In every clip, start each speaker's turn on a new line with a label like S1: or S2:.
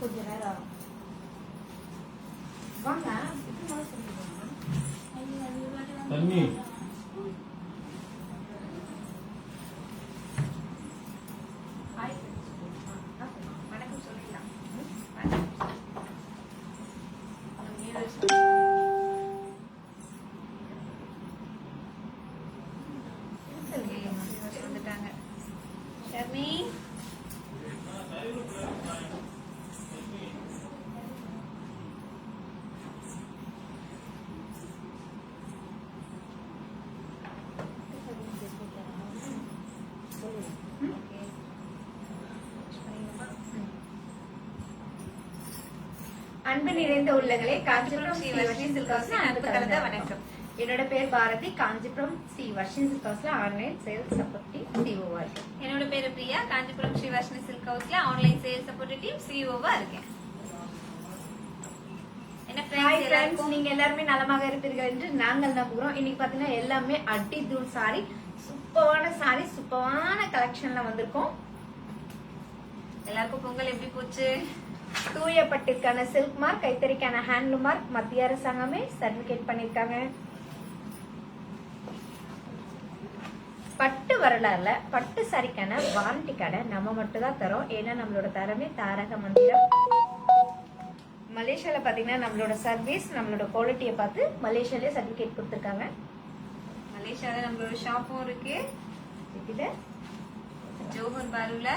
S1: கொஞ்ச நேரம் வாங்க.
S2: தண்ணி
S1: வணக்கம் சொல்லிடலாம். வந்துட்டாங்க. ஷர்மி அன்பு நிறைந்த உள்ளங்களே, காஞ்சிபுரம் ஸ்ரீ வர்ஷினி சில்க் ஹவுஸ்ல அன்பு கலந்த வணக்கம். என்னோட பேர் பாரதி. காஞ்சிபுரம் ஸ்ரீ வர்ஷினி சில்க் ஹவுஸ்ல ஆன்லைன் சேல்ஸ் சப்போர்ட்டிவ் சிஓவா இருக்கேன்.
S3: என்னோட பேரு பிரியா. காஞ்சிபுரம் ஸ்ரீ வர்ஷினி சில்க் ஹவுஸ்ல ஆன்லைன் சேல்ஸ் சப்போர்ட்டிவ் சிஓவா இருக்கேன். என்ன
S1: ஃப்ரெண்ட்ஸ், நீங்க எல்லாருமே நலமாக இருப்பீர்கள் என்று நாங்கள் நம்புகிறோம். இன்னைக்கு பாத்தீங்கன்னா எல்லாமே அடி தூள் சாரி, சூப்பரான கலெக்ஷன்ல வந்திருக்கோம்.
S3: எல்லாருக்கும் பொங்கல் எப்படி போச்சு?
S1: தூய பட்டிற்கான சில்க் மார்க், கைத்தறிக்கான ஹேண்ட்லூம் மார்க் மத்திய அரசாங்கமே சர்டிபிகேட் பண்ணிருக்காங்க. பட்டு வரலாறுல பட்டு சாரிக்கான வாரண்டி கார்டை நம்ம மட்டும் தான் தரோம். ஏன்னா நம்மளோட தரமே தாரக மந்திரம். மலேசியால பாத்தீங்கன்னா நம்மளோட சர்வீஸ், நம்மளோட குவாலிட்டியை பார்த்து மலேசியாலே சர்டிபிகேட் கொடுத்துருக்காங்க.
S3: மலேசியால நம்மளோட ஷாப்பும் இருக்கு. ஜோஹர் பாருல.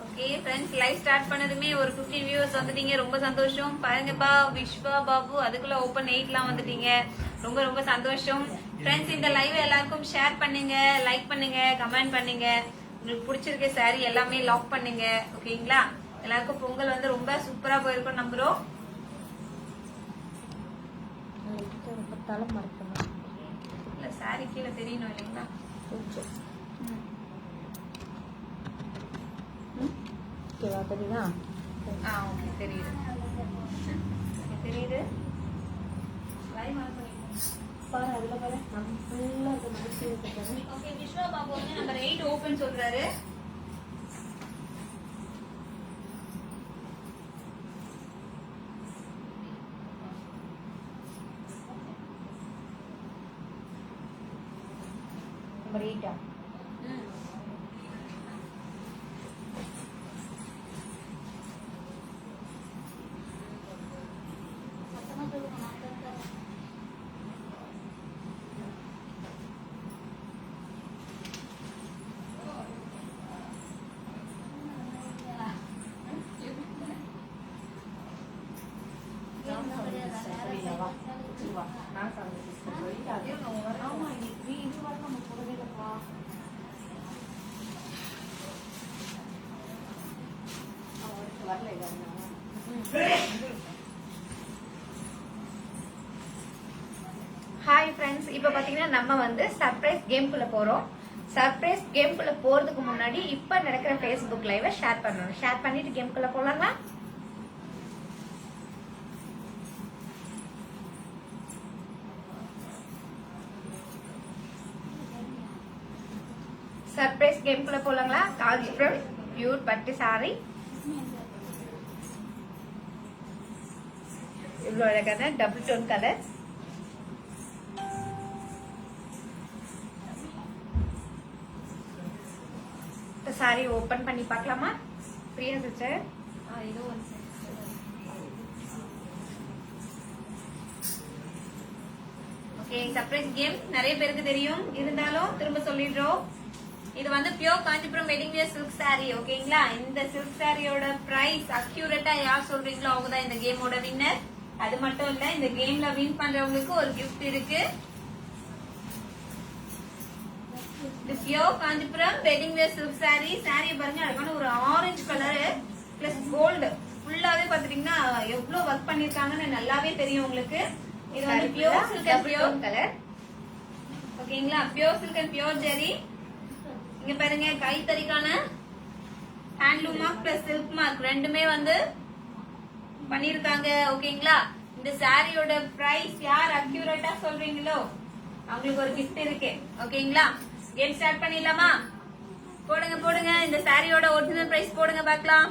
S3: ஓகே ஃப்ரெண்ட்ஸ், லைவ் ஸ்டார்ட் பண்ணதுமே ஒரு 15 வியூவர்ஸ் வந்துட்டீங்க. ரொம்ப சந்தோஷம். பாருங்கப்பா, விஸ்வா பாபு அதுக்குள்ள ஓபன் 8லாம் வந்துட்டீங்க. ரொம்ப ரொம்ப சந்தோஷம். ஃப்ரெண்ட்ஸ், இந்த லைவ் எல்லாருக்கும் ஷேர் பண்ணுங்க, லைக் பண்ணுங்க, கமெண்ட் பண்ணுங்க. உங்களுக்கு பிடிச்சிருக்க சாரி எல்லாமே லாக் பண்ணுங்க. ஓகேங்களா? எல்லாருக்கும் பொங்கல் வந்து ரொம்ப சூப்பரா போயிருக்கும் நம்புறோம். இல்ல சாரி கீழே தெரியணும் இல்லைங்களா? ஓகே தெரியுது. தெரியுது. லைவ் ஆன் பண்ணிக்கோங்க. ஓகே, விஸ்வா பாபு வந்து நம்பர் 8 ஓபன் சொல்றாரு.
S1: நம்பர் 8 ஹாய் ஃப்ரெண்ட்ஸ், இப்ப பாத்தீங்கன்னா நம்ம வந்து சர்ப்ரைஸ் கேம்குள்ள போறோம். சர்ப்ரைஸ் கேம்குள்ள போறதுக்கு முன்னாடி இப்ப நடக்கிற ஃபேஸ்புக் லைவ ஷேர் பண்ணணும். ஷேர் பண்ணிட்டு கேம்குள்ள போலாமா? சர்ப்ரைஸ் கேம்குள்ள போலாங்களா? காஞ்சிபுரம் பியூர் பட்டு சாரி, இவ்வளவு அழகான double tone colour. Sorry open பண்ணி பார்க்கலாமா Priya sister?
S3: Okay, surprise game நிறைய பேருக்கு தெரியும், இருந்தாலும் திரும்ப சொல்லிடுறோம். இது வந்து pure Kanchipuram wedding wear silk sorry. ஓகேங்களா? இந்த சில்க் சாரியோட பிரைஸ் அக்யூரேட்டா யார் சொல்றீங்களோ அவங்க தான் இந்த கேமோட வின்னர். அது மட்டும் இல்ல, இந்த கேம்ல வின் பண்றவங்களுக்கு ஒரு கிஃப்ட் இருக்கு. இது pure Kanchipuram wedding wear silk sorry. சாரியை பாருங்க, அழகான ஒரு ஆரஞ்சு கலரு பிளஸ் கோல்டு. ஃபுல்லாவே பாத்துட்டீங்கன்னா எவ்வளவு ஒர்க் பண்ணிருக்காங்கன்னு நல்லாவே தெரியும் உங்களுக்கு. இது வந்து pure silk and pure colour. ஓகேங்களா? Pure silk and pure zari. இங்க பாருங்க, கைத்தறிக்கான handloom mark plus silk mark ரெண்டுமே வந்து பண்ணிருக்காங்க. ஓகேங்களா? இந்த சாரியோட பிரைஸ் யார் அக்யூரேட்டா சொல்றீங்களோ அவங்களுக்கு ஒரு கிஃப்ட் இருக்கு. ஓகேங்களா? கேம் ஸ்டார்ட் பண்ணிடலாமா? போடுங்க போடுங்க. இந்த சாரியோட ஒரிஜினல் பிரைஸ் போடுங்க பார்க்கலாம்.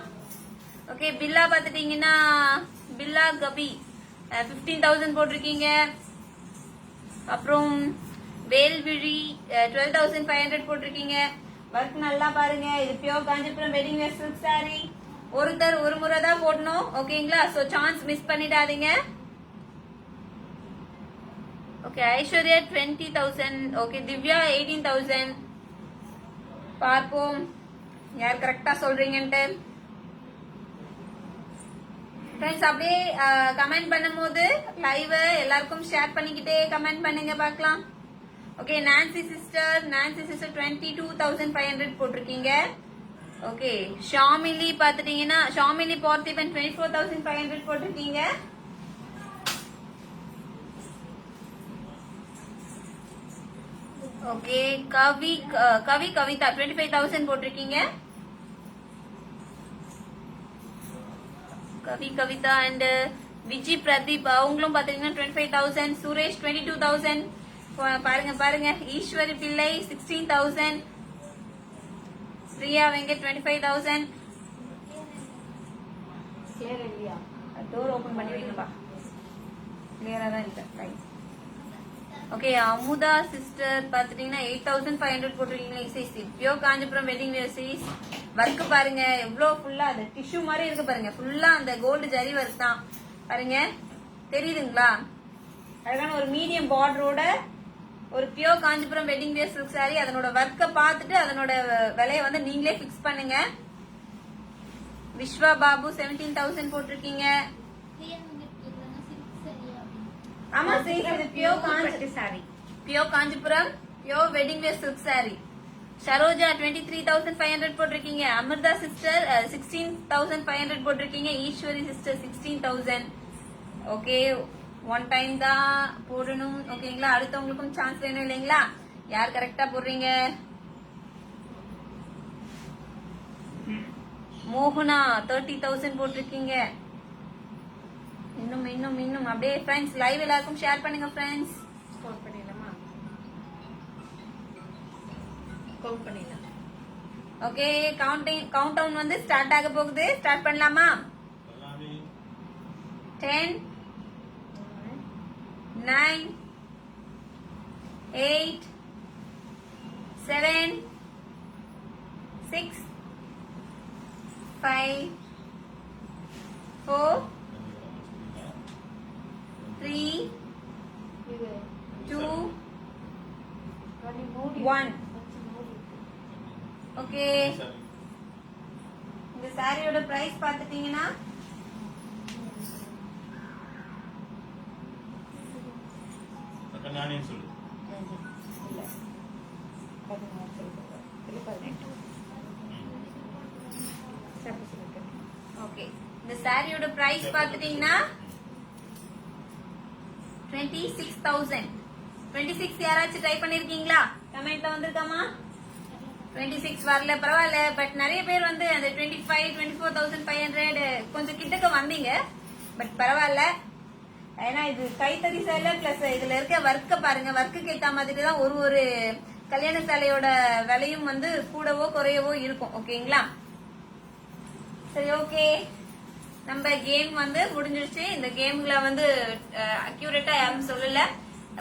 S3: ஓகே, பில்லா பாத்துட்டீங்கன்னா பில்லா கபி 15,000 போட்டிருக்கீங்க. அப்புறம் வேல்விழி 12,500 போட்டிருக்கீங்க. ஒர்க் நல்லா பாருங்க. இது பியோர் காஞ்சிபுரம் வெட்டிங் வேர் சில்க் சாரி. ஒருத்தர் ஒரு முறை தான் போடணும், ஓகேங்களா? சோ சான்ஸ் மிஸ் பண்ணிடாதீங்க. ஓகே, ஐஸ்வர்யா 20,000. ஓகே, திவ்யா 18,000. பார்ப்போம் யார் கரெக்டா சொல்றீங்கன்ட்டு. ஃப்ரெண்ட்ஸ், அப்படியே கமெண்ட் பண்ணும்போது லைவ் எல்லாருக்கும் ஷேர் பண்ணிக்கிட்டே கமெண்ட் பண்ணுங்க பார்க்கலாம். ஓகே, நான்சி சிஸ்டர் 22,500 போட்டிருக்கீங்க. ஓகே, ஷாமிலி பாத்துட்டீங்கன்னா ஷாமிலி பார்த்திபன் 24,500 போட்டிருக்கீங்க. ஓகே, கவிதா 25,000 போட்டிருக்கீங்க. கவிதா அண்ட் விஜி பிரதீப் அவங்களும் பாத்தீங்கன்னா 25,000. சுரேஷ் 22,000. பாருங்க. ஈஸ்வரி பிள்ளை 16,000. பிரியா வெங்கட் 25,000. டோர் ஓபன் பண்ணி வைங்கப்பா, கிளியரா தான் இருக்கு. ஓகே, அமுதா சிஸ்டர் பாத்துட்டீங்கன்னா 8,500 போட்டிருக்கீங்க. பியோ காஞ்சிபுரம் வெட்டிங் வேர் சீஸ். ஒர்க் பாருங்க எவ்வளவு ஃபுல்லா அந்த டிஷ்யூ மாதிரி இருக்கு பாருங்க. ஃபுல்லா அந்த கோல்டு ஜரி ஒர்க் தான் பாருங்க, தெரியுதுங்களா? அழகான ஒரு மீடியம் பார்டரோட ஒரு பியோ காஞ்சிபுரம் வெட்டிங் வேர் சில்க் சாரி. அதனோட ஒர்க்க பார்த்துட்டு அதனோட விலைய வந்து நீங்களே பிக்ஸ் பண்ணுங்க. விஸ்வா பாபு 17,000 போட்டிருக்கீங்க. ஆமா சரி, இது பியோ காஞ்சிபுரம் பியோ வெட்டிங் வேர் சில்க் சாரி. சரோஜா 23,500 போட்டிருக்கீங்க. அமிர்தா சிஸ்டர் 16,500 போட்டிருக்கீங்க. Eswari sister 16,000. Okay, one time தான் போடணும், ஓகேங்களா? அடுத்தவங்களுக்கும் சான்ஸ் வேணும் இல்லைங்களா? யார் கரெக்டா போடுறீங்க? மோகனா 30,000 போட்டிருக்கீங்க. இன்னும் அப்படியே ஃப்ரெண்ட்ஸ் லைவ் எல்லாருக்கும் ஷேர் பண்ணுங்க ஃப்ரெண்ட்ஸ். ஓகே, கவுண்ட் டவுன் வந்து ஸ்டார்ட் ஆக போகுது. ஸ்டார்ட் பண்ணலாமா? 10 9 8 7 6 5 4 3 2 1. ஓகே, இந்த சாரியோட பிரைஸ் பாத்துட்டீங்கன்னா ஓகே, இந்த சாரியோட பிரைஸ் பாத்துட்டீங்கன்னா 26,000. 26 யாராச்சும் ட்ரை பண்ணிருக்கீங்களா? கமெண்ட்ல வந்திருக்காமா? 26 வரல, பரவாயில்ல. பட் நிறைய பேர் வந்து அந்த 25 24,500 கொஞ்சம் கிட்டக்க வந்தீங்க. பட் பரவாயில்ல, ஏன்னா இது கைத்தறி சேலை பிளஸ் இதுல இருக்க வர்க்க பாருங்க. வர்க்குக்கு ஏத்த மாதிரி தான் ஒரு கல்யாண சேலையோட விலையும் வந்து கூடவோ குறையவோ இருக்கும், ஓகேங்களா? சரி, ஓகே, நம்ம கேம் வந்து முடிஞ்சிருச்சு. இந்த கேம்ல வந்து அக்யூரேட்டா யாரும் சொல்லல,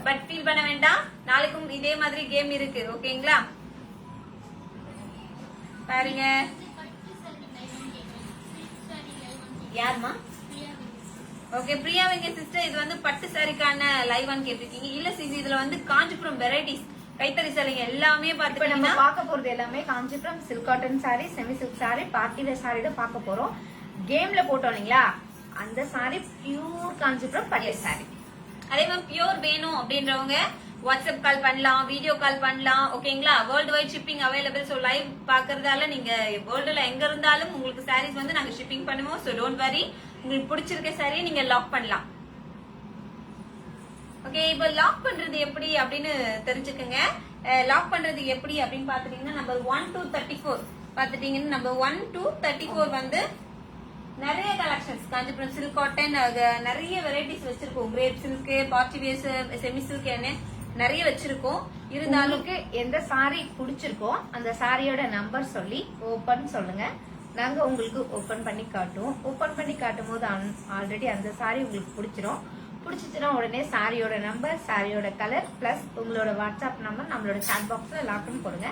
S3: பட் ஃபீல் பண்ண வேண்டாம். நாளைக்கும் இதே மாதிரி கேம் இருக்கு, ஓகேங்களா? பாருங்க. யாருமா? ஓகே, பிரியா வெங்க சிஸ்டர், இது வந்து பட்டு சாரிக்கான லைவான்னு கேட்டிருக்கீங்க. இல்ல சிசி, இதுல வந்து காஞ்சிபுரம் வெரைட்டிஸ் கைத்தறி சாரிங்க எல்லாமே
S1: இப்ப நம்ம பார்க்க போறது எல்லாமே Kanchipuram silk cotton sorry, semi silk sorry, party wear sorry தான் பார்க்க போறோம். கேம்ல போட்டோம் இல்லைங்களா, அந்த சாரி பியூர் காஞ்சிபுரம் பட்டு சாரி.
S3: அதே மாதிரி பியூர் வேணும் அப்படின்றவங்க வாட்ஸ்அப் கால் பண்ணலாம், வீடியோ கால் பண்ணலாம், ஓகேங்களா? World wide shipping available. So live பாக்குறதால நீங்க வேர்ல்டுல எங்க இருந்தாலும் உங்களுக்கு சாரீஸ் வந்து நாங்க ஷிப்பிங் பண்ணுவோம். ஸோ டோன்ட் வரி, உங்களுக்கு பிடிச்சிருக்க சாரியை நீங்க லாக் பண்ணலாம். ஓகே, இப்போ லாக் பண்றது எப்படி அப்படின்னு தெரிஞ்சுக்கோங்க. லாக் பண்றது எப்படி அப்படின்னு பாத்துட்டீங்கன்னா நம்பர் 1 to 34 பாத்துட்டீங்கன்னா நம்பர் 1 to 34 வந்து நிறைய கலெக்ஷன்ஸ் காஞ்சிபுரம் சில்க் காட்டன் நிறைய வெரைட்டிஸ் வச்சிருக்கோம். Grape silk, party verse, semi silk, நிறைய வச்சிருக்கோம். இருந்தாலும்
S1: உங்களுக்கு எந்த சாரி பிடிச்சிருக்கோ அந்த சாரியோட நம்பர் சொல்லி ஓபன் சொல்லுங்க. நாங்க உங்களுக்கு ஓபன் பண்ணி காட்டுவோம். ஓபன் பண்ணி காட்டும் போது ஆல்ரெடி அந்த சாரி உங்களுக்கு பிடிச்சிச்சுன்னா உடனே சாரியோட நம்பர், சாரியோட கலர் பிளஸ் உங்களோட வாட்ஸ்அப் நம்பர் நம்மளோட சாட் பாக்ஸ்ல லாக்னு போடுங்க.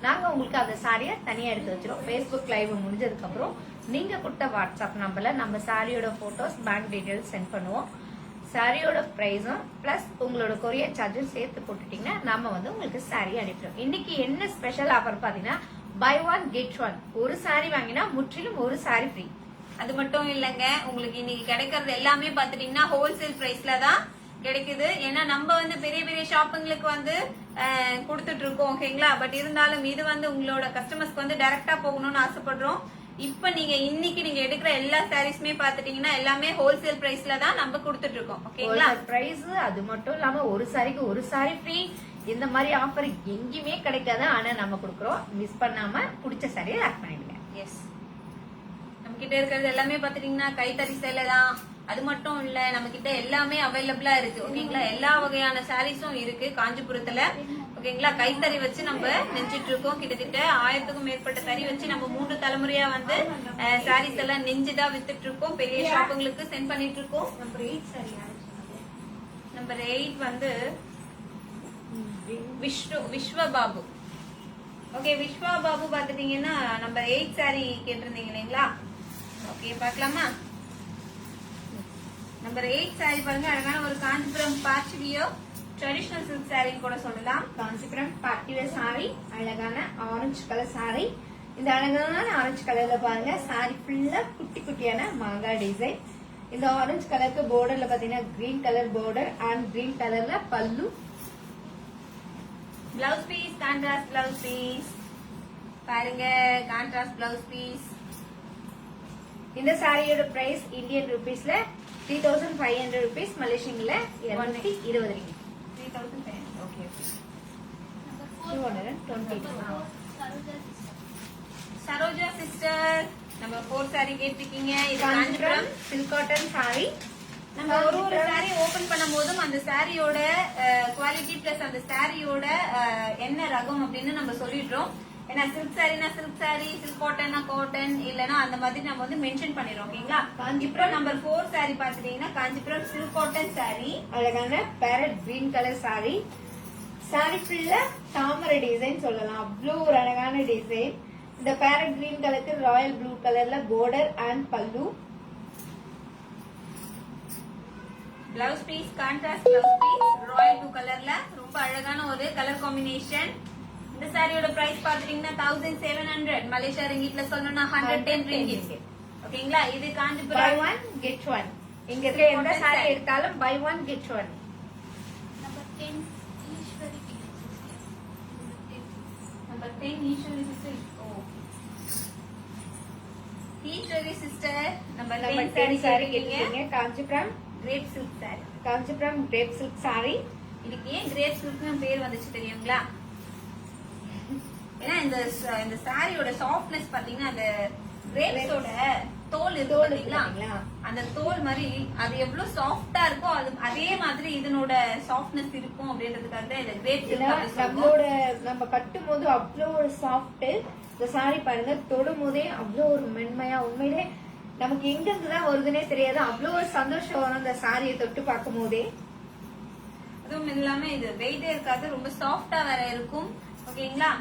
S1: நாங்க உங்களுக்கு அந்த சாரியை தனியா எடுத்து வச்சிரும். ஃபேஸ்புக் லைவ் முடிஞ்சதுக்கு அப்புறம் நீங்க கொடுத்த வாட்ஸ்அப் நம்பர்ல நம்ம சாரியோட போட்டோஸ், பேங்க் டீடைல்ஸ் சென்ட் பண்ணுவோம். சாரியோட பிரைஸும் பிளஸ் உங்களோட கொரியர் சார்ஜும் சேர்த்து போட்டுட்டீங்கன்னா நாம உங்களுக்கு சாரி அனுப்பிடுவோம். இன்னைக்கு என்ன ஸ்பெஷல் ஆஃபர் பாத்தீங்கன்னா பை ஒன் கெட் ஒன். ஒரு சாரி வாங்கினா முற்றிலும் ஒரு சாரி ஃப்ரீ.
S3: அது மட்டும் இல்லைங்க, உங்களுக்கு இன்னைக்கு கிடைக்கிறது எல்லாமே பாத்துட்டீங்கன்னா ஹோல்சேல் பிரைஸ்ல தான் கிடைக்குது. ஏன்னா நம்ம பெரிய பெரிய ஷாப்புங்களுக்கு கொடுத்துட்டு இருக்கோம், ஓகேங்களா. பட் இருந்தாலும் இது உங்களோட கஸ்டமர்ஸ்க்கு டைரக்டா போகணும்னு ஆசைப்படுறோம். இப்ப இன்னைக்கு நீங்க எடுக்கிற எல்லா சாரீஸ்மே பாத்துட்டீங்கன்னா எல்லாமே ஹோல்சேல் பிரைஸ்ல தான் நம்ம கொடுத்துட்டு இருக்கோம், ஓகேங்களா.
S1: பிரைஸ் அது மட்டும் இல்லாம ஒரு சாரிக்கு ஒரு சாரி ஃப்ரீ. இந்த மாதிரி ஆஃபர் எங்கேயுமே கிடைக்காது. ஆனா நம்ம கொடுக்குறோம். மிஸ் பண்ணாம பிடிச்ச சாரியை லாக் பண்ணிடுங்க.
S3: எஸ், நம்ம கிட்ட இருக்கிறது எல்லாமே பாத்துட்டீங்கன்னா கைத்தறி சேலை தான். அது மட்டும் இல்ல, நம்ம கிட்ட எல்லாமே அவைலபிளா இருக்கு, ஓகேங்களா. எல்லா வகையான சாரீஸும் இருக்கு காஞ்சிபுரத்துல, ஓகேங்களா. கைத்தறி வச்சு நம்ம நெஞ்சிட்டு இருக்கோம். கிட்டத்தட்ட 1000க்கும் மேற்பட்ட தறி வச்சு நம்ம 3 தலைமுறையா சாரீஸ் எல்லாம் நெஞ்சுதான் வித்துட்டு இருக்கோம். பெரிய ஷாப்புங்களுக்கு சென்ட் பண்ணிட்டு இருக்கோம். நம்பர் 8 விஸ்வபாபு. ஓகே, விஸ்வபாபு பாத்துட்டீங்கன்னா நம்பர் 8 சாரி கேட்டிருந்தீங்க இல்லைங்களா. ஓகே, பாக்கலாமா. நம்பர் 8 சாரி பாருங்க. அழகான ஒரு காஞ்சிபுரம் பார்ட்டிவியோ ட்ரெடிஷனல் சில்க் சாரின்னு கூட சொல்லலாம்.
S1: காஞ்சிபுரம் பார்ட்டிவியோ சாரி, அழகான ஆரஞ்சு கலர் சாரி. இந்த அழகான ஆரஞ்சு கலர்ல பாருங்க சாரி ஃபுல்லா குட்டி குட்டியான மாங்காய் டிசைன். இந்த ஆரஞ்சு கலருக்கு பார்டர்ல பாத்தீங்கன்னா green colour border and green கலர்ல pallu.
S3: Blouse piece contrast blouse piece பாருங்க, கான்ட்ராஸ்ட் பிளவுஸ் பீஸ்.
S1: இந்த சாரியோட பிரைஸ் இந்தியன் ருபீஸ்ல 3500 rupees, மலேசியன்ல 220 ringgit.
S3: 3500. Okay,
S1: 220.
S3: Saroja sister number 4 sorry கேட்டிருக்கீங்க. இது
S1: காஞ்சிபுரம்
S3: காஞ்சிபுரம்
S1: சில்க் காட்டன் சாரி.
S3: நம்ம ஒரு சாரி ஓபன் பண்ணும் போதும் அந்த சாரியோட குவாலிட்டி பிளஸ் அந்த சாரியோட என்ன ரகம் அப்படின்னு நம்ம சொல்லிடுறோம். ஏன்னா சில்க் சாரினா சில்க் சாரி, சில்க் காட்டன்னா காட்டன், இல்லனா அந்த மாதிரி நம்ம மென்ஷன் பண்ணிடுறோம், ஓகேங்களா. காஞ்சிபுரம் நம்பர் 4 சாரி பாத்துட்டீங்கன்னா காஞ்சிபுரம் சில்க் காட்டன் சாரி.
S1: அழகான parrot green colour sari. Sorry ஃபுல்லா தாமரை டிசைன் சொல்லலாம். அவ்வளோ ஒரு அழகான டிசைன். இந்த பேரட் கிரீன் கலருக்கு ராயல் ப்ளூ கலர்ல border and pallu.
S3: Blouse piece contrast blouse piece royal blue கலர்ல ரொம்ப அழகான ஒரு கலர் காம்பினேஷன். இந்த சாரியோட பிரைஸ் பாத்துட்டீங்கன்னா 1700 மலேசியா ரிங்கிட்ல சொல்லணும்னா 110 ringgit, ஓகேங்களா. இது
S1: buy
S3: Kanchipuram
S1: one get one. இங்க இருக்க எந்த சாரி எடுத்தாலும் buy one get one.
S3: Number 10 Eswari sister. Eswari sister number 10
S1: sari
S3: sari
S1: கேட்டீங்க. Kanchipuram
S3: crepe silk sorry.
S1: Kanchipuram crepe silk sari.
S3: இதுக்கு ஏன் கிரேப் சில்க்னு பேர் வந்துச்சு தெரியுங்களா? ஏன்னா இந்த சாரியோட சாஃப்ட்னஸ் பாத்தீங்கன்னா அந்த கிரேப்ஸோட தோல் இருக்கு பாத்தீங்களா, அந்த தோல் மாதிரி அது எவ்வளவு சாஃப்டா இருக்கோ அது அதே மாதிரி இதனோட சாஃப்ட்னஸ் இருக்கும் அப்படின்றதுக்காக தான் இந்த கிரேப்
S1: நம்மளோட நம்ம கட்டும் போது அவ்வளோ ஒரு சாஃப்ட். இந்த சாரி பாருங்க, தொடும் போதே அவ்வளோ ஒரு மென்மையா, உண்மையிலே நமக்கு எங்க இருந்துதான் வருதுன்னே தெரியாது. அவ்வளோ ஒரு சந்தோஷம் வரும் இந்த சாரியை தொட்டு பார்க்கும் போதே.
S3: அதுவும் இல்லாம இது வெயிட்டே இருக்காது, ரொம்ப சாஃப்டா வேற இருக்கும், ஓகேங்களா.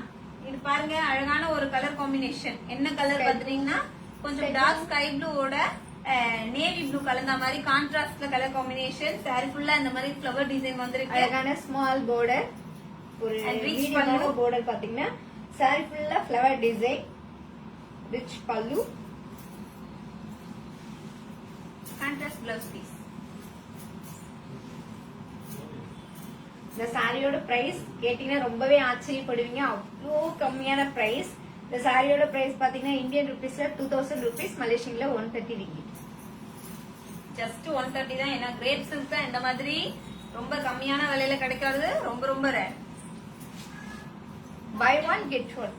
S3: இது பாருங்க அழகான ஒரு கலர் காம்பினேஷன். என்ன கலர் பாத்தீங்கன்னா கொஞ்சம் டார்க் ஸ்கை ப்ளூவோட நேவி ப்ளூ கலந்த மாதிரி கான்ட்ராஸ்ட்ல கலர் காம்பினேஷன். சாரி ஃபுல்லா இந்த மாதிரி ஃப்ளவர் டிசைன் வந்திருக்கு.
S1: அழகான ஸ்மால் border, ஒரு
S3: rich
S1: மீடியமான
S3: pallu.
S1: border பாத்தீங்கன்னா சாரி ஃபுல்லா ஃப்ளவர் டிசைன், ரிச் பல்லு,
S3: கான்ட்ராஸ்ட் பிளவுஸ் பீஸ்.
S1: இந்த சாரியோட பிரைஸ் கேட்டீங்கன்னா ரொம்பவே ஆச்சரியப்படுவீங்க. அவ்வளோ கம்மியான பிரைஸ். இந்த சாரியோட பிரைஸ் பாத்தீங்கன்னா இந்தியன் ருபீஸ்ல 2000 rupees, மலேசியன்ல 130 ringgit.
S3: ஜஸ்ட் 130 தான். ஏன்னா கிரேப் சில்க் தான் இந்த மாதிரி ரொம்ப கம்மியான விலையில கிடைக்கிறது ரொம்ப ரொம்ப rare.
S1: Buy one get one.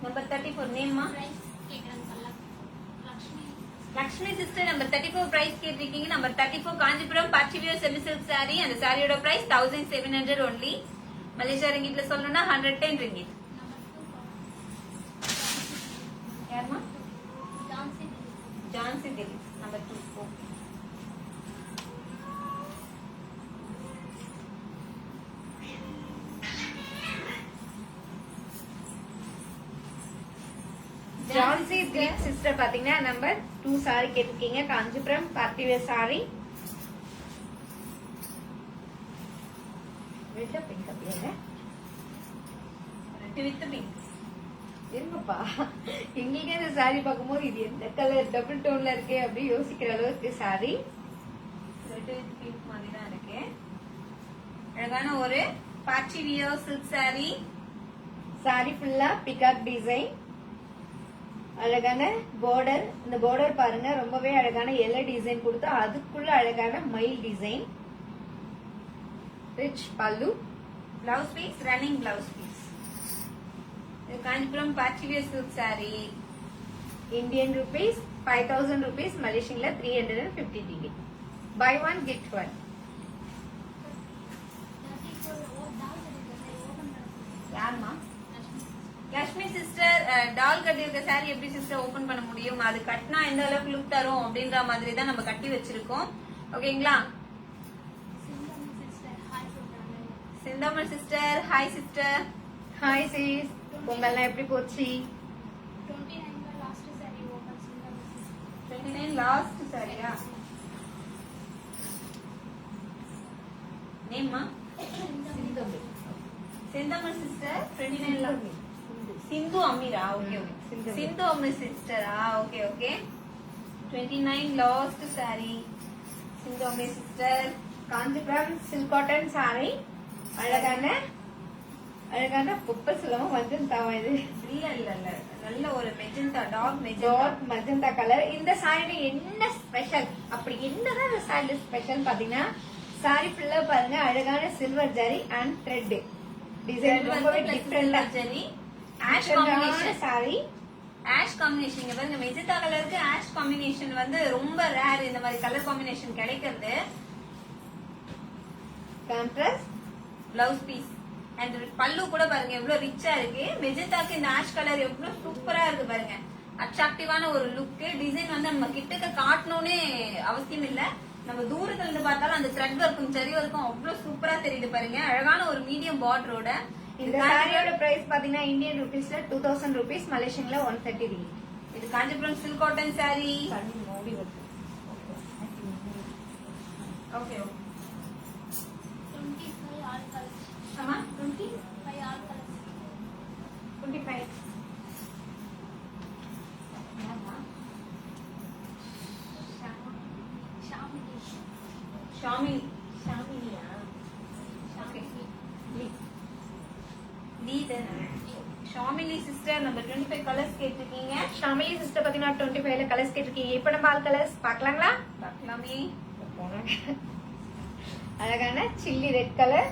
S3: Number 34 நேம்மா லக்ஷ்மி சிஸ்டர் நம்பர் 34 பிரைஸ் கேட்டிருக்கீங்க. Number 34 Kanchipuram party wear semi silk saree. அந்த சாரியோட பிரைஸ் 1700 only. மலேசியா ரிங்கிட்ல சொல்லணும்னா 110 ringgit. யாருமா? ஜான்சி தேவி நம்பர் 2.
S1: ஜான்சி திலீப் சிஸ்டர் பாத்தீங்கன்னா நம்பர் 2 சாரி கேட்டிருக்கீங்க. Kanchipuram party wear sorry. Red pink அப்படிங்க
S3: வித் பிங்க்.
S1: இருங்கப்பா, எங்களுக்கே இந்த சாரி பார்க்கும்போது இது எந்த கலர் டபுள் டோன்ல இருக்கு அப்படி யோசிக்கிற அளவுக்கு சாரி.
S3: ரெட் வித் பிங்க் மாதிரி தான் இருக்கு. அழகான ஒரு பர்ச்சிவியர் சில்க் saree.
S1: சாரி ஃபுல்லா பிகாக் டிசைன். அழகான border. இந்த border பாருங்க ரொம்பவே அழகான எல்ல டிசைன் கொடுத்து அதுக்குள்ள அழகான மயில் டிசைன். ரிச் பல்லு.
S3: Blouse piece running blouse piece. இது Kanchipuram party wear silk saree.
S1: Indian rupees 5000 rupees, Malaysian la 350 ringgit. Buy one get one.
S3: யாருமா? லக்ஷ்மி சிஸ்டர் டால் கட்டியிருக்க saree எப்படி சிஸ்டர் ஓபன் பண்ண முடியும்? அது கட்டினா எந்த அளவுக்கு லுக் தரும் அப்படின்ற மாதிரி தான் நம்ம கட்டி வச்சிருக்கோம். ஓகேங்களா? சிந்தாமல் sister hi sister.
S1: Hi sis, பொங்கல்லாம் எப்படி போச்சு?
S3: 29 லாஸ்ட் சாரியா? நேம்மா? Senthamizh sister 29 last. சிந்து அமீரா? Okay okay. சிந்து அமீர் சிஸ்டரா? Okay okay. 29 last saree. Sindhu Ameer sister.
S1: Kanchipuram silk cotton sorry. அழகான புப்பல் சொல்லவும் மஜந்தா இது.
S3: இல்ல இல்ல இல்ல நல்ல ஒரு magenta dark
S1: dark magenta color. இந்த சாரில என்ன ஸ்பெஷல்? அப்படி என்னதான் இந்த சாரில ஸ்பெஷல் பாத்தீங்கன்னா சாரி ஃபுல்லா பாருங்க அழகான silver zari and thread design ரொம்பவே டிஃபரெண்டா
S3: ஜெனி ash combination
S1: sari.
S3: Ash combination இங்க பாருங்க மெஜந்தா கலருக்கு ஆஷ் காம்பினேஷன் வந்து ரொம்ப ரேர். இந்த மாதிரி கலர் காம்பினேஷன் கிடைக்கிறது.
S1: கான்ட்ராஸ்ட்
S3: பிளவுஸ் பீஸ் அண்ட் பல்லு கூட பாருங்க எவ்வளவு ரிச்சா இருக்கு. மெஜந்தாக்கு இந்த ஆஷ் கலர் எவ்வளவு சூப்பரா இருக்கு பாருங்க. அட்ராக்டிவான ஒரு லுக். டிசைன் வந்து நம்ம கிட்டக்க காட்டணும்னே அவசியம் இல்ல. நம்ம தூரத்துல இருந்து பார்த்தாலும் அந்த த்ரெட் ஒர்க்கும் சரி ஒர்க்கும் அவ்வளவு சூப்பரா தெரியுது பாருங்க. அழகான ஒரு மீடியம் பார்டரோட.
S1: இந்த சாரியோட பிரைஸ் பாத்தீங்கன்னா இந்தியன் ருபீஸ்ல 2000 rupees, மலேசியன்ல 130 ringgit.
S3: இது Kanchipuram silk cotton saree. Okay okay.
S2: 25 all colors.
S3: ஆமா
S2: 25 all colors.
S3: 25. ஷாமினி ஷாமினியா? Okay Shamili sister number 25 colours கேட்டிருக்கீங்க.
S1: ஷாமிலி சிஸ்டர் பாத்தீங்கன்னா 25ல கலர்ஸ் கேட்டிருக்கீங்க. இப்ப நம்ம ஆல் கலர்ஸ் பார்க்கலாங்களா?
S3: பார்க்கலாமே.
S1: அழகான chilli red colour,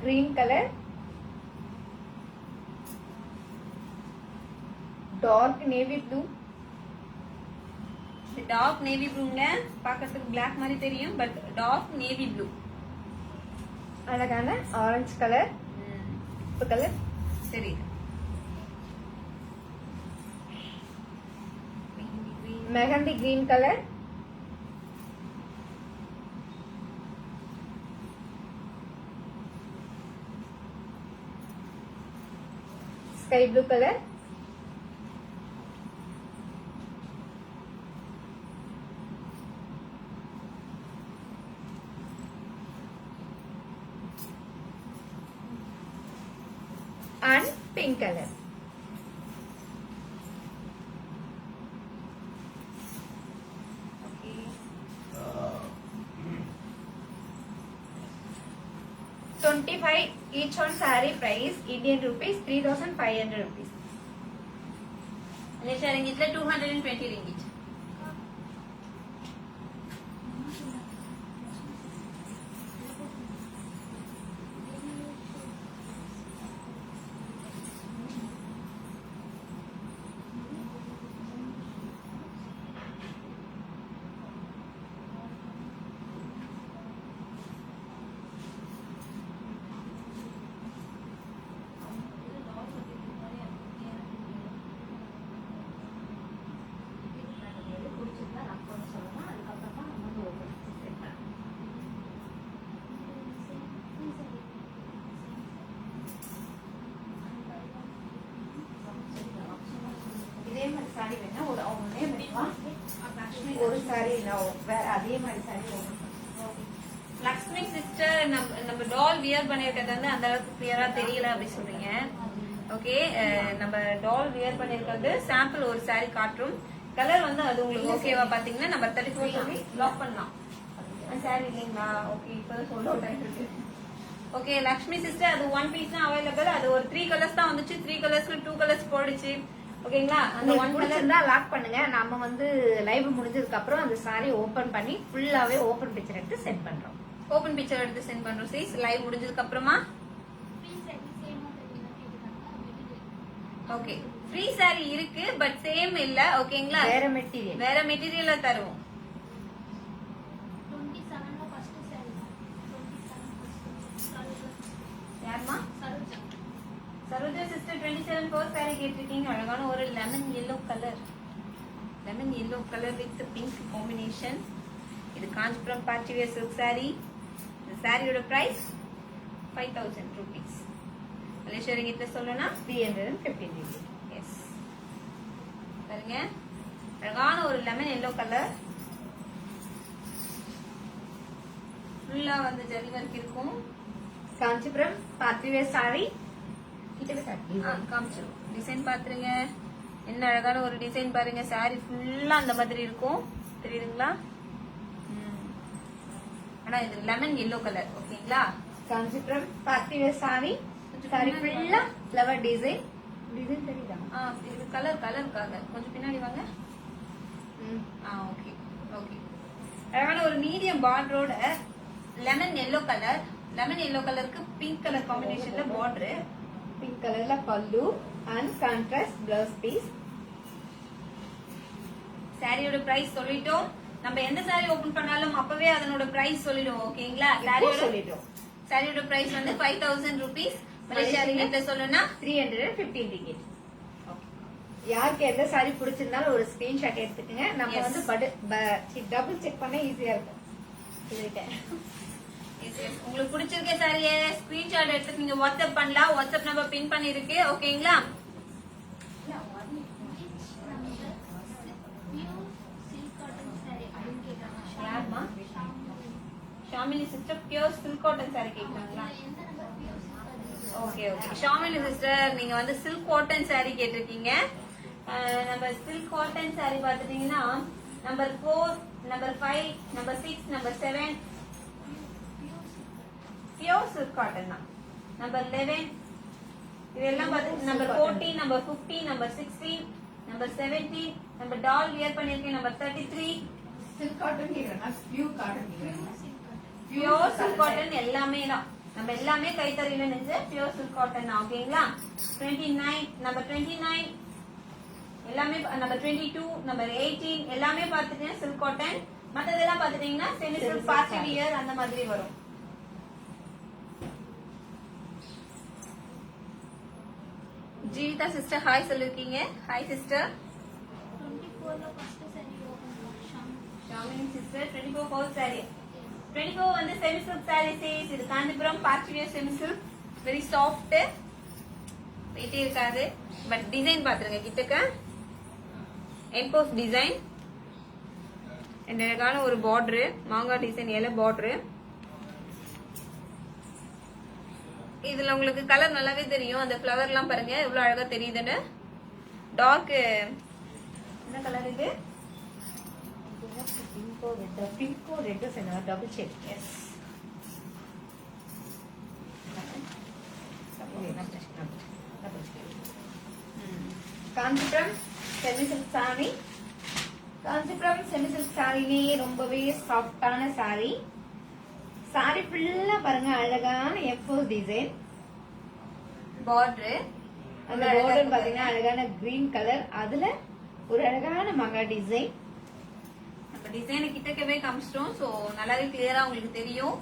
S1: green colour, dark navy blue,
S3: dark navy ப்ளூங்க. பார்க்கிறதுக்கு பிளாக் மாதிரி தெரியும் பட் டார்க் நேவி ப்ளூ.
S1: அழகான ஆரஞ்சு கலர், கலர்
S3: சரி
S1: mehndi green colour, sky blue colour, and pink color.
S3: Okay.
S1: 25 each one saree price Indian rupees 3500 rupees.
S3: Malaysia ரிங்கிட்ல 220 ringgit. Sari வேணா ஒரு அவங்க நேம் எடுக்கலாம்.
S1: ஒரு சாரி வேற அதே மாதிரி சாரி
S3: லக்ஷ்மி சிஸ்டர் நம்ம டால் வியர் பண்ணிருக்கிறது வந்து அந்த அளவுக்கு கிளியரா தெரியல அப்படி சொல்றீங்க. ஓகே, நம்ம டால் வியர் பண்ணிருக்கிறது சாம்பிள் ஒரு சாரி காட்டும். கலர் வந்து அது உங்களுக்கு ஓகேவா பாத்தீங்கன்னா நம்ம 34 சொல்லி லாக் பண்ணலாம். சாரி இல்லைங்களா? ஓகே, இப்பதான் சொல்ல டைம் இருக்கு. ஓகே லக்ஷ்மி சிஸ்டர், அது ஒன் பீஸ் தான் அவைலபிள். அது ஒரு 3 கலர்ஸ் தான் வந்துச்சு. 3 கலர்ஸ்க்கு 2 கலர்ஸ் போடுச்சு. ஓகேங்களா? அந்த ஒன் கலர்
S1: பிடிச்சிருந்தா லாக் பண்ணுங்க. நம்ம வந்து லைவ் முடிஞ்சதுக்கு அப்புறம் அந்த சாரி ஓபன் பண்ணி ஃபுல்லாவே ஓபன் பிக்சர் எடுத்து சென்ட் பண்றோம்.
S3: ஓபன் பிக்சர் எடுத்து சென்ட் பண்றோம் சீஸ். லைவ் முடிஞ்சதுக்கு அப்புறமா ஓகே ஃப்ரீ சாரி இருக்கு, பட் சேம் இல்ல. ஓகேங்களா?
S1: வேற மெட்டீரியல்
S3: வேற மெட்டீரியல்ல தருவோம்.
S2: 27 ஃபர்ஸ்ட் சாரி 27
S3: யாருமா?
S2: சரோஜா
S3: சரோஜா சிஸ்டர் 27 ஃபோர் சாரி கேட்டிருக்கீங்க. அழகான ஒரு lemon yellow colour. Lemon yellow colour with pink combination. இது Kanchipuram party wear silk sorry. இந்த சாரியோட பிரைஸ் 5000 rupees. மலேசியா ரிங்கிட்ல சொல்லணும்னா
S1: 315.
S3: எஸ். பாருங்க, அழகான ஒரு லெமன் yellow கலர். ஃபுல்லா வந்து ஜரி ஒர்க் இருக்கும்.
S1: காஞ்சிபுரம் பார்த்திவேர் சாரி கிட்ட
S3: காமிச்சிடும். டிசைன் பாத்துருங்க, என்ன அழகான ஒரு டிசைன் பாருங்க. சாரி ஃபுல்லா அந்த மாதிரி இருக்கும். தெரியுதுங்களா? ஆனா இது லெமன் yellow கலர். ஓகேங்களா?
S1: காஞ்சிபுரம் பார்த்திவேர் சாரி சாரி ஃபுல்லா ஃப்ளவர் டிசைன் தெரியுதா?
S3: இது கலருக்காக கொஞ்சம் பின்னாடி வாங்க. Okay okay. அழகான ஒரு மீடியம் பார்டரோட lemon yellow colour. Lemon yellow கலருக்கு பிங்க் கலர் காம்பினேஷன்ல பார்டர்.
S1: பிங்க் கலர்ல pallu and contrast blouse piece.
S3: சாரியோட பிரைஸ் சொல்லிட்டோம். நம்ம எந்த சாரி ஓபன் பண்ணாலும் அப்பவே அதனோட பிரைஸ் சொல்லிடுவோம். ஓகேங்களா?
S1: சொல்லிட்டோம்.
S3: சாரியோட பிரைஸ் வந்து 5000 rupees. மலேசியா ரிங்கிட்ல சொல்லணும்னா
S1: 315 ringgit. யாருக்கு எந்த சாரி பிடிச்சிருந்தாலும் ஒரு ஸ்கிரீன்ஷாட் எடுத்துக்கங்க. நம்ம வந்து டபுள் செக் பண்ண ஈஸியா இருக்கும். சொல்லிட்டேன்.
S3: உங்களுக்கு பிடிச்சிருக்க சாரியை ஸ்கிரீன்ஷாட் எடுத்து நீங்க வாட்ஸ்அப் பண்ணலாம். வாட்ஸ்அப் நம்பர் பின் பண்ணிருக்கு. ஓகேங்களா? யாருமா? Shamini sister pure silk cotton sari கேக்குறாங்களா? Okay okay. ஷாமினி சிஸ்டர், நீங்க வந்து சில்க் காட்டன் சாரி கேட்டிருக்கீங்க. நம்ம சில்க் காட்டன் சாரி பாத்துட்டீங்கன்னா number 4, number 5, number 6, number 7 pure silk cotton தான். நம்பர் 11 இதெல்லாம் பார்த்து number 14, number 15, number 16, number 17, number டால் வியர் பண்ணிருக்கேன். நம்பர் 33
S1: சில்க் காட்டன் கேக்குறேன்னா பியூர் காட்டன் கேக்குறேன்னா
S3: பியூர் சில்க் காட்டன் எல்லாமே தான். நம்ம எல்லாமே கைத்தறியில நெஞ்ச பியூர் சில்க் காட்டன். ஓகேங்களா? 29 நம்பர் 29 எல்லாமே நம்பர் 22 நம்பர் 18 எல்லாமே பாத்துட்டீங்கன்னா சில்க் காட்டன். மத்ததெல்லாம் பாத்துட்டீங்கன்னா செமி சில்க் பார்ட்டி வியர் அந்த மாதிரி வரும். ஜீவிதா சிஸ்டர் ஹாய் சொல்லிருக்கீங்க. Hi sister.
S2: 24 first sari open
S3: Shamini sister 24 four sari. 24 வந்து செமி சில்க் சாரி சீஸ். இது Kanchipuram party wear semi silk. Very soft. வெயிட்டே இருக்காது. பட் டிசைன் பாத்துருங்க கிட்டக்க. Emboss design. அழகான ஒரு பார்டர். மாங்காய் டிசைன் எல்லாம் பார்டர். இதுல உங்களுக்கு கலர் நல்லாவே தெரியும். அந்த ஃப்ளவர் எல்லாம் பாருங்க எவ்வளவு அழகா தெரியுதுன்னு. டார்க் என்ன கலர் இது?
S1: பிங்கோ ரெட் சொன்னா double check.
S3: Yes.
S1: Kanchipuram semi silk sorry. Kanchipuram semi silk சாரினே ரொம்பவே சாஃப்டான சாரி. சாரி ஃபுல்லா பாருங்க அழகான எம்போஸ் டிசைன்.
S3: பார்டர்
S1: அந்த பார்டர் பாத்தீங்கன்னா அழகான கிரீன் கலர். அதுல ஒரு அழகான மங்கா டிசைன்.
S3: நம்ம டிசைனை கிட்டக்கவே காமிச்சிட்டோம். சோ நல்லாவே கிளியரா உங்களுக்கு தெரியும்.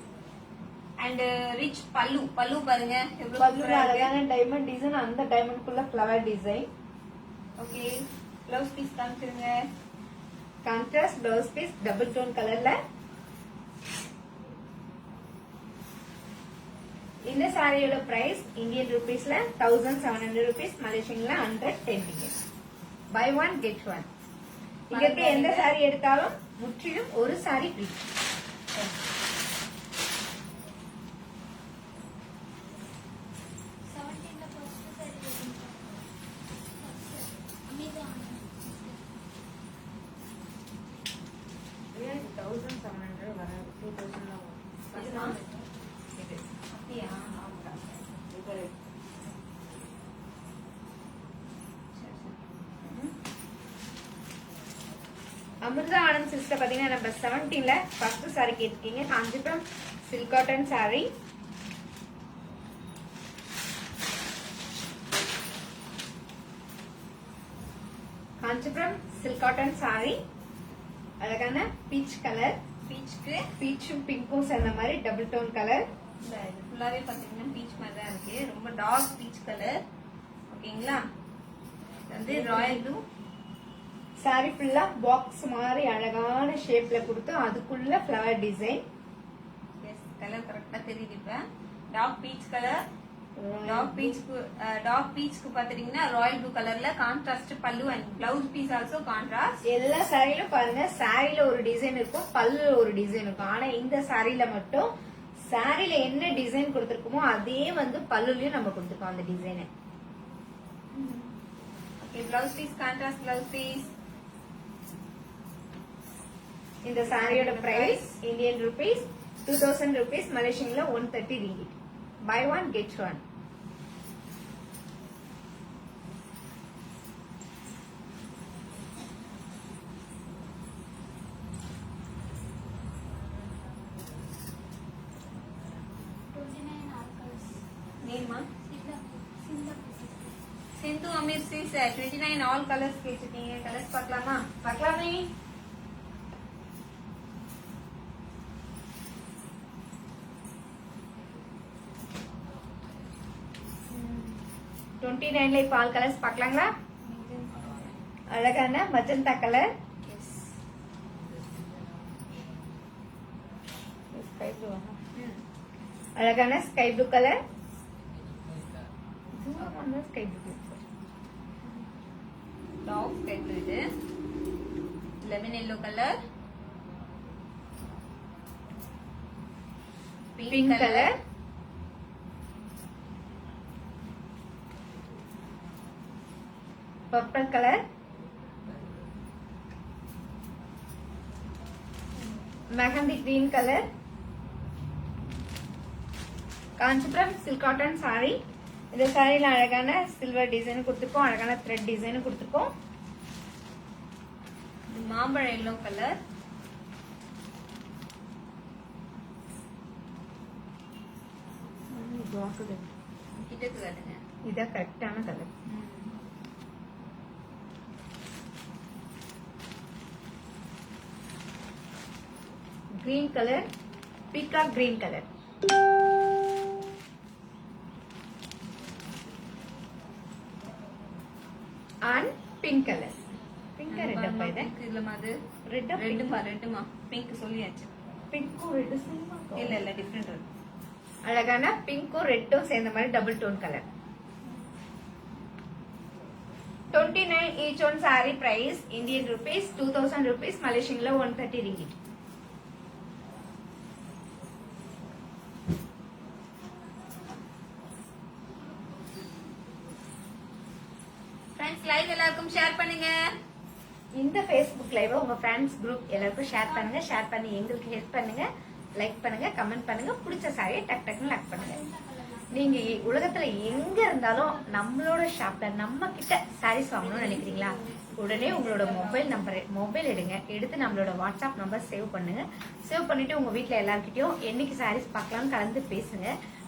S3: அண்ட் ரிச் பல்லு. பல்லு பாருங்க எவ்வளவு
S1: பல்லுல அழகான டைமண்ட் டிசைன். அந்த டைமண்ட்குள்ள flower design.
S3: Okay. Blouse piece காமிச்சிருங்க.
S1: Contrast blouse piece double tone கலர்ல. இந்த சாரியோட பிரைஸ் இந்தியன் ருபீஸ்ல 1700 rupees. மலேசியன்ல 110 ringgit. Buy one get one. இங்க இருக்க எந்த சாரி எடுத்தாலும் முற்றிலும் ஒரு சாரி ஃப்ரீ.
S2: 17ல first saree open பண்ணலாம். Amazon.
S1: 1700 வராது, 2000 தான் வரும். இது
S3: அப்படியா?
S1: இது அமிர்தா ஆனந்த் சிஸ்டர் பாத்தீங்கன்னா நம்ம 17ல ஃபர்ஸ்ட் சாரி கேட்டிருக்கீங்க. Kanchipuram silk cotton saree. Kanchipuram silk cotton sorry. அழகான பீச் கலர்,
S3: பீச்சுக்கு
S1: பீச்சும் பிங்க்கும் சேர்ந்த மாதிரி டபுள் டோன் கலர்.
S3: இது ஃபுல்லாவே பாத்தீங்கன்னா பீச் மாதிரி தான் இருக்கு. ரொம்ப டார்க் பீச் கலர். ஓகேங்களா? இது வந்து ராயல் ப்ளூ.
S1: சாரி ஃபுல்லா பாக்ஸ் மாதிரி அழகான ஷேப்ல கொடுத்து அதுக்குள்ள ஃபிளவர் டிசைன்.
S3: எஸ், கலர் கரெக்டா தெரியுது. இப்ப டார்க் பீச் கலர். டார்க் பீச்சுக்கு பாத்தீங்கன்னா ராயல் ப்ளூ கலர்ல contrast pallu and blouse piece also contrast.
S1: எல்லா சாரியிலும் பாருங்க, சாரியில ஒரு டிசைன் இருக்கும், பல்லுல ஒரு டிசைன் இருக்கும். ஆனா இந்த சாரியில மட்டும் சாரியில என்ன டிசைன் கொடுத்திருக்கோமோ அதே வந்து பல்லுலயும் நம்ம கொடுத்திருக்கோம் அந்த டிசைனை.
S3: Okay, blouse piece contrast blouse piece.
S1: இந்த சாரியோட பிரைஸ் இந்தியன் ருபீஸ் 2000 ருபீஸ், மலேசியன்ல 130 ringgit. Buy one get one.
S3: நேமா
S2: Singapore.
S3: Sindhu Ameer sis 29 all colours கேட்டிருக்கீங்க. கலர்ஸ் பார்க்கலாமா?
S1: பார்க்கலாமே. டுவெண்ட்டி நைன்ல இப்ப ஆல் கலர்ஸ் பார்க்கலாங்களா? அழகான மஜந்தா கலர்,
S3: எஸ்.
S1: அழகான sky blue colour, sky blue,
S3: top sky blue. இது lemon yellow colour,
S1: pink colour, purple colour, mehndi green colour. Kanchipuram silk cotton saree. இந்த சாரியில அழகான சில்வர் டிசைன் கொடுத்துருக்கோம், அழகான த்ரெட் டிசைன் கொடுத்துருக்கோம்.
S3: இது மாம்பழ எல்லோ கலர், கிட்டக்கு காட்டுங்க.
S1: இதான் கரெக்டான colour. Green colour, peacock green colour, and pink colour. Pink red அப்பா இது
S3: இல்லமா அது
S1: ரெட்
S3: ரெட்டுமா பிங்க் சொல்லியாச்சு.
S1: பிங்க்கும் ரெட்
S3: இல்ல இல்ல டிஃபரெண்ட் இருக்கு.
S1: அழகான பிங்க்கும் ரெட்டும் சேர்ந்த மாதிரி double tone color. 29 each one saree price Indian rupees 2000 rupees, Malaysian 130 ringgit.
S3: Friends live எல்லாருக்கும் ஷேர் பண்ணுங்க.
S1: இந்த Facebook லைவ் உங்க ஃப்ரெண்ட்ஸ் குரூப் எல்லாருக்கும் ஷேர் பண்ணுங்க. ஷேர் பண்ணி எங்களுக்கு ஹெல்ப் பண்ணுங்க. லைக் பண்ணுங்க, கமெண்ட் பண்ணுங்க. பிடிச்ச சாரியை டக் டக்னு லைக் பண்ணுங்க. நீங்க உலகத்துல எங்க இருந்தாலும் நம்மளோட ஷாப்ல நம்ம கிட்ட சாரீஸ் வாங்கணும்னு நினைக்கிறீங்களா? உடனே உங்களோட மொபைல் எடுத்து நம்மளோட வாட்ஸ்அப் நம்பர் சேவ் பண்ணுங்க. சேவ் பண்ணிட்டு உங்க வீட்டுல எல்லார்கிட்டயும் என்னைக்கு சாரீஸ் பார்க்கலாம்னு கலந்து பேசுங்க.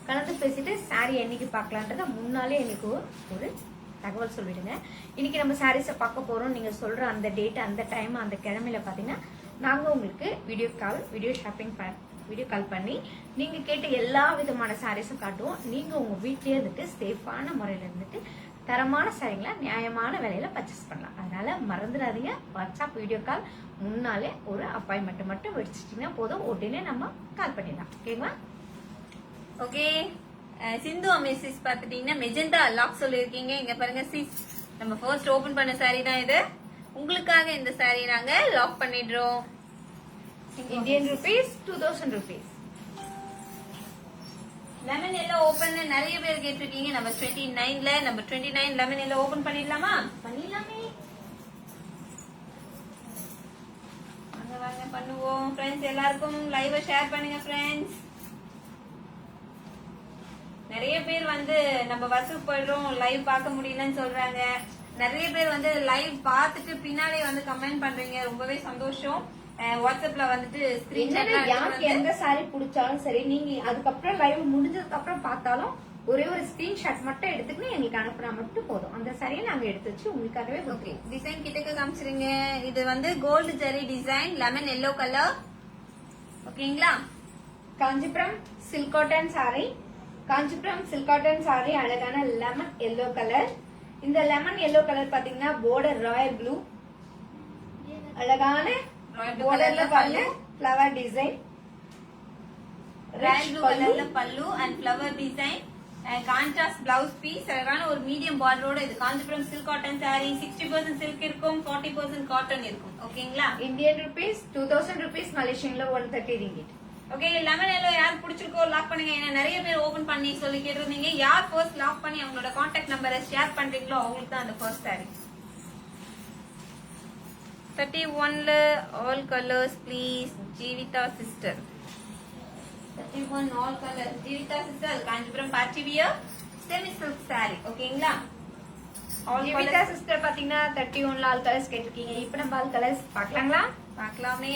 S1: கலந்து பேசிட்டு சாரி என்னைக்கு பார்க்கலான்றத முன்னாலே எனக்கு ஒரு தகவல் சொல்லிடுங்க. இன்னைக்கு நம்ம சாரீஸை பார்க்க போறோம். நீங்க சொல்ற அந்த டேட், அந்த டைம், அந்த கிழமையில பாத்தீங்கன்னா நாங்க உங்களுக்கு வீடியோ கால் பண்ணி நீங்க கேட்ட எல்லா விதமான சாரீஸும் காட்டுவோம். நீங்க உங்க வீட்லயே இருந்துட்டு சேஃபான முறையில இருந்துட்டு தரமான சாரிங்களை நியாயமான விலையில பர்ச்சேஸ் பண்ணலாம். அதனால மறந்துடாதீங்க. வாட்ஸ்அப் வீடியோ கால் முன்னாலே ஒரு அப்பாயின்மெண்ட் மட்டும் வச்சுட்டீங்கன்னா போதும், உடனே நம்ம கால் பண்ணிடலாம். ஓகேங்களா?
S3: ஓகே, சிந்து அமேசிஸ் பாத்துட்டீங்கன்னா மெஜெண்டா லாக் சொல்லிருக்கீங்க. இங்க பாருங்க சிஸ் நம்ம ஃபர்ஸ்ட் ஓபன் பண்ண saree தான் இது. உங்களுக்காக இந்த saree நாங்க லாக் பண்ணிடுறோம்.
S1: Indian rupees 2000 rupees.
S3: Lemon yellow open நிறைய பேர் கேட்டிருக்கீங்க. நம்ம 29ல நம்ம 29 லெமன் எல்லோ ஓபன் பண்ணிடலாமா? பண்ணிடலாமே. வாங்க வாங்க பண்ணுவோம். ஃப்ரெண்ட்ஸ் எல்லாருக்கும் லைவ் ஷேர் பண்ணுங்க ஃப்ரெண்ட்ஸ். நிறைய பேர் வந்து நம்ம ஒர்க்குக்கு போயிடுறோம் லைவ் பார்க்க முடியலன்னு சொல்றாங்க. நிறைய பேர் வந்து லைவ் பார்த்துட்டு பின்னாலே வந்து கமெண்ட் பண்றீங்க. ரொம்பவே சந்தோஷம். வாட்ஸ்அப்ல வந்துட்டு
S1: யாருக்கு எந்த சாரி பிடிச்சாலும் சரி, நீங்க அதுக்கப்புறம் லைவ் முடிஞ்சதுக்கு அப்புறம் பார்த்தாலும் ஒரே ஒரு ஸ்கிரீன்ஷாட் மட்டும் எடுத்துக்கிட்டு எங்களுக்கு அனுப்புனா மட்டும் போதும். அந்த சாரியை நாங்க எடுத்து வச்சு உங்களுக்காகவே
S3: ஓகே டிசைன் கிட்டக்க காமிச்சிருங்க. இது வந்து gold zari design lemon yellow colour. ஓகேங்களா?
S1: Kanchipuram silk cotton saree. Kanchipuram silk cotton sorry அழகான லெமன் எல்லோ கலர். இந்த லெமன் எல்லோ கலர் பாத்தீங்கன்னா border ராயல் ப்ளூ. அழகான borderல பாருங்க ஃப்ளவர் டிசைன்.
S3: ராயல் ப்ளூ கலர்ல pallu and flower design. Contrast blouse piece. அழகான ஒரு மீடியம் பார்டரோட இது Kanchipuram silk cotton saree. 60% silk இருக்கும், 40% காட்டன் இருக்கும். ஓகேங்களா?
S1: இந்தியன் ருபீஸ் 2000 rupees, மலேசியன்ல 130 ringgit.
S3: ஓகே லெமன் எல்லோ யார் பிடிச்சிருக்கோ லாக் பண்ணுங்க. ஏன்னா நிறைய பேர் ஓபன் பண்ணி சொல்லி கேட்டிருந்தீங்க. யார் ஃபர்ஸ்ட் லாக் பண்ணி அவங்களோட கான்டாக்ட் நம்பரை ஷேர் பண்றீங்களோ அவங்களுக்கு தான் அந்த ஃபர்ஸ்ட் சாரி. 31ல all colours please. Jeevitha sister 31 all colour. Jeevitha sister Kanchipuram party wear semi silk sorry. ஓகேங்களா?
S1: ஜீவிதா சிஸ்டர் பாத்தீங்கன்னா 31ல ஆல் கலர்ஸ் கேட்டிருக்கீங்க. இப்ப நம்ம ஆல் கலர்ஸ் பார்க்கலாங்களா?
S3: பார்க்கலாமே.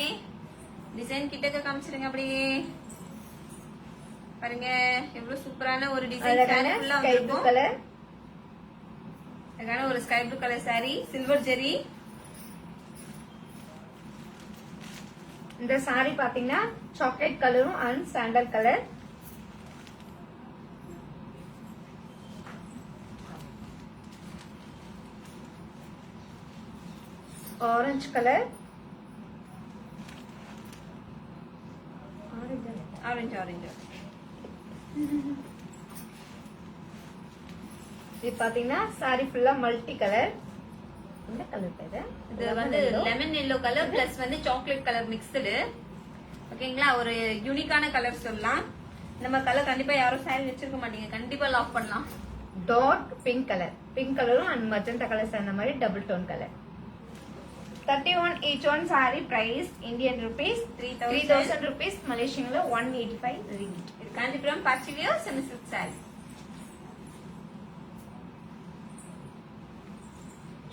S3: டிசைன் கிட்டக்க காமிச்சிருங்க அப்படியே. பாருங்க எவ்வளவு சூப்பரான ஒரு டிசைன் சாரி ஃபுல்லா வந்திருக்கும்.
S1: கலர்
S3: அழகான ஒரு sky blue colour saree silver zari.
S1: இந்த சாரி பாத்தீங்கன்னா சாக்லேட் கலரும் and sandal colour. Orange colour.
S3: Orange orange.
S1: இது பாத்தீங்கன்னா சாரி ஃபுல்லா மல்டி கலர். இந்த கலர் பேரு
S3: இது வந்து லெமன் எல்லோ கலர் பிளஸ் வந்து சாக்லேட் கலர் மிக்ஸ்டு. ஓகேங்களா? ஒரு யூனிக்கான கலர் சொல்லலாம். நம்ம கலர் கண்டிப்பா யாரும் சாரி வச்சிருக்க மாட்டீங்க. கண்டிப்பா லாக் பண்ணலாம்.
S1: Dark pink colour. பிங்க் கலரும் அண்ட் மஜந்தா கலர் சேர்ந்த மாதிரி double tone colour. 31 each one saree price Indian rupees 3000 rupees, Malaysian 185 ringgit.
S3: இது Kanchipuram party wear semi silk sorry.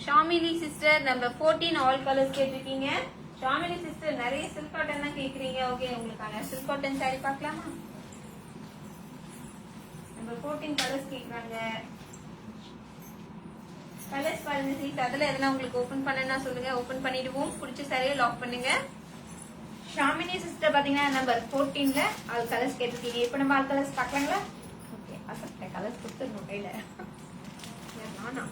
S3: Shamili sister number 14 all colours கேட்டிருக்கீங்க. ஷாமிலி சிஸ்டர் நிறைய சில்க் காட்டன் தான் கேக்குறீங்க. Okay உங்களுக்கான silk cotton sorry பார்க்கலாமா? Number 14 colours கேக்குறாங்க. கலர்ஸ் பாருங்க seat. அதுல எதனா உங்களுக்கு ஓபன் பண்ணனா சொல்லுங்க. ஓபன் பண்ணிடுவோம். பிடிச்ச சாரியை லாக் பண்ணுங்க.
S1: ஷாமினி சிஸ்டர் பாத்தீங்கன்னா நம்பர் 14ல ஆல் கலர்ஸ் கேட்டிருக்கீங்க. இப்ப நம்ம ஆல் கலர்ஸ் பார்க்கலாங்களா? ஓகே அசப்ட கலர்ஸ் கொடுத்துருந்தோம் கையில. நானா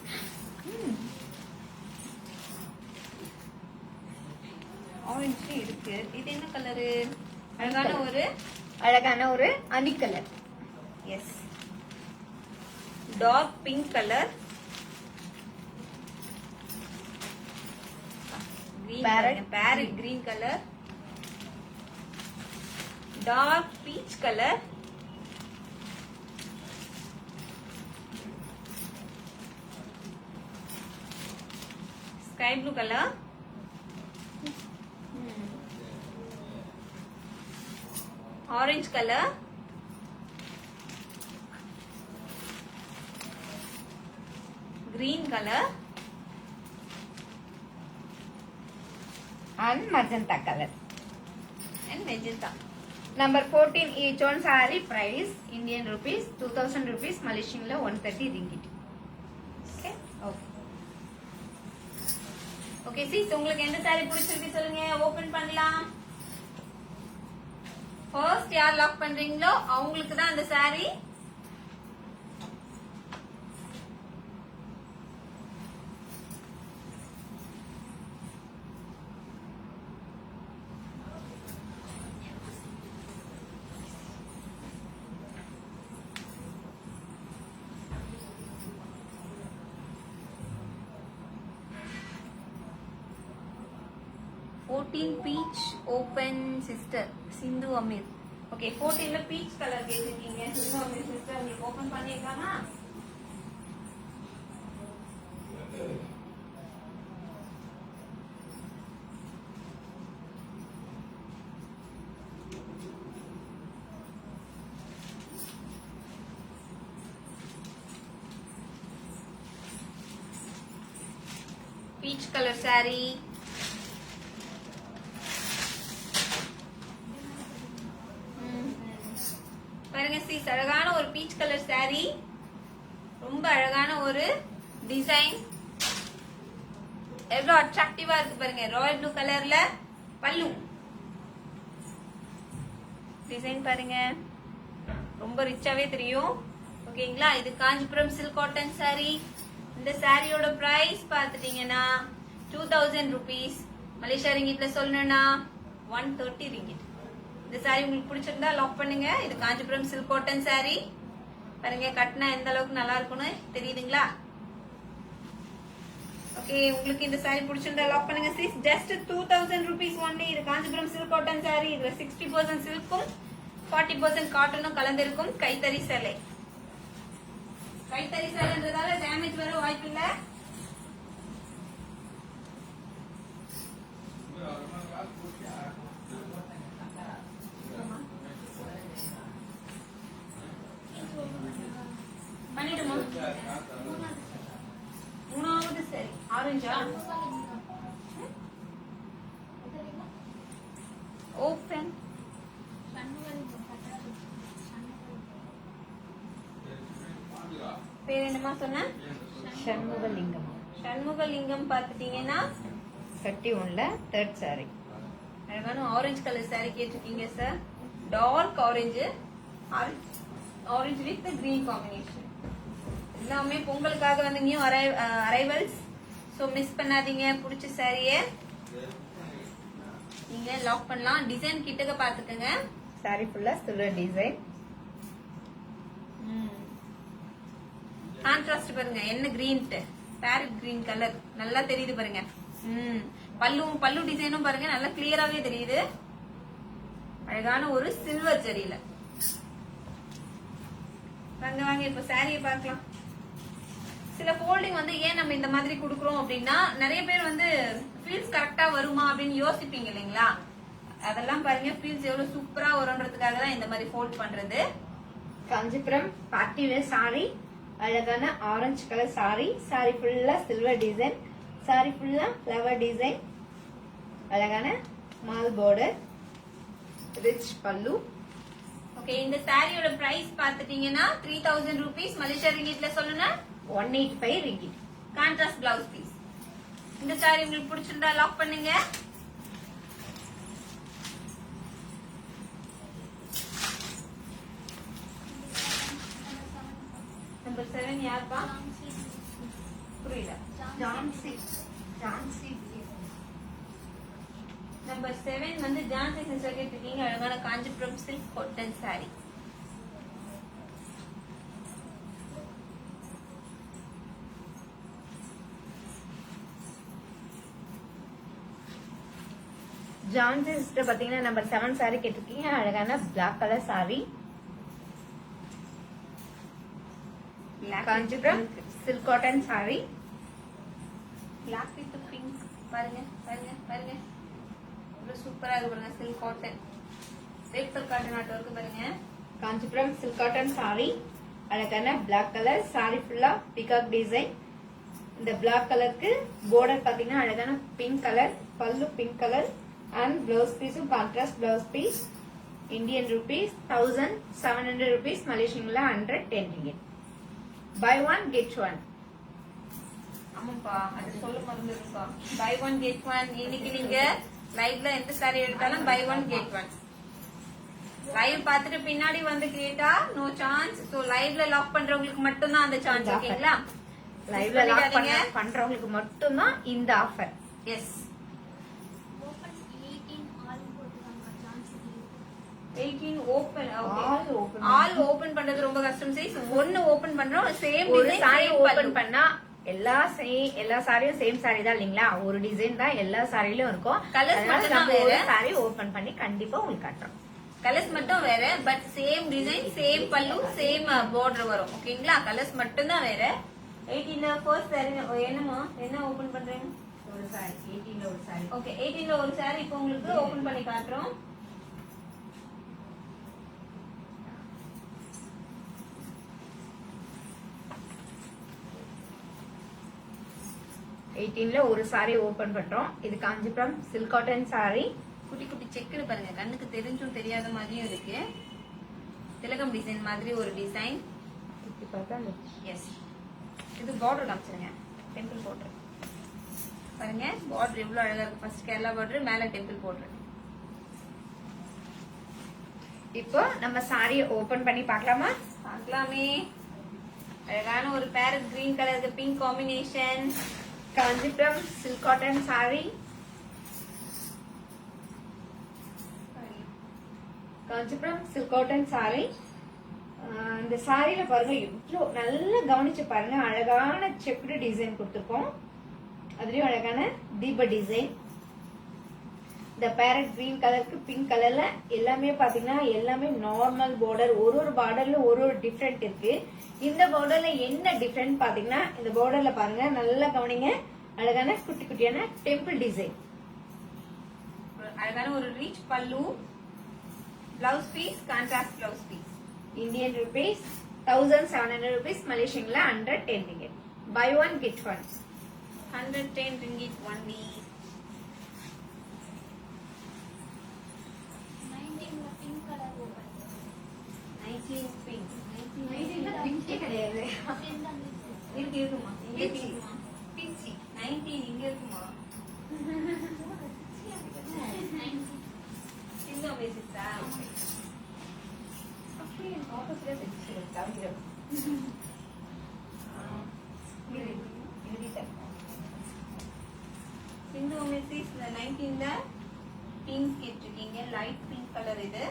S3: ஆரஞ்சு இருக்கு. இது என்ன கலரு?
S1: அழகான ஒரு அனி colour.
S3: Yes dark pink colour. Parrot green colour. Dark peach colour. Sky blue colour. Orange colour. green color
S1: and magenta color
S3: and magenta.
S1: Number 14 each one saree price Indian rupees 2000 rupees, Malaysian 130 ringgit. Okay.
S3: Okay, see உங்களுக்கு எந்த saree பிடிச்சிருக்கு சொல்லுங்க. Open பண்ணலாம். First யார் lock பண்றீங்களோ அவங்களுக்கு தான் அந்த saree. 14 peach open sister Sindhu Ameer. Okay 14ல பீச் கலர் கேட்டிருக்கீங்க சிந்து அமீர் சிஸ்டர். உங்களுக்கு ஓபன் பண்ணிருக்கானா? Peach colour saree. பாருங்க சீஸ், அழகான ஒரு பீச் கலர் saree. ரொம்ப அழகான ஒரு டிசைன். எவ்வளவு அட்ராக்டிவா இருக்கு பாருங்க. ராயல் ப்ளூ கலர்ல பல்லு டிசைன் பாருங்க, ரொம்ப ரிச்சாவே தெரியும். ஓகேங்களா? இது காஞ்சிபுரம் சில்க் காட்டன் saree. இந்த சாரியோட பிரைஸ் பாத்துட்டீங்கன்னா 2000 rupees. மலேசியா ரிங்கிட்ல சொல்லணும்னா 130 ringgit. இந்த சாரி உங்களுக்கு பிடிச்சிருந்தா லாக் பண்ணுங்க. இது காஞ்சிபுரம் சில்க் காட்டன் saree. பாருங்க கட்டினா எந்த அளவுக்கு நல்லா இருக்கும்னு தெரியுதுங்களா? ஓகே, உங்களுக்கு இந்த சாரி பிடிச்சிருந்தா லாக் பண்ணுங்க sis. Just 2000 rupees only. இது காஞ்சிபுரம் சில்க் காட்டன் saree. இதுல 60% சில்க்கும் 40% காட்டனும் கலந்திருக்கும். கைத்தறி சேலை. கைத்தறி சேலைன்றதால டேமேஜ் வர வாய்ப்பு இல்ல. பண்ணிடுமா? மூணாவது சரி ஆரஞ்சா ஓபன். பேர் என்னமா சொன்ன?
S1: சண்முகலிங்கம்.
S3: சண்முகலிங்கம் பாத்துட்டீங்கன்னா
S1: 31ல தேர்ட் சாரி.
S3: அழகான ஆரஞ்சு கலர் saree கேட்டிருக்கீங்க sir. Dark orange, orange with green combination. எல்லாமே பொங்கலுக்காக வந்து நியூ அரைவல்ஸ். ஸோ மிஸ் பண்ணாதீங்க. பிடிச்ச சாரிய நீங்க லாக் பண்ணலாம். டிசைன் கிட்டக்க பாத்துக்கங்க.
S1: சாரி ஃபுல்லா சில்வர் டிசைன்.
S3: கான்ட்ராஸ்ட் பாருங்க, என்ன கிரீன் பேரட் கிரீன் கலர் நல்லா தெரியுது பாருங்க. பல்லு டிசைனும் பாருங்க நல்லா கிளியராவே தெரியுது. அழகான ஒரு சில்வர் ஜரியில. வாங்க வாங்க இப்ப சாரியை பார்க்கலாம். சில ஃபோல்டிங் வந்து ஏன் நம்ம இந்த மாதிரி குடுக்குறோம் அப்படின்னா, நிறைய பேர் வந்து ஃபீல்ஸ் கரெக்டா வருமா அப்படின்னு யோசிப்பீங்க இல்லைங்களா? அதெல்லாம் பாருங்க, ஃபீல்ஸ் எவ்வளவு சூப்பரா வரும்ன்றதுக்காக தான் இந்த மாதிரி ஃபோல்ட் பண்றது.
S1: Kanchipuram party wear sorry. அழகான ஆரஞ்சு கலர் சாரி. சாரி ஃபுல்லா சில்வர் டிசைன். சாரி ஃபுல்லா ஃப்ளவர் டிசைன். அழகான மால் பார்டர், ரிச் பல்லு.
S3: ஓகே, இந்த சாரியோட பிரைஸ் பாத்துட்டீங்கன்னா 3000 rupees. மலேசியா ரிங்கிட்ல சொல்லணும்னா
S1: 185 ringgit.
S3: Contrast blouse piece. இந்த சாரி உங்களுக்கு பிடிச்சிருந்தா லாக் பண்ணுங்க. நம்பர் 7 யாருப்பா? புரியல.
S1: ஜான்சி. ஜான்சி.
S3: நம்பர் 7 வந்து ஜான்சி சிஸ்டர் கேட்டிருக்கீங்க. அழகான Kanchipuram silk cotton saree.
S1: Jansi sister பாத்தீங்கன்னா நம்பர் 7 சாரி கேட்டிருக்கீங்க. அழகான black colour saree. Kanchipuram silk cotton saree.
S3: Black with pink. பாருங்க பாருங்க பாருங்க, இவ்வளவு சூப்பரா இருக்கு பாருங்க. Silk cotton rate per cotton ஆட்டோ இருக்கு பாருங்க.
S1: Kanchipuram silk cotton sorry. அழகான பிளாக் கலர் சாரி ஃபுல்லா பிகாக் டிசைன். இந்த பிளாக் கலருக்கு border பாத்தீங்கன்னா அழகான pink colour. Pallu pink colour and blouse பீஸும் contrast blouse piece. Indian rupees 1700 rupees. மலேசியன்ல 110 ringgit. Buy one get one.
S3: ஆமாப்பா, அது சொல்ல மறந்துருப்பா. Buy one get one. இன்னைக்கு நீங்க லைவ்ல எந்த சாரி எடுத்தாலும் buy one get one. Live பார்த்துட்டு பின்னாடி வந்து கேட்டா நோ சான்ஸ். சோ லைவ்ல லாக் பண்றவங்களுக்கு மட்டும் தான் அந்த சான்ஸ். ஓகேங்களா?
S1: லைவ்ல லாக் பண்றவங்களுக்கு மட்டும் தான் இந்த ஆஃபர்.
S3: எஸ்.
S2: ஓப்பன் 18 ஆல் போட்டுருக்காங்க Jhansi.
S3: 18 open.
S1: All open.
S3: All open பண்றது ரொம்ப கஷ்டம். சைஸ் ஒன்னு ஓபன் பண்றோம். சேம்
S1: ஒரு சாரி ஓபன் பண்ணா எல்லா சாரியும் சேம் சாரி தான் இல்லைங்களா, ஒரு டிசைன் தான் எல்லா சாரியிலும் இருக்கும்.
S3: Colours
S1: அதனால
S3: மட்டும் தான்
S1: நம்ம ஒரு
S3: வேற.
S1: சாரி ஓபன் பண்ணி கண்டிப்பா உங்களுக்கு காட்டுறோம்.
S3: கலர்ஸ் மட்டும் வேற, பட் சேம் டிசைன், சேம் பல்லு, சேம் பார்டர் வரும். ஓகேங்களா? கலர்ஸ் மட்டும் தான் வேற. 18 ஃபர்ஸ்ட் சாரி என்னமா என்ன ஓபன் பண்றீங்க?
S1: ஒரு சாரி 18ல ஒரு சாரி.
S3: ஓகே, 18ல ஒரு சாரி இப்போ உங்களுக்கு ஓபன் பண்ணி காட்டுறோம்.
S1: ஒரு சாரி ஓபன் பண்றோம். இது காஞ்சிபுரம் சில்க் காட்டன் சாரி.
S3: குட்டி குட்டி செக்குடு பாருங்க, கண்ணுக்கு தெரிஞ்சும் தெரியாத மாதிரியும் இருக்கு. திலகம் டிசைன் மாதிரி ஒரு டிசைன்.
S1: இப்படி பார்த்தா அந்த
S3: எஸ், இது பார்டர் காமிச்சிருங்க. டெம்பிள் பார்டர் பாருங்க, பார்டர் எவ்வளவு அழகா இருக்கு. ஃபர்ஸ்ட் கேரளா பார்டர், மேல டெம்பிள் பார்டர்.
S1: இப்போ நம்ம சாரியை ஓபன் பண்ணி பார்க்கலாமா?
S3: பார்க்கலாமே. அழகான ஒரு பேரட் கிரீன் கலருக்கு pink combination.
S1: Kanchipuram silk cotton saree. Kanchipuram silk cotton saree. இந்த சாரியில பாருங்க எவ்வளவு நல்லா கவனிச்சு பாருங்க, அழகான செக்குடு டிசைன் கொடுத்துருக்கோம். அதுலயும் அழகான தீப டிசைன். இந்த பேரட் கிரீன் கலருக்கு பிங்க் கலர்ல எல்லாமே பாத்தீங்கன்னா எல்லாமே நார்மல் பார்டர். ஒரு பார்டர்ல ஒரு டிஃபரெண்ட் இருக்கு. இந்த பார்டர்ல என்ன டிஃபரெண்ட் பாத்தீங்கன்னா, இந்த பார்டர்ல பாருங்க நல்லா கவனிங்க, அழகான குட்டி குட்டியான டெம்பிள் டிசைன்.
S3: அழகான ஒரு ரிச் பல்லு. Blouse piece contrast blouse piece.
S1: Indian rupees 1700 rupees, Malaysian la 110 ringgit. Buy one get one.
S3: 110 ringgit only.
S2: 19ல பிங்க் கலர் ஓபன்.
S3: 19 pink.
S1: 19ல pink கிடையாது.
S3: இருக்கு இருக்குமா? இங்க
S1: Peachy.
S3: இருக்குமா?
S1: Peachy.
S3: 19 இங்க இருக்குமா? இந்த பேசிட்டா.
S1: அப்படியே ஆப்போசிட்டா தெரிஞ்சு காமிக்கிறோம்.
S3: சிந்து மெசேஜ் 19ல பிங்க் கேட்டிருக்கீங்க. லைட் பிங்க் கலர் இது.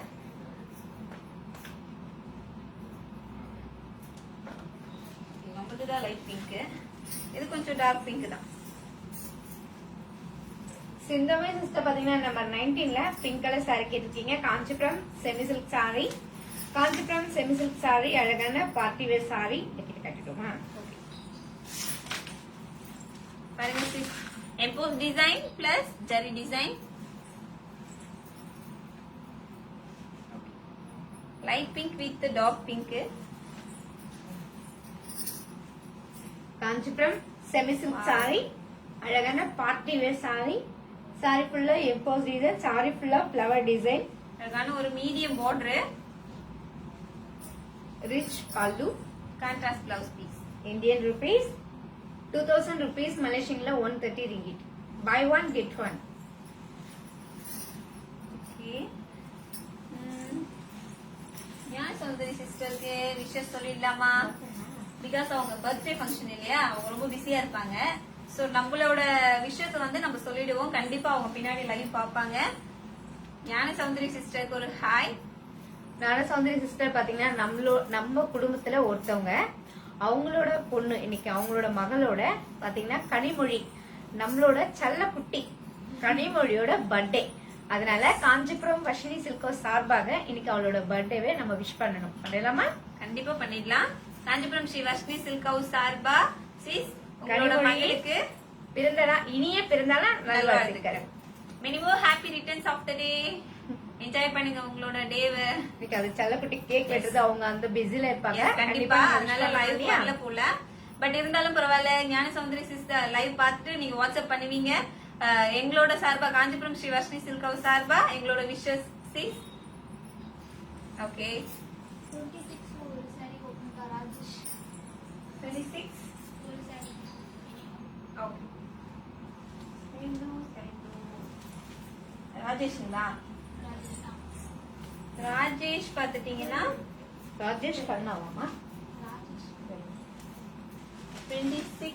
S3: நம்மளுக்குதான் லைட் பிங்க். இது கொஞ்சம் டார்க் பிங்க் தான்.
S1: சிந்தமே சிஸ்டர் பாத்தீங்கன்னா நம்பர் 19ல பிங்க் கலர் சாரி கேட்டிருக்கீங்க. Kanchipuram semi silk sorry. Kanchipuram semi silk saree, அழகான பார்ட்டி வேர் சாரி. கிட்ட கட்டிட்டோமா?
S3: பாருங்க, emboss design plus zari design. Light pink with dark pink.
S1: Kanchipuram semi silk saree, அழகான பார்ட்டி வேர் சாரி. சாரி ஃபுல்லா எம்போஸ் டிசைன், சாரி ஃபுல்லா ஃப்ளவர் டிசைன்.
S3: அழகான ஒரு மீடியம் பார்டர்.
S1: ரிச் பல்லு.
S3: Contrast blouse piece.
S1: Indian rupees 2000 rupees, Malaysian la 130 ringgit. Buy one get one.
S3: Okay. ஏன் சௌந்தரி சிஸ்டருக்கு wishes சொல்லிடலாமா? Because அவங்க பர்த்டே ஃபங்க்ஷன் இல்லையா, அவங்க ரொம்ப பிஸியா இருப்பாங்க. சோ நம்மளோட விஷயத்தை வந்து நம்ம சொல்லிடுவோம். கண்டிப்பா அவங்க பின்னாடி லைவ் பாப்பாங்க. ஞான சௌந்தரி சிஸ்டருக்கு ஒரு ஹாய்.
S1: ஞான சௌந்தரி சிஸ்டர் பாத்தீங்கன்னா நம்ம குடும்பத்துல ஒருத்தவங்க, அவங்களோட பொண்ணு இன்னைக்கு அவங்களோட மகளோட பாத்தீங்கன்னா கனிமொழி, நம்மளோட செல்லக்குட்டி கனிமொழியோட பர்த்டே. அதனால காஞ்சிபுரம் வர்ஷினி சில்கோ சார்பாக இன்னைக்கு அவளோட பர்த்டேவே நம்ம விஷ் பண்ணணும். பண்ணலாமா?
S3: கண்டிப்பா பண்ணிடலாம். காஞ்சிபுரம் ஸ்ரீ வர்ஷினி சில்க் ஹவுஸ் சார்பா சிஸ் உங்களோட
S1: கனிமொழி
S3: மகளுக்கு
S1: இனிய பிறந்தநாள் நல்வாழ்த்துக்கள்.
S3: Many more happy returns of the day. Enjoy பண்ணுங்க உங்களோட டேவை.
S1: இன்னைக்கு அது செல்லக்குட்டி கேக் வெட்டுறது, அவங்க அந்த பிஸில இருப்பாங்க.
S3: கண்டிப்பா அதனால லைவ் வரல போல. பட் இருந்தாலும் பரவாயில்ல, ஞான சௌந்தரி சிஸ்டர் லைவ் பார்த்துட்டு நீங்க வாட்ஸ்அப் பண்ணுவீங்க. எங்களோட சார்பா காஞ்சிபுரம் ஸ்ரீ வர்ஷினி சில்க் ஹவுஸ் சார்பா எங்களோட விஷஸ் சிஸ். ஓகே.
S2: 26ல ஒரு saree open பண்ண ராஜேஷ்.
S1: 26.
S2: ஒரு saree.
S3: ஓகே. ராஜேஷ்ங்களா?
S2: ராஜேஷ் தான்.
S3: ராஜேஷ் பாத்துட்டீங்கன்னா
S1: ராஜேஷ் கண்ணாவாமா?
S2: Rajesh.
S3: 26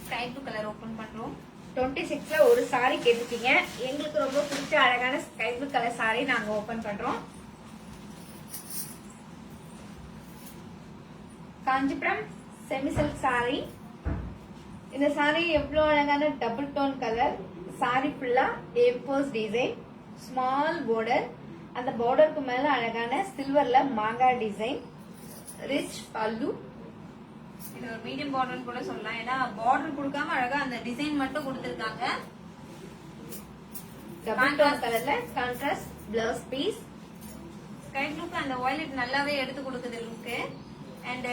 S3: sky blue colour open பண்றோம்.
S1: 26ல ஒரு சாரி கேட்டிருக்கீங்க. எங்களுக்கு ரொம்ப பிடிச்ச அழகான ஸ்கை ப்ளூ கலர் சாரி நாங்க ஓபன் பண்றோம். காஞ்சிபுரம் செமி சில்க் சாரி, இந்த saree எவ்வளவு அழகான டபுள் டோன் கலர். saree ஃபுல்லா A4 டிசைன், ஸ்மால் பார்டர். அந்த பார்டருக்கு மேல அழகான சில்வர்ல மாங்காய் டிசைன், ரிச் பல்லு.
S3: இது ஒரு மீடியம் பார்டர் கூட சொல்லலாம். ஏன்னா பார்டர் கொடுக்காம அழகா அந்த டிசைன் மட்டும் கொடுத்திருக்காங்க.
S1: டபுள் டோன் கலர்ல contrast blouse piece.
S3: Sky look அந்த வயலட் நல்லாவே எடுத்து கொடுக்குது லுக்கு. அண்ட்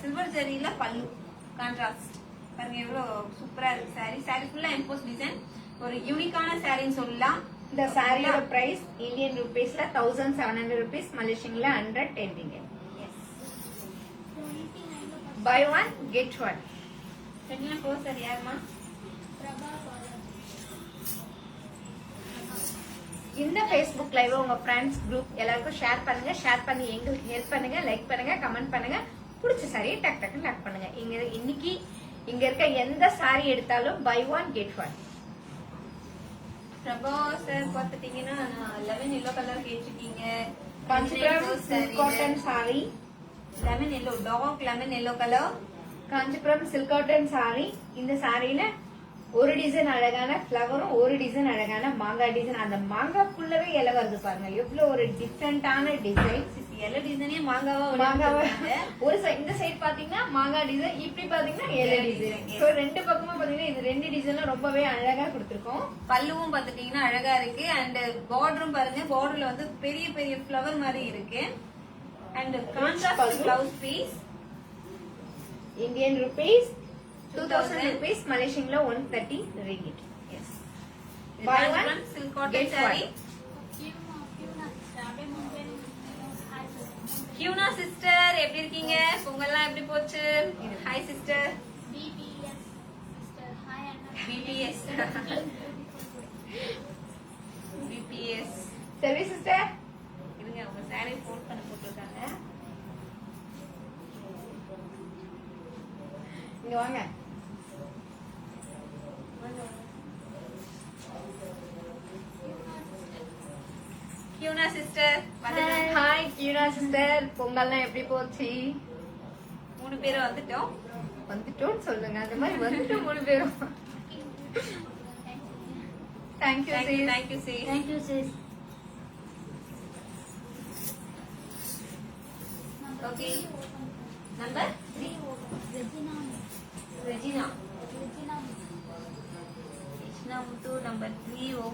S3: சில்வர் ஜெரியில பல்லு கான்ட்ராஸ்ட் பாருங்க எவ்வளவு சூப்பரா இருக்கு சாரி. சாரி ஃபுல்லா எம்போஸ் டிசைன். ஒரு யூனிக்கான சாரின்னு சொல்லலாம்.
S1: இந்த சாரியோட பிரைஸ் இந்தியன் ருபீஸ்ல 1700 rupees, மலேசியன்ல 110 ringgit. Buy one get one.
S3: சரியா போஸ்டர் யாருமா?
S1: இந்த Facebook லைவ் உங்க ஃப்ரெண்ட்ஸ் குரூப் எல்லாருக்கும் ஷேர் பண்ணுங்க. ஷேர் பண்ணி எங்களுக்கு ஹெல்ப் பண்ணுங்க. லைக் பண்ணுங்க, கமெண்ட் பண்ணுங்க. பிடிச்ச சாரியை டக் டக்குன்னு லைக் பண்ணுங்க. இன்னைக்கு இங்க இருக்க எந்த சாரி எடுத்தாலும் buy one get one.
S3: Prabha sir பாத்துட்டீங்கன்னா 11 எல்லோ கலர் கேட்டிருக்கீங்க.
S1: Kanchipuram silk cotton saree.
S3: Lemon yellow, dark lemon yellow colour.
S1: Kanchipuram silk cotton saree. இந்த சாரியில ஒரு டிசைன் அழகான ஃபிளவரும் ஒரு டிசைன் அழகான மாங்காய் டிசைன். அந்த மாங்காய் ஃபுல்லவே இலை வருது பாருங்க. எவ்வளவு ஒரு டிஃப்ரெண்டான டிசைன்.
S3: எல்லா டிசைனே மாங்காவா
S1: மாங்காவை ஒரு இந்த சைடு பாத்தீங்கன்னா மாங்காய் டிசைன், இப்படி பாத்தீங்கன்னா இலை டிசைன். சோ ரெண்டு பக்கமும் பாத்தீங்கன்னா இது ரெண்டு டிசைனும் ரொம்பவே அழகா கொடுத்திருக்கோம்.
S3: பல்லுவும் பாத்துட்டீங்கன்னா அழகா இருக்கு. அண்ட் பார்டரும் பாருங்க, பார்டர்ல வந்து பெரிய பெரிய ஃபிளவர் மாதிரி இருக்கு. And contrast blouse piece.
S1: Indian rupees 2000 rupees, மலேசியன்ல 130 ringgit.
S3: Yes.
S1: Buy one,
S3: Kanchipuram silk cotton
S1: get
S3: saree.
S1: one.
S3: Kiyuna sister எப்படி இருக்கீங்க? பொங்கல்லாம் எப்படி போச்சு? Hi sister.
S2: BBS sister. Hi Anna.
S3: BBS BBS
S1: சரி சிஸ்டர்,
S3: இருங்க உங்க சாரி போட் பண்ண போட்டுருக்காங்க.
S1: இங்க வாங்க.
S3: Kiyuna sister
S1: hi Kiyuna sister, பொங்கல்லாம் எப்படி போச்சு?
S3: 3 பேரும் வந்துட்டோம்.
S1: வந்துட்டோம்னு சொல்லுங்க. அந்த மாதிரி வந்துட்டோம் 3 பேரும். Thank you
S3: thank you
S1: sis.
S3: Thank you sis.
S1: Thank you sis.
S3: Okay number
S2: 3 Regina.
S3: Regina
S2: Regina.
S3: Krishna Muthu number 3 oh.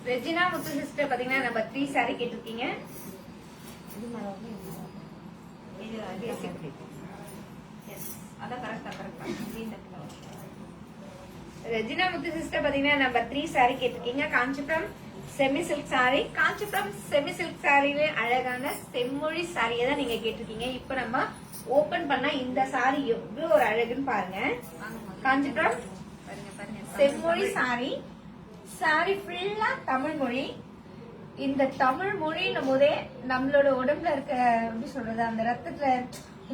S1: Regina Muthu sister பாத்தீங்கன்னா நம்பர் 3 சாரி கேட்டிருக்கீங்க.
S3: இது எஸ் அதான் கரெக்டா
S1: ரெஜினா முத்து சிஸ்டர் பாத்தீங்கன்னா நம்பர் 3 சாரி கேட்டிருக்கீங்க. Kanchipuram semi silk sorry. Kanchipuram semi silk சாரியில அழகான செம்மொழி சாரியை தான் நீங்க கேட்டிருக்கீங்க. இப்ப நம்ம ஓபன் பண்ணா இந்த சாரி எவ்வளவு ஒரு அழகுன்னு பாருங்க. காஞ்சிபுரம்
S3: பாருங்க பாருங்க
S1: செம்மொழி சாரி. சாரி ஃபுல்லா தமிழ் மொழி. இந்த தமிழ் மொழின்னும் போதே நம்மளோட உடம்புல இருக்க எப்படி சொல்றது, அந்த ரத்தத்துல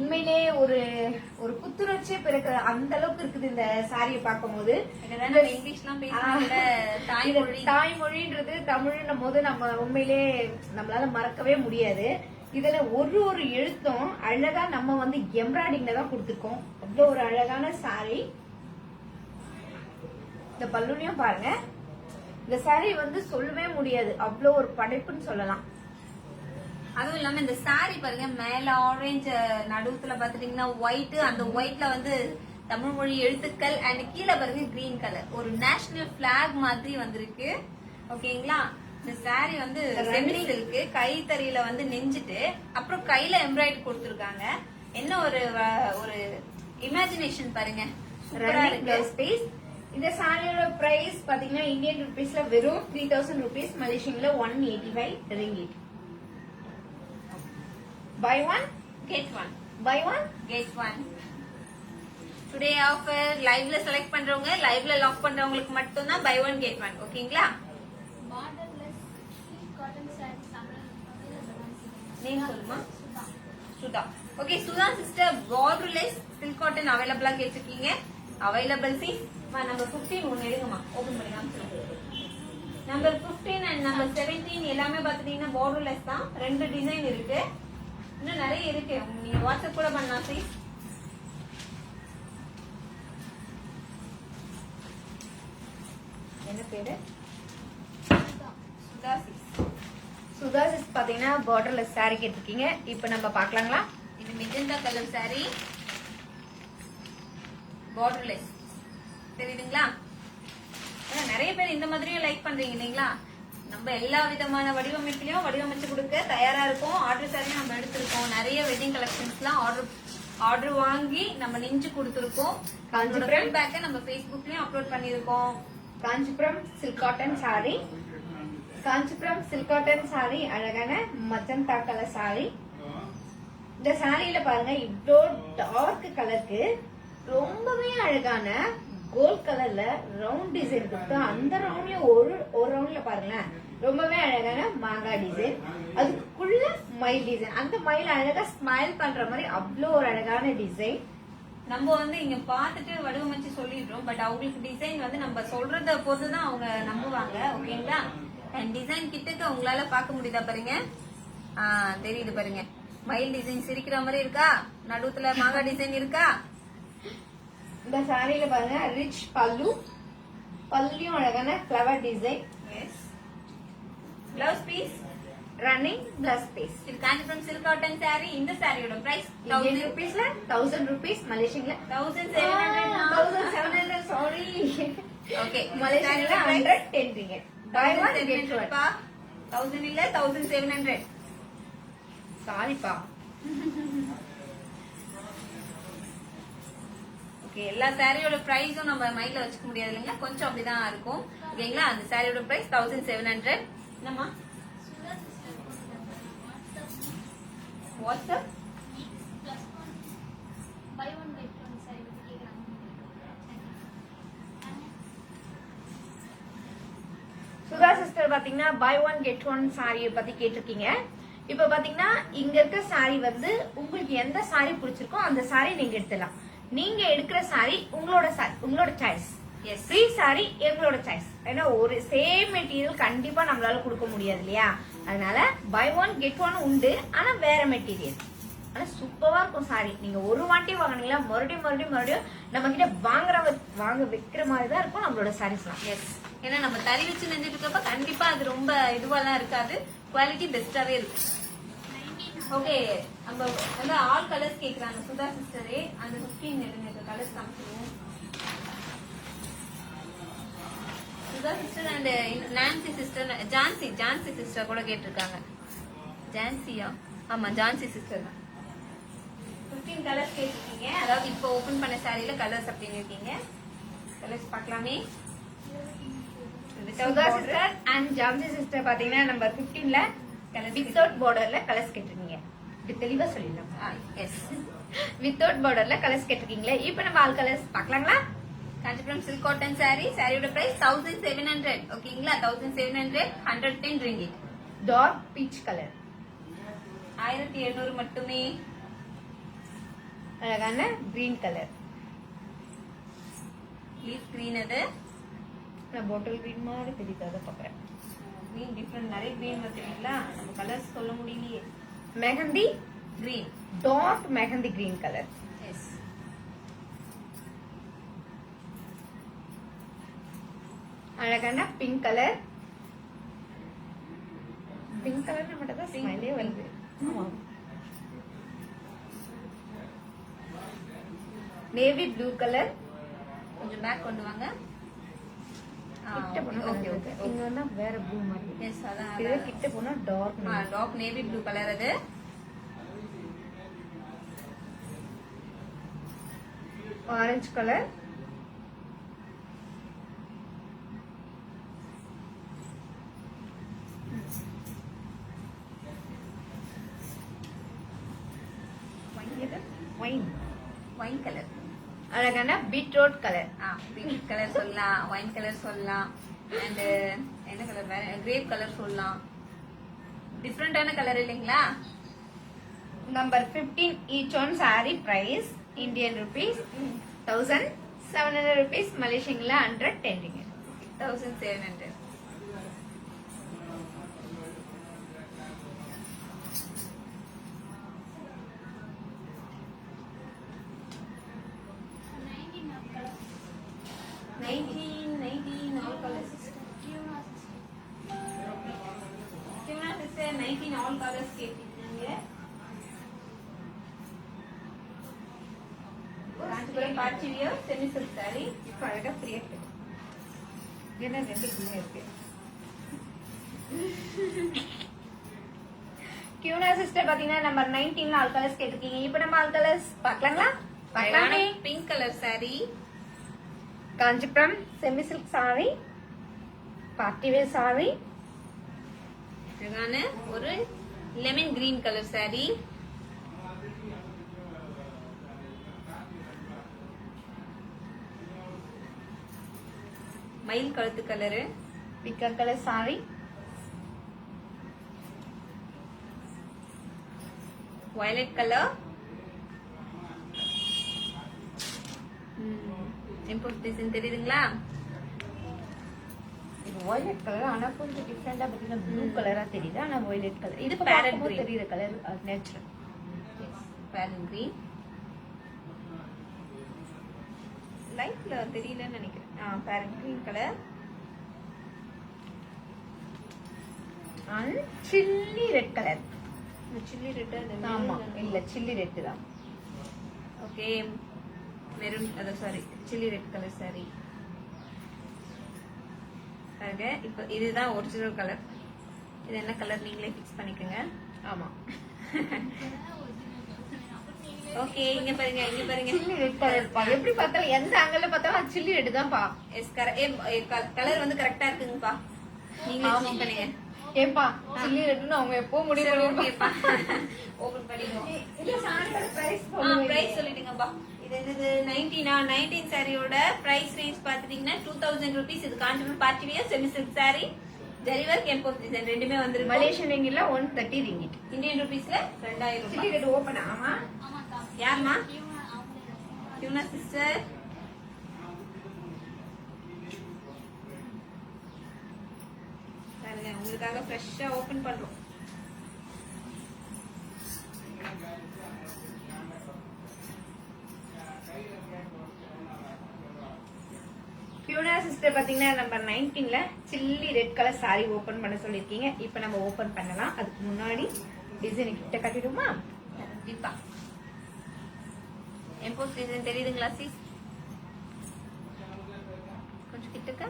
S1: உண்மையிலே ஒரு ஒரு புத்துணர்ச்சியே பிறகு அந்த அளவுக்கு இருக்குது இந்த சாரியை பார்க்கும்போது.
S3: இங்கிலீஷ்லாம் பேசுறத தாய்மொழி
S1: தாய்மொழின்றது தமிழ்னும் போது நம்ம உண்மையிலே நம்மளால மறக்கவே முடியாது. இதுல ஒரு ஒரு எழுத்தும் அழகா நம்ம வந்து எம்ப்ராய்டிங்ல தான் கொடுத்துருக்கோம். அவ்வளவு ஒரு அழகான சாரி. இந்த பல்லுனையும் பாருங்க. இந்த சாரி வந்து சொல்லவே முடியாது, அவ்வளவு ஒரு படைப்புன்னு சொல்லலாம்.
S3: அதுவும் இல்லாம இந்த சாரி பாருங்க, மேல ஆரஞ்சு, நடுவுல பாத்துட்டீங்கன்னா ஒயிட், அந்த ஒயிட்ல வந்து தமிழ் மொழி எழுத்துக்கள், அண்ட் கீழே பாருங்க கிரீன் கலர், ஒரு நேஷனல் பிளாக் மாதிரி வந்திருக்கு. ஓகேங்களா? இந்த சாரி வந்து செமி சில்க், கைத்தறியில வந்து நெஞ்சிட்டு அப்புறம் கையில எம்ப்ராய்டரி கொடுத்திருக்காங்க. என்ன ஒரு ஒரு இமேஜினேஷன் பாருங்க, சூப்பரா இருக்கு.
S1: இந்த சாரியோட பிரைஸ் பாத்தீங்கன்னா இந்தியன் ருபீஸ்ல வெறும் 3000 rupees, மலேசியன்ல 185 ringgit. Buy one,
S3: get one.
S1: buy one,
S3: get one. Today offer லைவ்ல செலக்ட் பண்றவங்க, லைவ்ல லாக் பண்றவங்களுக்கு மட்டும் தான் பை ஒன் கெட் ஒன். ஓகேங்களா?
S2: Borderless silk cotton sarees available.
S3: Name சொல்லுமா? Sudha. Okay Sudha sister, borderless silk cotton அவைலபிளா கேட்டிருக்கீங்க. அவைலபிள் சி நம்பர் 15 ஒன்னு எடுங்கம்மா, ஓபன் பண்ணி காமிச்சிருங்க. நம்பர் 15 அண்ட் நம்பர் 17 எல்லாமே பாத்துட்டீங்கன்னா பார்டர்லெஸ் தான். 2 டிசைன் இருக்கு, இன்னும் நிறைய இருக்கு. நீங்க வாட்ஸ்அப் கூட பண்ணலாம் ப்ளீஸ்.
S1: என்ன பேரு?
S3: சுதாசி.
S1: சுதாசிஸ் பாத்தீங்கன்னா பார்டர்லெஸ் saree கேட்டிருக்கீங்க. இப்போ நம்ம பார்க்கலாங்களா?
S3: இது மெஜந்தா கலர் saree, பார்டர்லெஸ். தெரியுதுங்களா? ஆனா நிறைய பேர் இந்த மாதிரியும் லைக் பண்றீங்க இல்லைங்களா? நம்ம எல்லா விதமான வடிவமைப்பிலையும் வடிவமைச்சு கொடுக்க தயாரா இருக்கோம். ஆர்டர் சாரியும் நம்ம எடுத்திருக்கோம். நிறைய வெட்டிங் கலெக்ஷன்ஸ்லாம் ஆர்டர் வாங்கி நம்ம நெஞ்சு கொடுத்துருக்கோம்.
S1: காஞ்சிபுரம்
S3: ஃபீட்பேக்கை நம்ம Facebookலயும் அப்லோட் பண்ணியிருக்கோம்.
S1: Kanchipuram silk cotton saree. Kanchipuram silk cotton saree அழகான மஜந்தா கலர் saree. இந்த சாரியில பாருங்க இவ்வளோ டார்க் கலருக்கு ரொம்பவே அழகான கோல்ட் கலர்ல ரவுண்ட் டிசைன் கொடுத்து அந்த ரவுண்ட்ல ஒரு ரவுண்ட்ல பாருங்களேன் ரொம்பவே அழகான மாங்காய் டிசைன், அதுக்குள்ள மயில் டிசைன். அந்த மயில் அழகா ஸ்மைல் பண்ற மாதிரி அவ்வளோ ஒரு அழகான டிசைன்.
S3: நம்ம வந்து இங்க பாத்துட்டு வடிவமைச்சு சொல்லிடுறோம். பட் அவங்களுக்கு டிசைன் வந்து நம்ம சொல்றத பொறுத்துதான் அவங்க நம்புவாங்க. ஓகேங்களா? அண்ட் டிசைன் கிட்டக்கு உங்களால பார்க்க முடியுதா பாருங்க. தெரியுது பாருங்க. மயில் டிசைன் சிரிக்கிற மாதிரி இருக்கா, நடுவுல மாங்காய் டிசைன் இருக்கா.
S1: இந்த சாரியில பாருங்க ரிச் பல்லுயும் அழகான flower design.
S3: Blouse piece
S1: running blouse piece.
S3: இது காஞ்சிபுரம் சில்க் காட்டன் saree. இந்த சாரியோட பிரைஸ்
S1: இந்தியன் ருபீஸ்ல 1000 rupees, மலேசியன்ல
S3: 1700.
S1: சாரி,
S3: ஓகே,
S1: மலேசியன்ல 110 ringgit. Buy one get one.
S3: 1000 இல்ல 1700.
S1: சாரிப்பா.
S3: ஓகே, எல்லா சாரியோட பிரைஸும் நம்ம மைண்ட்ல வச்சுக்க முடியாது இல்லைங்களா, கொஞ்சம் அப்படிதான் இருக்கும். ஓகேங்களா? அந்த சாரியோட பிரைஸ் 1700. என்னம்மா
S2: Sudha sister
S3: WhatsApp
S2: buy one get one saree பத்தி கேக்குறாங்க.
S1: சுதா சிஸ்டர் பாத்தீங்கன்னா பை ஒன் கெட் ஒன் சாரியை பத்தி கேட்டிருக்கீங்க. இப்ப பாத்தீங்கன்னா இங்க இருக்க சாரி வந்து உங்களுக்கு எந்த சாரி பிடிச்சிருக்கோ அந்த சாரி நீங்க எடுத்துலாம். நீங்க எடுக்கிற சாரி உங்களோட சாய்ஸ்.
S3: எஸ்,
S1: ஃப்ரீ சாரி எங்களோட சாய்ஸ். ஏன்னா ஒரு சேம் மெட்டீரியல் கண்டிப்பா நம்மளால கொடுக்க முடியாது இல்லையா? அதனால பை ஒன் கெட் ஒன் உண்டு, ஆனா வேற மெட்டீரியல். ஆனா சூப்பரா இருக்கும் சாரி. நீங்க ஒரு வாட்டி வாங்கினீங்களா மறுபடியும் நம்ம கிட்ட வாங்க வைக்கிற மாதிரி தான் இருக்கும் நம்மளோட சாரீஸ்லாம்.
S3: எஸ். ஏன்னா நம்ம தறி வச்சு நெஞ்சிட்டு இருக்கப்ப கண்டிப்பா அது ரொம்ப இதுவெல்லாம் இருக்காது, குவாலிட்டி பெஸ்டாவே இருக்கும். ஓகே, நம்ம வந்து ஆல் கலர்ஸ் கேக்குறாங்க சுதா சிஸ்டரே. அந்த 15 எடுங்க கலர்ஸ் காமிச்சிருவோம். Sudha sister and Nancy sister, Jhansi sister கூட கேட்டிருக்காங்க. ஜான்சியா? ஆமா, ஜான்சி சிஸ்டர் தான். 15 கலர்ஸ் கேட்டிருக்கீங்க. அதாவது இப்போ ஓபன் பண்ண சாரியில கலர்ஸ் அப்படின்னு இருக்கீங்க. கலர்ஸ் பார்க்கலாமே.
S1: Sudha sister and Jhansi sister பாத்தீங்கன்னா நம்பர் 15ல வித்தவுட் பார்டர்ல கலர்ஸ் கேட்டிருக்கீங்க. இப்படி தெளிவா சொல்லிடலாம்.
S3: எஸ்,
S1: வித்தவுட் பார்டர்ல கலர்ஸ் கேட்டிருக்கீங்களே. இப்போ நம்ம ஆல் கலர்ஸ் பார்க்கலாங்களா?
S3: Kanchipuram silk cotton saree. சாரியோட பிரைஸ் 1700. ஓகேங்களா? 1700, 110 ringgit.
S1: டார்க் பீச் கலர்,
S3: 1700 மட்டுமே.
S1: அழகான கிரீன் கலர்.
S3: Leaf green. அது
S1: நான் பாட்டில் கிரீன் மாதிரி தெரியுது, பாக்குறேன்.
S3: கிரீன் டிஃபரெண்ட், நிறைய கிரீன் வந்துருக்கீங்களா, நம்ம கலர்ஸ் சொல்ல முடியலையே.
S1: Mehndi
S3: green,
S1: dark mehndi green colour.
S3: Yes.
S1: அழகான பிங்க் கலர். பிங்க் கலர் மட்டும் தான் ஸ்மைலே வருது. Navy blue colour.
S3: கொஞ்சம் பேக் கொண்டு வாங்க.
S1: கிட்ட போனா
S3: ஓகே ஓகே.
S1: இங்க வந்து வேற ப்ளூ மாதிரி.
S3: எஸ், அதான்
S1: இது கிட்ட போனா dark
S3: dark navy blue colour. அது
S1: ஆரஞ்சு கலர்.
S3: Wine colour.
S1: அழகான பீட்ரூட் கலர்.
S3: பிங்க் கலர் சொல்லலாம், ஒயின் கலர் சொல்லலாம், அண்ட் என்ன கலர் வேற, கிரேப் கலர் சொல்லலாம். டிஃப்ரெண்டான கலர் இல்லைங்களா?
S1: Number 15 each one saree price Indian rupees 1700 rupees, Malaysian la 110 ringgit.
S3: 1700. 19 all colours கேட்டிருக்கீங்க. Kanchipuram party wear semi silk saree.
S1: இப்போ அழகா ஃப்ரீயா இருக்கு. ஏன்னா 2 குள்ள இருக்கு. கியூனா சிஸ்டர் பாத்தீங்கன்னா நம்பர் 19ல ஆல் கலர்ஸ் கேட்டிருக்கீங்க. இப்போ நம்ம ஆல் கலர்ஸ் பார்க்கலாங்களா? பார்க்கலாமே.
S3: Pink colour saree.
S1: Kanchipuram semi silk saree, party wear saree,
S3: அழகான ஒரு லெமன் கிரீன் கலர் saree. மயில் கழுத்து colour.
S1: Bigger colour saree,
S3: violet colour. Import design தெரியுதுங்களா?
S1: இது வயலட் கலர். ஆனா கொஞ்சம் டிஃபரெண்டா பாத்தீங்கன்னா ப்ளூ கலரா தெரியுது. ஆனா வயலட் கலர்.
S3: இது
S1: இது
S3: parrot
S1: parrot
S3: green.
S1: தெரியுற கலர் நேச்சுரல்.
S3: பேரன் கிரீன். லைட்ல தெரியலன்னு நினைக்கிறேன். பேரன் green colour.
S1: And chilli red colour.
S3: Chilli red.
S1: ஆமா இல்ல சில்லி ரெட் தான்.
S3: ஓகே, மெரூன் அத sorry chilli red colour saree. பாருங்க, இப்போ இதுதான் ஒரிஜினல் கலர். இது என்ன கலர் நீங்களே ஃபிக்ஸ் பண்ணிக்கோங்க.
S1: ஆமா
S3: ஓகே, இங்க பாருங்க, இங்க பாருங்க.
S1: சில்லி ரெட் கலர் பா. எப்படி பார்த்தாலும் எந்த ஆங்கிள் பார்த்தாலும் சில்லி ரெட் தான் பா.
S3: எஸ் கலர் வந்து கரெக்டா இருக்குங்கப்பா. நீங்க சூஸ் பண்ணுங்க.
S1: ஏப்பா சில்லி ரெட்னு அவங்க எப்போ முடிவு
S3: ஓகேப்பா, ஓபன் பண்ணிடுவோம்.
S1: இல்ல சாரியோட பிரைஸ்
S3: பிரைஸ் சொல்லிடுங்கப்பா. இது என்னது 19 சாரியோட பிரைஸ் ரேஞ்ச் பாத்துட்டீங்கன்னா 2000 rupees. இது Kanchipuram party wear semi silk saree, zari work, emboss design ரெண்டுமே வந்துருக்கு.
S1: மலேசியன் ரிங்கிட்ல 130 ரிங்கிட்.
S3: இந்தியன் ருபீஸ்ல 2000
S1: சில்லி
S3: ரூபாய்.
S1: ரெட் ஓபன் ஆமா.
S2: ஆமாக்கா.
S3: யாருமா?
S2: இவங்க அவங்களே தான்.
S3: யூனா சிஸ்டர். பாருங்க, உங்களுக்காக ஃப்ரெஷ்ஷா ஓபன் பண்றோம்.
S1: பியூனா சிஸ்டர் பாத்தீங்கன்னா நம்பர் 19ல chilli red colour saree open பண்ண சொல்லிருக்கீங்க. இப்போ நம்ம ஓபன் பண்ணலாம். அதுக்கு முன்னாடி டிசைன் கிட்ட காட்டிடுமா?
S3: கண்டிப்பா. எம்போஸ் டிசைன் தெரியுதுங்களா சிஸ்? கொஞ்சம் கிட்டக்க.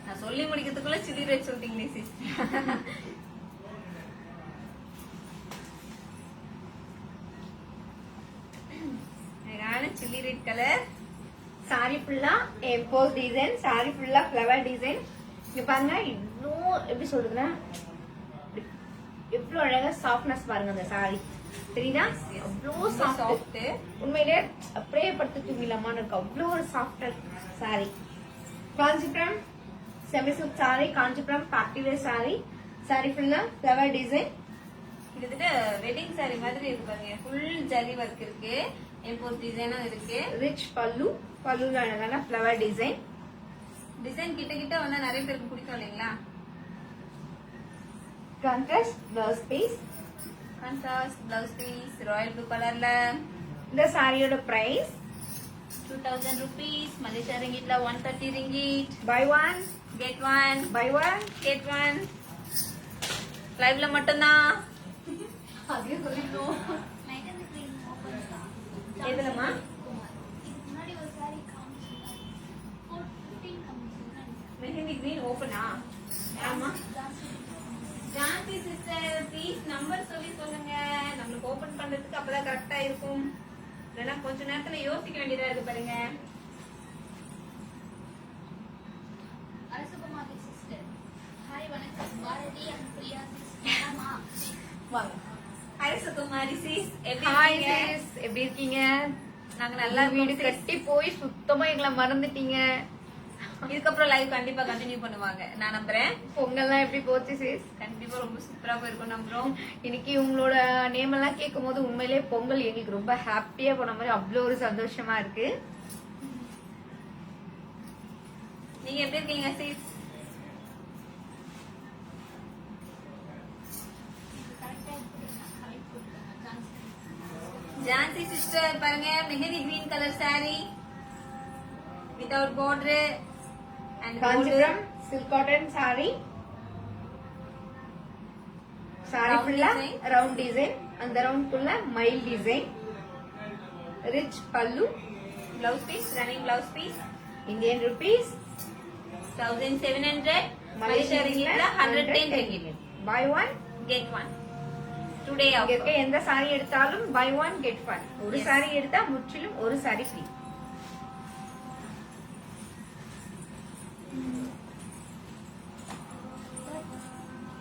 S3: நான் சொல்லி முடிக்கிறதுக்குள்ள சில்லி ரெட் சொல்லிட்டீங்களே sis. Chilli red colour
S1: saree ஃபுல்லா எம்போஸ் டிசைன், saree ஃபுல்லா ஃப்ளவர் டிசைன். இங்க பாருங்க, இன்னும் எப்படி சொல்றதுன்னா எவ்வளவு அழகா சாஃப்ட்னஸ் பாருங்க அந்த saree. தெரியுதா? அவ்வளோ சாஃப்ட்.
S3: சாஃப்ட்.
S1: உண்மையிலே அப்படியே படுத்து தூங்கிடலாமான்னு இருக்கு. அவ்வளோ ஒரு soft saree. Kanchipuram semi silk saree, Kanchipuram party wear saree, saree ஃபுல்லா ஃப்ளவர் டிசைன்.
S3: கிட்டத்தட்ட வெட்டிங் saree மாதிரி இருக்கு பாருங்க. ஃபுல் ஜரி ஒர்க் இருக்கு, எம்போஸ் டிசைனும் இருக்கு.
S1: ரிச் பல்லு, பல்லுல அழகான ஃப்ளவர் டிசைன்.
S3: டிசைன் கிட்ட கிட்ட வந்தா நிறைய பேருக்கு பிடிக்கும் இல்லைங்களா?
S1: Contrast blouse piece.
S3: Contrast blouse piece royal blue கலர்ல.
S1: இந்த சாரியோட பிரைஸ்
S3: 2000 rupees. மலேசியா ரிங்கிட்ல 130 ringgit.
S1: Buy one
S3: Get one.
S1: Buy one
S3: Get one. லைவ்ல மட்டும்தான்.
S1: அதையும் சொல்லிட்டோம்.
S2: மெகந்தி green open தான்.
S3: எதுலமா?
S2: இதுக்கு முன்னாடி ஒரு saree காமிச்சிருந்தாங்க. 415 காமிச்சிருந்தாங்க.
S3: மெஹந்தி கிரீன் ஓபனா? ஆமா. ஜான்சி சிஸ்டர் ப்ளீஸ் நம்பர் சொல்லி சொல்லுங்க. நம்மளுக்கு ஓபன் பண்றதுக்கு அப்பதான் கரெக்டா இருக்கும். இல்லைன்னா கொஞ்ச நேரத்துல யோசிக்க வேண்டியதா இருக்கு பாருங்க.
S2: அரசகுமாரி சிஸ்டர். ஹாய் வணக்கம். Bharathi and Priya sister. ஆமா.
S1: வாங்க.
S3: ஹாய் சுகுமாரி சிஸ், எப்படி
S1: ஹாய்
S3: இருக்கீங்க?
S1: சிஸ், எப்படி இருக்கீங்க?
S3: நாங்க நல்லா
S1: வீடு
S3: வீடு
S1: கட்டி போய் சுத்தமா எங்களை மறந்துட்டீங்க.
S3: இதுக்கப்புறம் லைவ் கண்டிப்பா கண்டினியூ பண்ணுவாங்க நான் நம்புறேன்.
S1: பொங்கல்லாம் எப்படி போச்சு சிஸ்?
S3: கண்டிப்பா ரொம்ப சூப்பரா போயிருக்கும் நம்புறோம்.
S1: இன்னைக்கு உங்களோட நேம் எல்லாம் கேட்கும் போது உண்மையிலேயே பொங்கல் எங்களுக்கு ரொம்ப ஹாப்பியா போன மாதிரி அவ்வளோ ஒரு சந்தோஷமா இருக்கு.
S3: நீங்க எப்படி இருக்கீங்க சிஸ்?
S2: கரெக்டா இருக்கு. கரெக்ட் கொடுத்தாங்க. ஜான்சி.
S3: ஜான்சி சிஸ்டர் பாருங்க, mehndi green colour saree without border. And
S1: Kanchipuram silk cotton saree
S3: Round
S1: ஃபுல்லா
S3: design.
S1: ரவுண்ட் டிசைன், அந்த ரவுண்ட் ஃபுல்லா மைல் டிசைன், ரிச் பல்லு,
S3: blouse piece, running blouse piece,
S1: Indian rupees
S3: 1700, Malaysia ரிங்கிட்ல 110 ringgit.
S1: Buy one
S3: Get one. Today
S1: இங்க
S3: offer.
S1: இருக்க எந்த சாரி எடுத்தாலும் பை ஒன் கெட் ஒன். ஒரு
S3: Yes.
S1: சாரி எடுத்தா முற்றிலும் ஒரு saree free.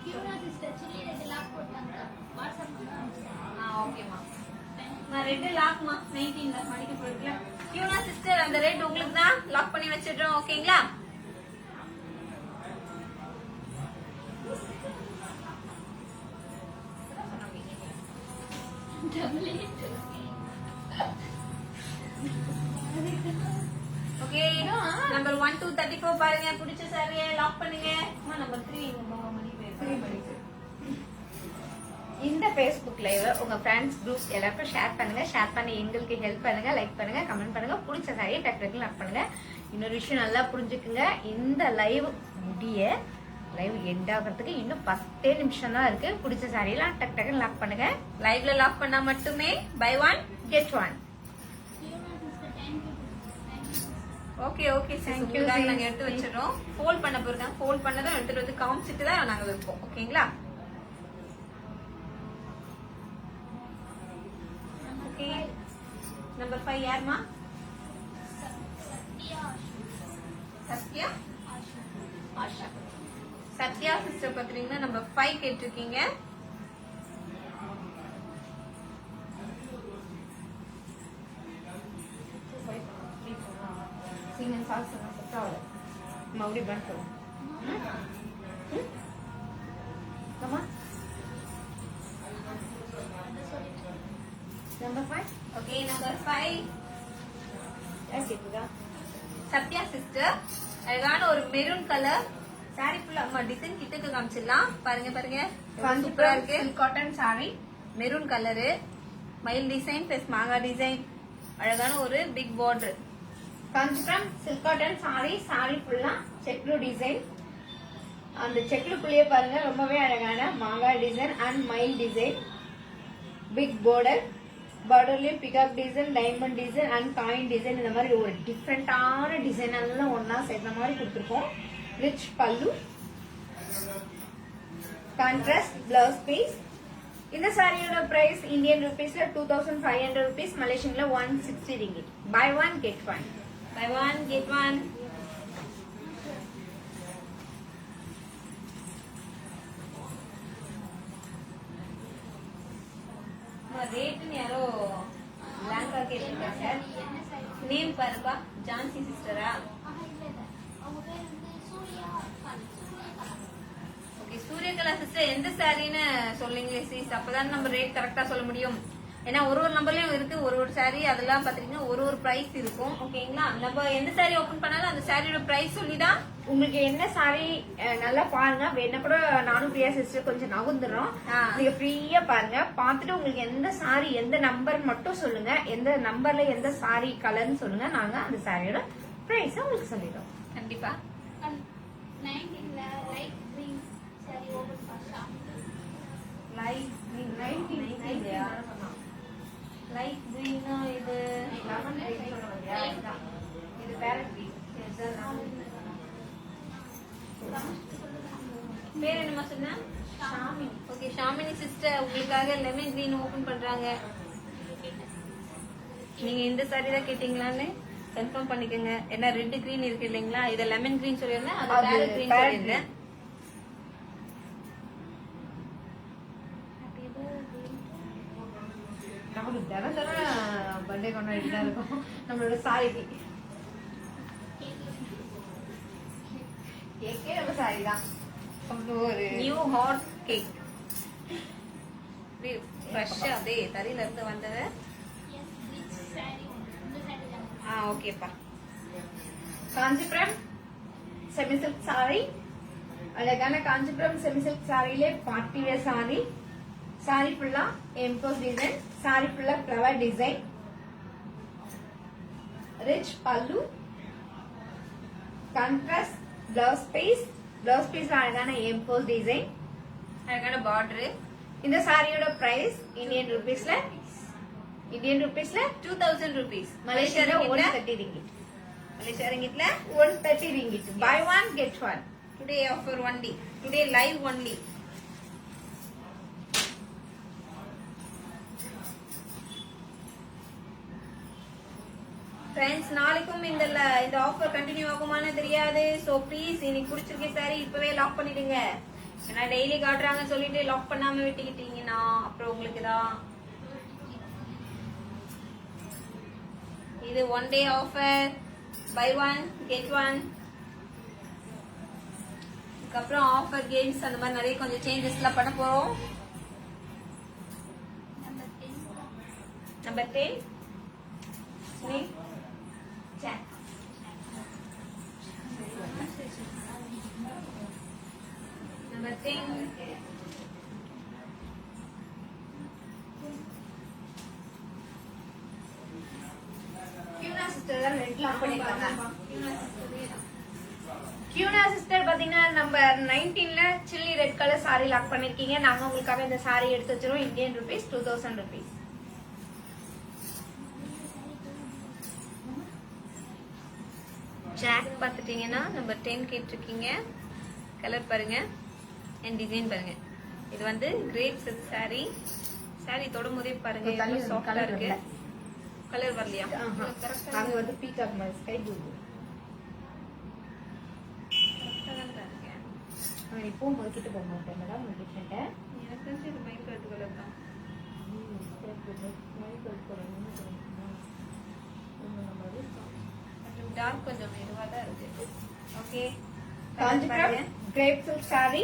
S2: Kiyuna sister chilli red lock போட்டாங்க வாட்ஸ்அப்
S3: ஓகேமா. நான் ரெட் லாக்மா 19ல மடிக்க போறதுல. கியூனா சிஸ்டர் அந்த ரெட் உங்களுக்கு தான் லாக் பண்ணி வச்சிடுறோம். ஓகேங்களா?
S2: Double
S3: okay. நம்பர் 1 to 34 பாருங்க. பிடிச்ச சாரியை லாக் பண்ணுங்க. நம்பர் 3 மணி போயிருக்கு.
S1: இந்த Facebook லைவ் உங்க ஃப்ரெண்ட்ஸ் குரூப் எல்லாருக்கும் ஷேர் பண்ணுங்க. ஷேர் பண்ணி எங்களுக்கு ஹெல்ப் பண்ணுங்க, லைக் பண்ணுங்க, கமெண்ட் பண்ணுங்க. பிடிச்ச சாரியை டக்கு டக்கு லாக் பண்ணுங்க. இன்னொரு விஷயம் நல்லா புரிஞ்சுக்குங்க, இந்த லைவ் முடிய லைவ் எண்ட் ஆகிறதுக்கு இன்னும் 10 நிமிஷம் தான் இருக்கு. பிடிச்ச சாரியெல்லாம் டக்கு டக்குன்னு லாக் பண்ணுங்க.
S3: லைவ்ல லாக் பண்ணா மட்டுமே buy one
S1: get one.
S2: Kiyuna sister 10
S3: okay okay
S1: Thank
S3: thank
S1: you,
S3: you.
S1: sis.
S3: நாங்க எடுத்து வச்சிடுறோம். ஃபோல்ட் பண்ண போறோம். ஃபோல்ட் பண்ணதும் எடுத்துட்டு வந்து காமிச்சிட்டு தான் நாங்க வைப்போம். ஓகேங்களா? ஓகே. நம்பர் 5 யாருமா? சத்யா ஆஷா. சத்யா சிஸ்டர் பாத்தீங்கன்னா நம்பர் 5 கேட்டிருக்கீங்க.
S1: Singing songs and that's all. Mauri Bantu. Come on. Number 5.
S3: Okay number 5
S1: Yes, Ikuda.
S3: Sathya sister. அழகான ஒரு மெரூன் கலர் சாரி ஃபுல்லா அம்மா டிசைன் கிட்டக்கு காமிச்சிடலாம். பாருங்க பாருங்க சூப்பரா
S1: Kanchipuram
S3: இருக்கு.
S1: silk cotton saree.
S3: Maroon colour, மயில் டிசைன் பிளஸ் மாங்கா டிசைன், அழகான ஒரு big border.
S1: Kanchipuram silk cotton saree. Saree fulla checklu design. அந்த செக்லுக்குள்ளேயே பாருங்க ரொம்பவே அழகான மாங்கா டிசைன் அண்ட் மயில் டிசைன், பிக் பார்டர், பார்டர்லயும் peacock design, diamond design and coin design, இந்த மாதிரி ஒரு டிஃப்ரெண்டான டிசைன் எல்லாம் ஒன்னா சேர்ந்த மாதிரி கொடுத்துருக்கோம். ரிச் பல்லு, கான்ட்ராஸ்ட் பிளவுஸ் பீஸ். இந்த சாரியோட பிரைஸ் இந்தியன் ருபீஸ்ல 2500 rupees, மலேசியன்ல 160 ringgit. Buy one get one.
S3: Buy one get one. ரேட்டுன்னு யாரோ பிளாங்கா கேட்டிருக்காங்க.
S2: என்ன சாரி
S3: நேம் பாருப்பா. ஜான்சி சிஸ்டரா?
S2: அவங்க பேர் வந்து சூர்யா
S3: ஓகே சூரியகலா சிஸ்டர் எந்த சாரின்னு சொல்லுங்களே சீஸ், அப்பதான் நம்ம ரேட் கரெக்டா சொல்ல முடியும். ஏன்னா ஒரு ஒரு நம்பர்லயும் இருக்கு ஒரு ஒரு சாரி, அதெல்லாம் பாத்தீங்கன்னா ஒரு ஒரு பிரைஸ் இருக்கும். ஓகேங்களா? நம்ம எந்த சாரி ஓபன் பண்ணாலும் அந்த சாரியோட பிரைஸ் சொல்லிதான்.
S1: உங்களுக்கு என்ன சாரி நல்லா பாருங்க. வேணா கூட நானும் பிரியா சிஸ்டர் கொஞ்சம் நகுந்துடுறோம்.
S3: ஆ.
S1: நீங்க ஃப்ரீயா பாருங்க. பார்த்துட்டு உங்களுக்கு எந்த சாரி எந்த நம்பர் மட்டும் சொல்லுங்க. எந்த நம்பர்ல எந்த சாரி கலர்னு சொல்லுங்க. நாங்க அந்த சாரியோட பிரைஸ் உங்களுக்கு சொல்லிடுறோம்.
S3: கண்டிப்பா
S2: 19ல லைட் கிரீன் சாரி ஓபன் பண்ணா
S3: லைட் லைட் கிரீனா இது
S1: இது பேரட்
S3: பேர் என்னமா சொன்ன? ஓகே ஷாமினி சிஸ்டர் உங்களுக்காக லெமன் கிரீன் ஓபன் பண்றாங்க. நீங்க இந்த சாரி தான் கேட்டீங்களான்னு கன்ஃபார்ம் பண்ணிக்கோங்க. ஏன்னா ரெட் கிரீன் இருக்கு இல்லைங்களா, இத லெமன் கிரீன் சொல்லிருந்தேன், அது
S1: அது
S3: பேரட் கிரீன்
S1: parrot
S3: சொல்லிருந்தேன்.
S1: நமக்கு தினம் தினம் பர்த்டே கொண்டாடிட்டு தான் இருக்கும் நம்மளோட சாரிக்கு. கேக்கே நம்ம சாரி தான். அப்புறம் ஒரு
S3: நியூ ஹாட் கேக் ஃப்ரெஷ்ஷா அப்படியே தரையில இருந்து வந்தது.
S2: எஸ் ரிச் சாரி இந்த சாரி தான்
S3: ஓகேப்பா.
S1: Kanchipuram semi silk saree. அழகான காஞ்சிபுரம் செமி சில்க் சாரியிலே பார்ட்டி வேர் சாரி. சாரி ஃபுல்லா எம்போஸ் டிசைன், சாரி ஃபுல்லா ஃப்ளவர் டிசைன், ரிச் பல்லு, கான்ட்ராஸ்ட் பிளவுஸ் பீஸ் அழகான எம்போஸ் டிசைன்,
S3: அழகான பார்டர்.
S1: இந்த சாரியோட பிரைஸ் இந்தியன் ருபீஸ்ல
S3: 2000 rupees.
S1: மலேசியால 130 ringgit.
S3: மலேசியா ரிங்கிட்ல
S1: 130 ringgit. Buy one get one.
S3: today offer only. Today live only. Friends, நாளைக்கும் இந்த ஆஃபர் கண்டினியூ ஆகுமான்னு தெரியாது. ஸோ ப்ளீஸ் இன்னைக்கு பிடிச்சிருக்க சாரி இப்பவே லாக் பண்ணிடுங்க. ஏன்னா டெய்லி காட்டுறாங்கன்னு சொல்லிட்டு லாக் பண்ணாம விட்டுக்கிட்டீங்கன்னா அப்புறம் உங்களுக்கு தான் இது one day offer. Buy one get one. அதுக்கப்புறம் ஆஃபர் கேம்ஸ் அந்த மாதிரி நிறைய கொஞ்சம் சேஞ்சஸ்லாம் பண்ண போறோம். Number 10 Jack. Number 10.
S1: Kiyuna sister தான் ரெட் லாக் பண்ணிருக்காங்க. கியூனா சிஸ்டர் பாத்தீங்கன்னா நம்பர் 19ல chilli red colour saree lock பண்ணிருக்கீங்க. நாங்க உங்களுக்காக இந்த சாரி எடுத்து வச்சிரோம். Indian rupees 2000 rupees.
S3: ஜாக் பார்த்துட்டீங்கன்னா நம்பர் 10 கேட்டிருக்கீங்க. கலர் பாருங்க அண்ட் டிசைன் பாருங்க. இது வந்து கிரேப் சில்க் சாரி. சாரி தொடும் போதே பாருங்க எவ்வளவு சாஃப்டா இருக்கு. கலர் வரலையா?
S1: நாங்க வந்து பீகாக் மாதிரி ஸ்கை ப்ளூ. நான் இப்போ கிட்ட போக மாட்டேன் மேடம். உங்களுக்கு டிஃபரெண்டா
S3: எனக்கு தெரிஞ்சு இது மைக் கலர் கலர் தான். டார்க் கொஞ்சம் மெதுவா தான் இருக்கு. Okay.
S1: Kanchipuram crepe silk sorry.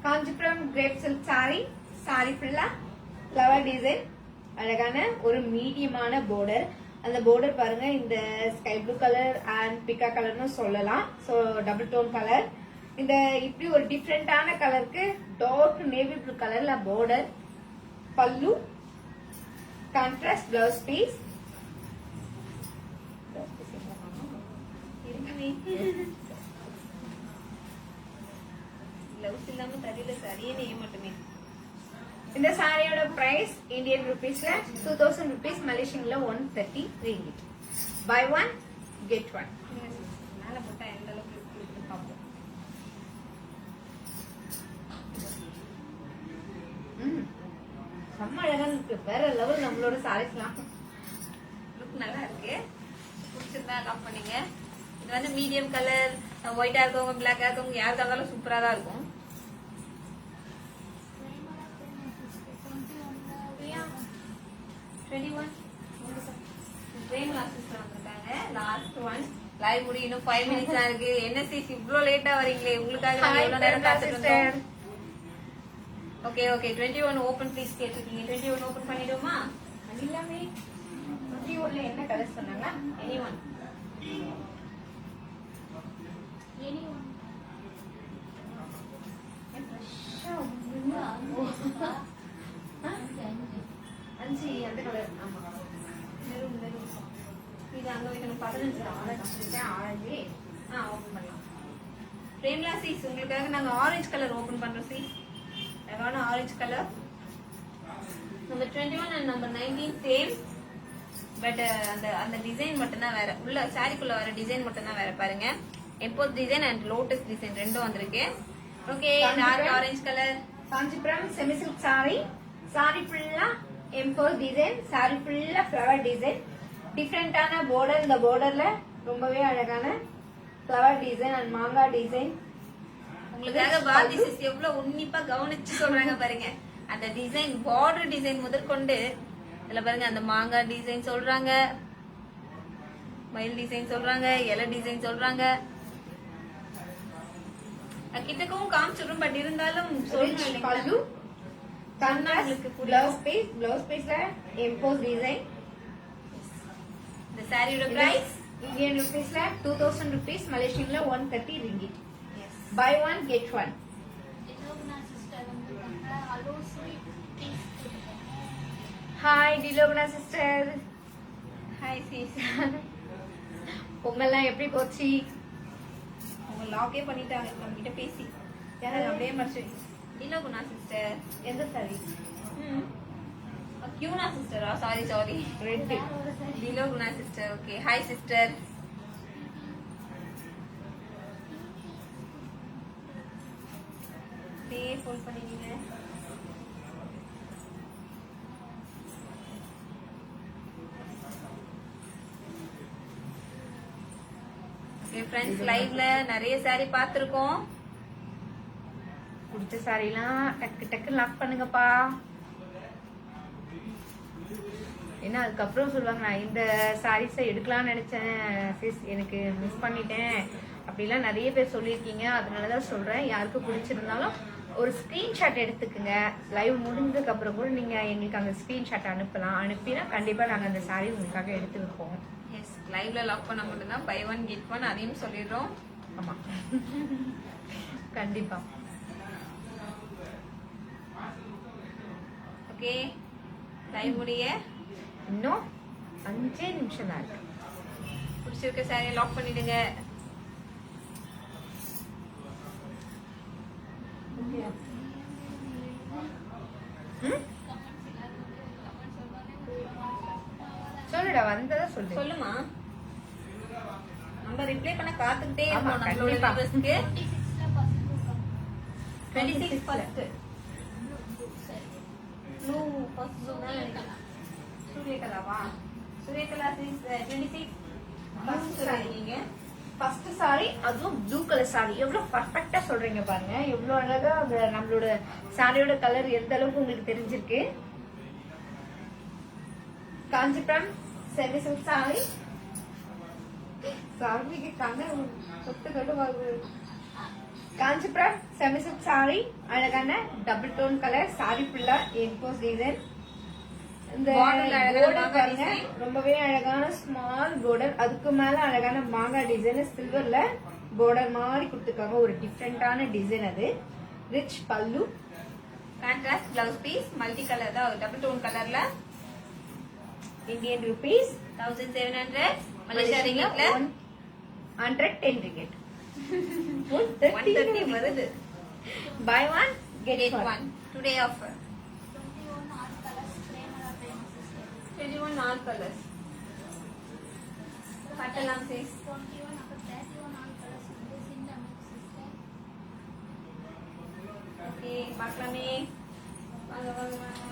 S1: Kanchipuram crepe silk saree. Sorry ஃபுல்லா ஃப்ளவர் டிசைன், அழகான ஒரு மீடியமான border. அந்த border பாருங்க, இந்த ஸ்கை ப்ளூ கலர் அண்ட் பிகா கலர்னு சொல்லலாம். So double tone colour. இந்த இப்படி ஒரு டிஃப்ரெண்டான கலருக்கு டார்க் நேவி ப்ளூ கலர்ல border. Pallu, contrast blouse piece.
S3: Blouse இல்லாம தடியில சரியே நெய்ய மட்டுமே.
S1: இந்த சாரியோட பிரைஸ் இந்தியன் ருபீஸ்ல 2000 rupees, மலேசியன்ல 130 ringgit. Buy one get one.
S3: மேல போட்டா எந்த அளவுக்கு இருக்கு பார்ப்போம்.
S1: செம்ம அழகா இருக்கு. வேற லெவல் நம்மளோட சாரீஸ்லாம்.
S3: லுக் நல்லா இருக்கு. பிடிச்சிருந்தா லாக் பண்ணுங்க. இது வந்து மீடியம் கலர், ஒயிட்டா இருக்கவங்க பிளாக்கா இருக்கவங்க யாருக்கா இருந்தாலும் சூப்பரா தான் இருக்கும். லாஸ்ட் ஒன் லைவ் முடியும். இன்னும் 5 minutes தான் இருக்கு. என்ன சீஸ் இவ்ளோ லேட்டா வரீங்களே? உங்களுக்காக நாங்க எவ்வளவு நேரம் காத்துட்டு இருந்தோம். ஓகே ஓகே 21 ஓபன் ப்ளீஸ் கேட்டிருக்கீங்க. 21 ஓபன் பண்ணிடுவோமா?
S1: எல்லாமே 21ல என்ன கலர் சொன்னாங்க?
S3: anyone
S1: அஞ்சு அந்த கலர். ஆமா,
S3: மெரூன் மெரூன். இது அங்க வைக்கணும். 15
S1: ஆரஞ்சு.
S3: ஓபன் பண்ணலாம். பிரேம்லா சீஸ் உங்களுக்காக நாங்க ஆரஞ்சு கலர் ஓபன் பண்றோம். சீஸ் அழகான orange colour. Number 21 and number 19 same. But அந்த அந்த டிசைன் மட்டும் தான் வேற. உள்ள சாரிக்குள்ள வர டிசைன் மட்டும் தான் வேற. பாருங்க, emboss design and lotus design ரெண்டும் வந்திருக்கு. Okay, dark orange colour.
S1: Kanchipuram semi silk saree. Sorry ஃபுல்லா எம்போஸ் டிசைன், சாரி ஃபுல்லா ஃப்ளவர் டிசைன், டிஃப்ரெண்டான border. இந்த borderல ரொம்பவே அழகான ஃப்ளவர் டிசைன் அண்ட் மாங்காய் டிசைன்.
S3: உங்களுக்காக பாரதி சிஸ் எவ்வளவு உன்னிப்பா கவனிச்சு சொல்றாங்க பாருங்க. அந்த டிசைன் பார்டர் டிசைன் முதற்கொண்டு இதுல பாருங்க. அந்த மாங்காய் டிசைன் சொல்றாங்க, மயில் டிசைன் சொல்றாங்க, இலை டிசைன் சொல்றாங்க. கிட்டக்கும் காமிச்சிடும். பட் இருந்தாலும் சொல்லணும்
S1: பல்லு, கான்ட்ராஸ்ட் பிளவுஸ் பீஸ். பிளவுஸ் பீஸ்ல எம்போஸ் டிசைன்.
S3: இந்த சாரியோட பிரைஸ்
S1: இந்தியன் ருபீஸ்ல 2000 rupees, மலேசியன்ல 130 ringgit. Buy one get one. Hi Thilogana sister.
S3: Hi sis.
S1: பொங்கல்லாம் எப்படி போச்சு?
S3: உங்க லாக்கே பண்ணிட்டாங்க நம்ம கிட்ட பேசி.
S1: யாரு?
S3: அப்படியே மடிச்சு இல்ல குணா சிஸ்டர்.
S1: எந்த சாரி?
S3: கியூனா சிஸ்டரா? Saree
S1: red.
S3: Thilo Guna sister. Okay hi sister. Phone பண்ணிட்டீங்க. ஓகே ஃப்ரெண்ட்ஸ், லைவ்ல நிறைய சாரி பார்த்திருக்கோம்.
S1: பிடிச்ச சாரிலாம் டக்கு டக்கு லாக் பண்ணுங்கப்பா. ஏன்னா அதுக்கப்புறம் சொல்லுவாங்க நான் இந்த சாரீஸை எடுக்கலாம்னு நினைச்சேன் சிஸ், எனக்கு மிஸ் பண்ணிட்டேன் அப்படிலாம் நிறைய பேர் சொல்லியிருக்கீங்க. அதனாலதான் சொல்றேன், யாருக்கு பிடிச்சிருந்தாலும் ஒரு ஸ்கிரீன்ஷாட் எடுத்துக்குங்க. லைவ் முடிஞ்சதுக்கு அப்புறம் கூட நீங்க எங்களுக்கு அந்த ஸ்கிரீன்ஷாட் அனுப்பலாம். அனுப்பினா கண்டிப்பா நாங்க அந்த சாரி உங்களுக்காக எடுத்து வைப்போம்.
S3: எஸ், லைவ்ல லாக் பண்ண மட்டும்தான் பை ஒன் கெட் ஒன், அதையும் சொல்லிடுறோம்.
S1: ஆமா கண்டிப்பா.
S3: ஓகே, லைவ் முடிய
S1: இன்னும் 5 நிமிஷம் தான் இருக்கு.
S3: பிடிச்சிருக்க சாரியை லாக் பண்ணிடுங்க.
S1: சொல்லுடா, வந்ததா சொல்லு.
S3: சொல்லுமா, நம்ம ரிப்ளை பண்ண காத்துக்கிட்டே
S1: ஆமா,
S3: இருக்கோம். நம்மளோட
S1: கண்டிப்பா.
S3: வியூவர்ஸ்க்கு
S2: 26
S3: 26 ஃபர்ஸ்ட் ப்ளூ ஃபர்ஸ்ட் சூரியகலாவா? சூரியகலா 26 ஃபர்ஸ்ட் சொல்றீங்க.
S1: ஃபர்ஸ்ட் சாரி, அதுவும் ப்ளூ கலர் சாரி. எவ்வளவு பர்ஃபெக்ட்டா சொல்றீங்க பாருங்க. எவ்வளவு அழகா அந்த நம்மளோட சாரியோட கலர் எந்த அளவுக்கு உங்களுக்கு தெரிஞ்சிருக்கு. Kanchipuram semi silk sorry. சாரிக்கு கண்ணு சொட்டு கட்டுவாங்க. காஞ்சிபுரம் செமி சில்க் சாரி, அழகான டபுள் டோன் கலர் சாரி ஃபுல்லா எம்போஸ் டிசைன். இந்த
S3: Border ல அழகான
S1: border
S3: மாங்காய்
S1: பாருங்க,
S3: design.
S1: ரொம்பவே அழகான ஸ்மால் border. அதுக்கு மேல அழகான மாங்காய் டிசைன் சில்வர்ல border மாதிரி கொடுத்துருக்காங்க. ஒரு டிஃப்ரெண்டான டிசைன். அது ரிச் பல்லு,
S3: contrast blouse piece, multi colour தான், டபுள் டோன் கலர்ல.
S1: இந்தியன் ருபீஸ்
S3: 1700 மலேசியா ரிங்கிட்ல
S1: 110 ringgit.
S3: 130 வருது.
S1: Buy one get
S3: Get
S1: one.
S3: one today offer.
S2: 21 all colors frame or frame system.
S3: 21 all colors. Patalam says
S2: 21 அப்ப 31 all colors வந்து சின்ன mix system.
S3: Okay, பார்க்கலாமே. வாங்க வாங்க வாங்க.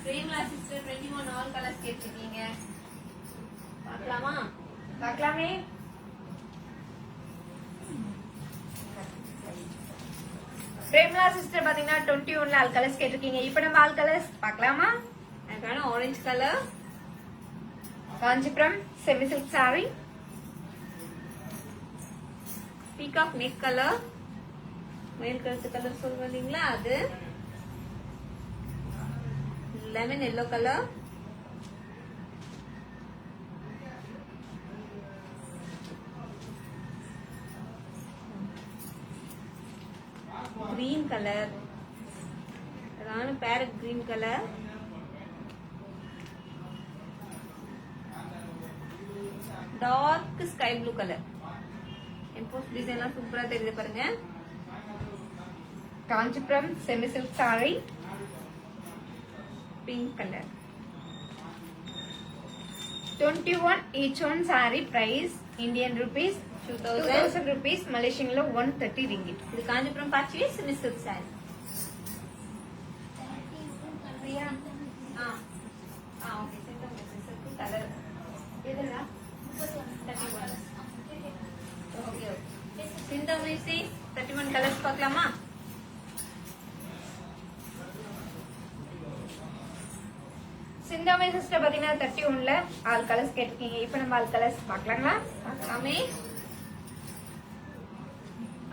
S3: பிரேமலா சிஸ்டர் 21 all colors கேட்டிருக்கீங்க. பார்க்கலாமா?
S1: பார்க்கலாமே. பிரேமலா சிஸ்டர் பாத்தீங்கன்னா 21ல ஆல் கலர்ஸ் கேட்டிருக்கீங்க. இப்போ நம்ம ஆல் கலர்ஸ் பார்க்கலாமா?
S3: அதுக்கான orange colour,
S1: Kanchipuram semi silk saree,
S3: peacock neck colour, மயில் கழுத்து கலர் சொல்றீங்களா அது, lemon yellow colour, green colour, அதான parrot green colour, dark sky blue colour. Emboss டிசைன்லாம் சூப்பரா தெரியுது பாருங்க.
S1: Kanchipuram semi silk saree,
S3: pink colour.
S1: 21 each one saree price Indian rupees 2000 rupees, Malaysian lo 130 ringgit.
S3: இது காஞ்சிபுரம் பாச்சி semi silk saree.
S2: Priya
S3: okay, silk silk colour.
S1: எதுனா
S3: 31 okay okay. சிந்தாமணிசி 31 colours பார்க்கலாமா?
S1: சிந்தாமை sister பாத்தீங்கன்னா 31ல all colours கேட்டிருக்கீங்க. இப்போ நம்ம ஆல் கலர்ஸ் பார்க்கலாங்களா?
S3: பார்க்கலாமே.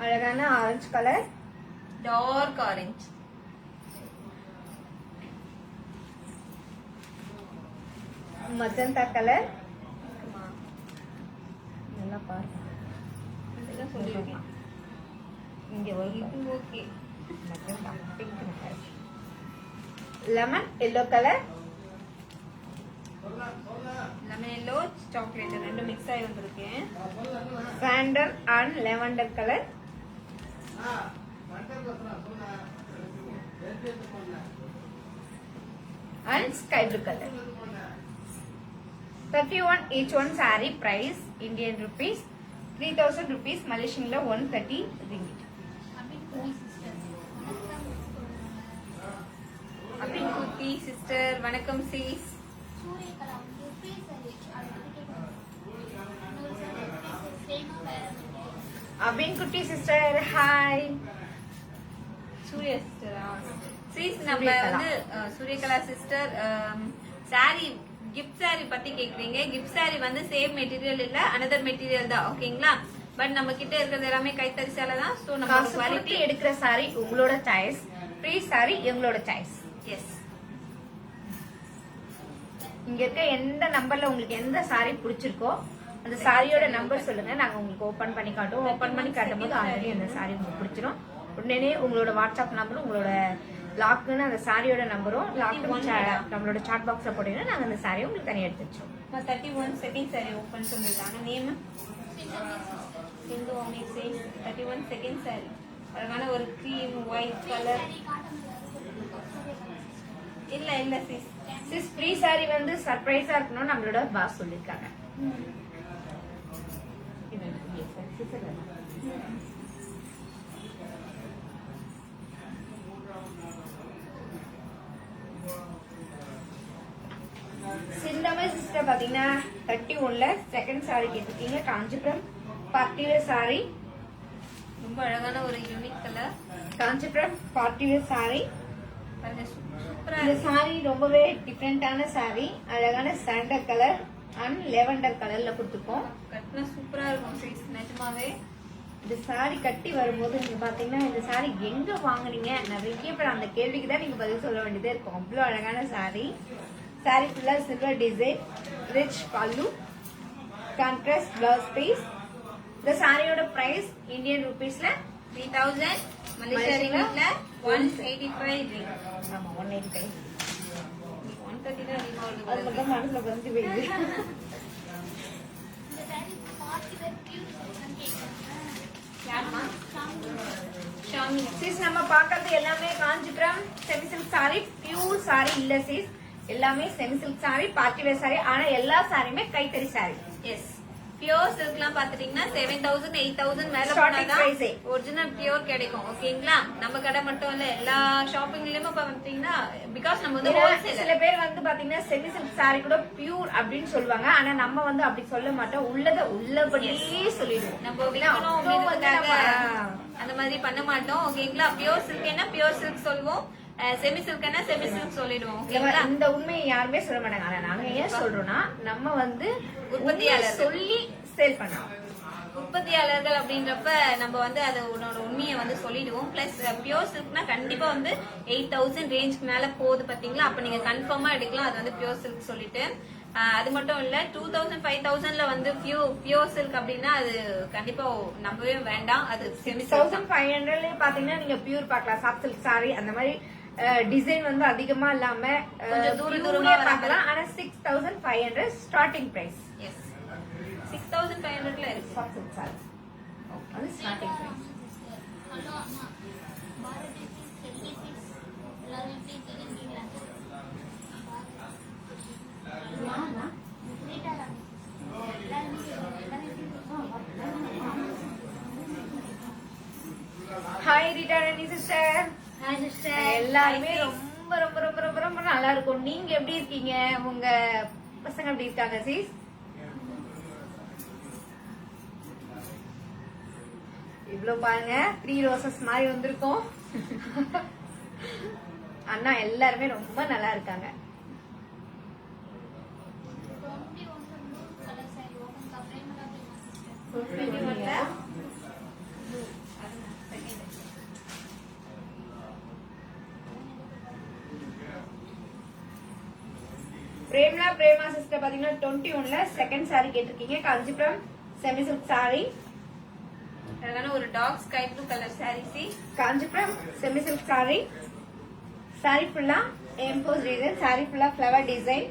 S1: அழகான orange colour,
S3: dark orange,
S1: magenta colour. நல்லா பாருங்க,
S3: இதெல்லாம் சொல்லிருக்கேன்.
S1: இங்க ஒரு
S3: இது okay.
S1: Magenta pink colour, lemon yellow colour,
S3: lemon yellow chocolate ரெண்டும் மிக்ஸ் ஆகி வந்திருக்கு.
S1: Sandal and lavender colour and sky blue color. 31 each one saree price Indian rupees 3000 rupees, Malaysian la 130 ringgit.
S3: அபின் குட்டி சிஸ்டர் வணக்கம் சீஸ்.
S2: சூரியகலா வந்து free service சேமா வேற
S1: Abin Kutti sister, hi.
S3: Surya சிஸ்டரா sis நம்ம
S1: சூரியகலா.
S3: வந்து சூரியகலா சிஸ்டர் சாரி கிஃப்ட் சாரி பத்தி கேக்குறீங்க. கிஃப்ட் சாரி வந்து சேம் மெட்டீரியல் இல்ல அனதர் மெட்டீரியல் தான் ஓகேங்களா. பட் நம்ம கிட்ட இருக்கிறது எல்லாமே கைத்தறி சேலை தான். சோ நம்ம
S1: காசு
S3: குவாலிட்டி
S1: கொடுத்து எடுக்கிற saree உங்களோட சாய்ஸ், ஃப்ரீ saree எங்களோட சாய்ஸ்.
S3: எஸ்.
S1: இங்க இருக்க எந்த நம்பர்ல உங்களுக்கு எந்த saree பிடிச்சிருக்கோ அந்த சாரியோட நம்பர் சொல்லுங்க, நாங்க உங்களுக்கு ஓபன் பண்ணி காட்டுவோம். ஓபன் பண்ணி காட்டும் போது ஆல்ரெடி அந்த saree உங்களுக்கு பிடிச்சிரும். உடனே உங்களோட வாட்ஸ்அப் நம்பரும் உங்களோட லாக்குன்னு அந்த சாரியோட நம்பரும் நம்மளோட சாட் பாக்ஸ்ல போட்டீங்கன்னா நாங்க அந்த சாரியை உங்களுக்கு தனியா எடுத்து வச்சோம்.
S3: 31 செகண்ட் சாரி ஓபன் பண்ணிருக்காங்க. நேம் சிந்து அமேக் சேஸ் 31 செகண்ட் சாரி. அழகான ஒரு க்ரீம் ஒயிட் கலர். இல்ல இல்ல சீஸ்
S1: சிஸ் ஃப்ரீ saree வந்து சர்ப்ரைஸா இருக்கணும் நம்மளோட பாஸ் சொல்லிருக்காங்க. சிந்தமை சிஸ்டர் பாத்தீங்கன்னா 31ல செகண்ட் saree கேட்டிருக்கீங்க. காஞ்சிபுரம் பார்ட்டிவேர் saree,
S3: ரொம்ப அழகான ஒரு unique colour.
S1: Kanchipuram partywear saree.
S3: பாருங்க சூப்பரா
S1: இந்த
S3: இருக்கு.
S1: saree ரொம்பவே டிஃபரெண்டான saree, அழகான சாண்டல் கலர் அண்ட் லெவண்டர் கலர்ல கொடுத்துருக்கோம்.
S3: கட்டினா சூப்பரா இருக்கும் சீஸ் நிஜமாவே.
S1: இந்த saree கட்டி வரும்போது நீங்க பாத்தீங்கன்னா இந்த saree எங்க வாங்குனீங்க, நிறைய பேர் அந்த கேள்விக்கு தான் நீங்க பதில் சொல்ல வேண்டியதே இருக்கும். அவ்வளவு அழகான saree. saree ஃபுல்லா சில்வர் டிசைன், ரிச் பல்லு, கான்ட்ராஸ்ட் பிளவுஸ் பீஸ். இந்த சாரியோட பிரைஸ் இந்தியன் ருபீஸ்ல
S3: 3000 மலேசியா ரிங்கிட்ல 185 ரிங்.
S1: ஆமா 185.
S3: 130 தான் அதிகமா
S1: அது
S3: வருது.
S1: மட்டும் மனசுல வந்து போயிடுது.
S2: இந்த சாரி பார்ட்டி வேர் பியூர் சில்க்னு கேக்குறாங்க.
S3: யாருமா?
S2: ஷாமி
S1: சீஸ் நம்ம பாக்குறது எல்லாமே Kanchipuram semi silk sorry, pure sorry இல்ல சீஸ். எல்லாமே semi silk sorry, party wear sorry. ஆனா எல்லா சாரியுமே கைத்தறி சாரி.
S3: எஸ். பியூர் சில்க்லாம் பாத்துட்டீங்கன்னா 7000 8000 மேல
S1: Starting
S3: போனாதான்
S1: price.
S3: ஒரிஜினல் பியூர் கிடைக்கும் ஓகேங்களா. நம்ம கடை மட்டும் இல்ல எல்லா ஷாப்பிங்லயுமே பாத்தீங்கன்னா பிகாஸ் நம்ம வந்து
S1: ஏன்னா,
S3: ஹோல்சேல்.
S1: சில பேர் வந்து பாத்தீங்கன்னா செமி சில்க் சாரி கூட பியூர் அப்படின்னு சொல்லுவாங்க. ஆனா நம்ம வந்து அப்படி சொல்ல மாட்டோம், உள்ளத உள்ளபடியே சொல்லிடுவோம்.
S3: நம்ம
S1: ஏன்னா,
S3: விற்கணும்
S1: அவ்வளவு வந்து
S3: அப்படின்றதுக்காக
S1: நம்ம,
S3: அந்த மாதிரி பண்ண மாட்டோம் ஓகேங்களா. பியூர் சில்க் என்ன பியூர் சில்க் சொல்லுவோம், செமி சில்க் என்ன செமி சில்க் சொல்லிடுவோம் ஓகேங்களா.
S1: இந்த உண்மையை யாருமே சொல்ல மாட்டாங்க. ஆனா நாங்க ஏன் சொல்றோம்னா நம்ம வந்து
S3: உற்பத்தியாளர்
S1: உண்மையை சொல்லி சேல் பண்ணோம்.
S3: உற்பத்தியாளர்கள் அப்படின்றப்ப நம்ம வந்து அது உன்னோட உண்மையை வந்து சொல்லிடுவோம். பிளஸ் பியூர் சில்க்னா கண்டிப்பா வந்து 8000 ரேஞ்சுக்கு மேல போகுது பாத்தீங்களா. அப்ப நீங்க கன்ஃபார்மா எடுக்கலாம். அது வந்து பியூர் சில்க் சொல்லிட்டு அது மட்டும் இல்ல 2000 5000ல வந்து பியூர் சில்க் அப்படின்னா அது கண்டிப்பா நம்பவே வேண்டாம். அது செமி சில்க்
S1: 1500 பாத்தீங்கன்னா நீங்க பியூர் பார்க்கலாம். சாஃப்ட் சில்க் சாரி அந்த மாதிரி டிசைன் வந்து அதிகமா இல்லாம
S3: கொஞ்சம் தூரமா
S1: pure-லயே
S3: வர
S1: பார்க்கலாம். ஆனா 6500 ஸ்டார்டிங் பிரைஸ்.
S3: எஸ் 6500ல இருக்கு.
S1: சாஃப்ட் சில்க் சாரி அது ஸ்டார்டிங் பிரைஸ்.
S2: ஹலோ அம்மா பாரதி செல்வி எல்லாரும் எப்படி இருக்கீங்களா? ரீட்டா ராணி எல்லாரும்
S1: hi Rita Rani sister.
S2: Hi sister.
S1: எல்லாருமே ரொம்ப ரொம்ப ரொம்ப ரொம்ப ரொம்ப நல்லா இருக்கும். நீங்க எப்படி இருக்கீங்க? உங்க பசங்க எப்படி இருக்காங்க சீஸ்? இவ்வளவு பாருங்க 3 ரோசஸ் மாதிரி வந்திருக்கோம். அண்ணா எல்லாருமே ரொம்ப நல்லா இருக்காங்க.
S2: 21 கலர் சாரி ஓபன் கப்ரே மடா சிஸ்டர்.
S3: 21ல
S1: பிரேமா சிஸ்டர் பாத்தீங்கன்னா 21ல செகண்ட் சாரி கேட்டிருக்கீங்க. காஞ்சிபுரம் செமி சில்க் சாரி,
S3: அழகான ஒரு dark sky blue colour saree. சி
S1: Kanchipuram semi silk saree. Sorry ஃபுல்லா எம்போஸ் டிசைன், சாரி ஃபுல்லா ஃபிளவர் டிசைன்.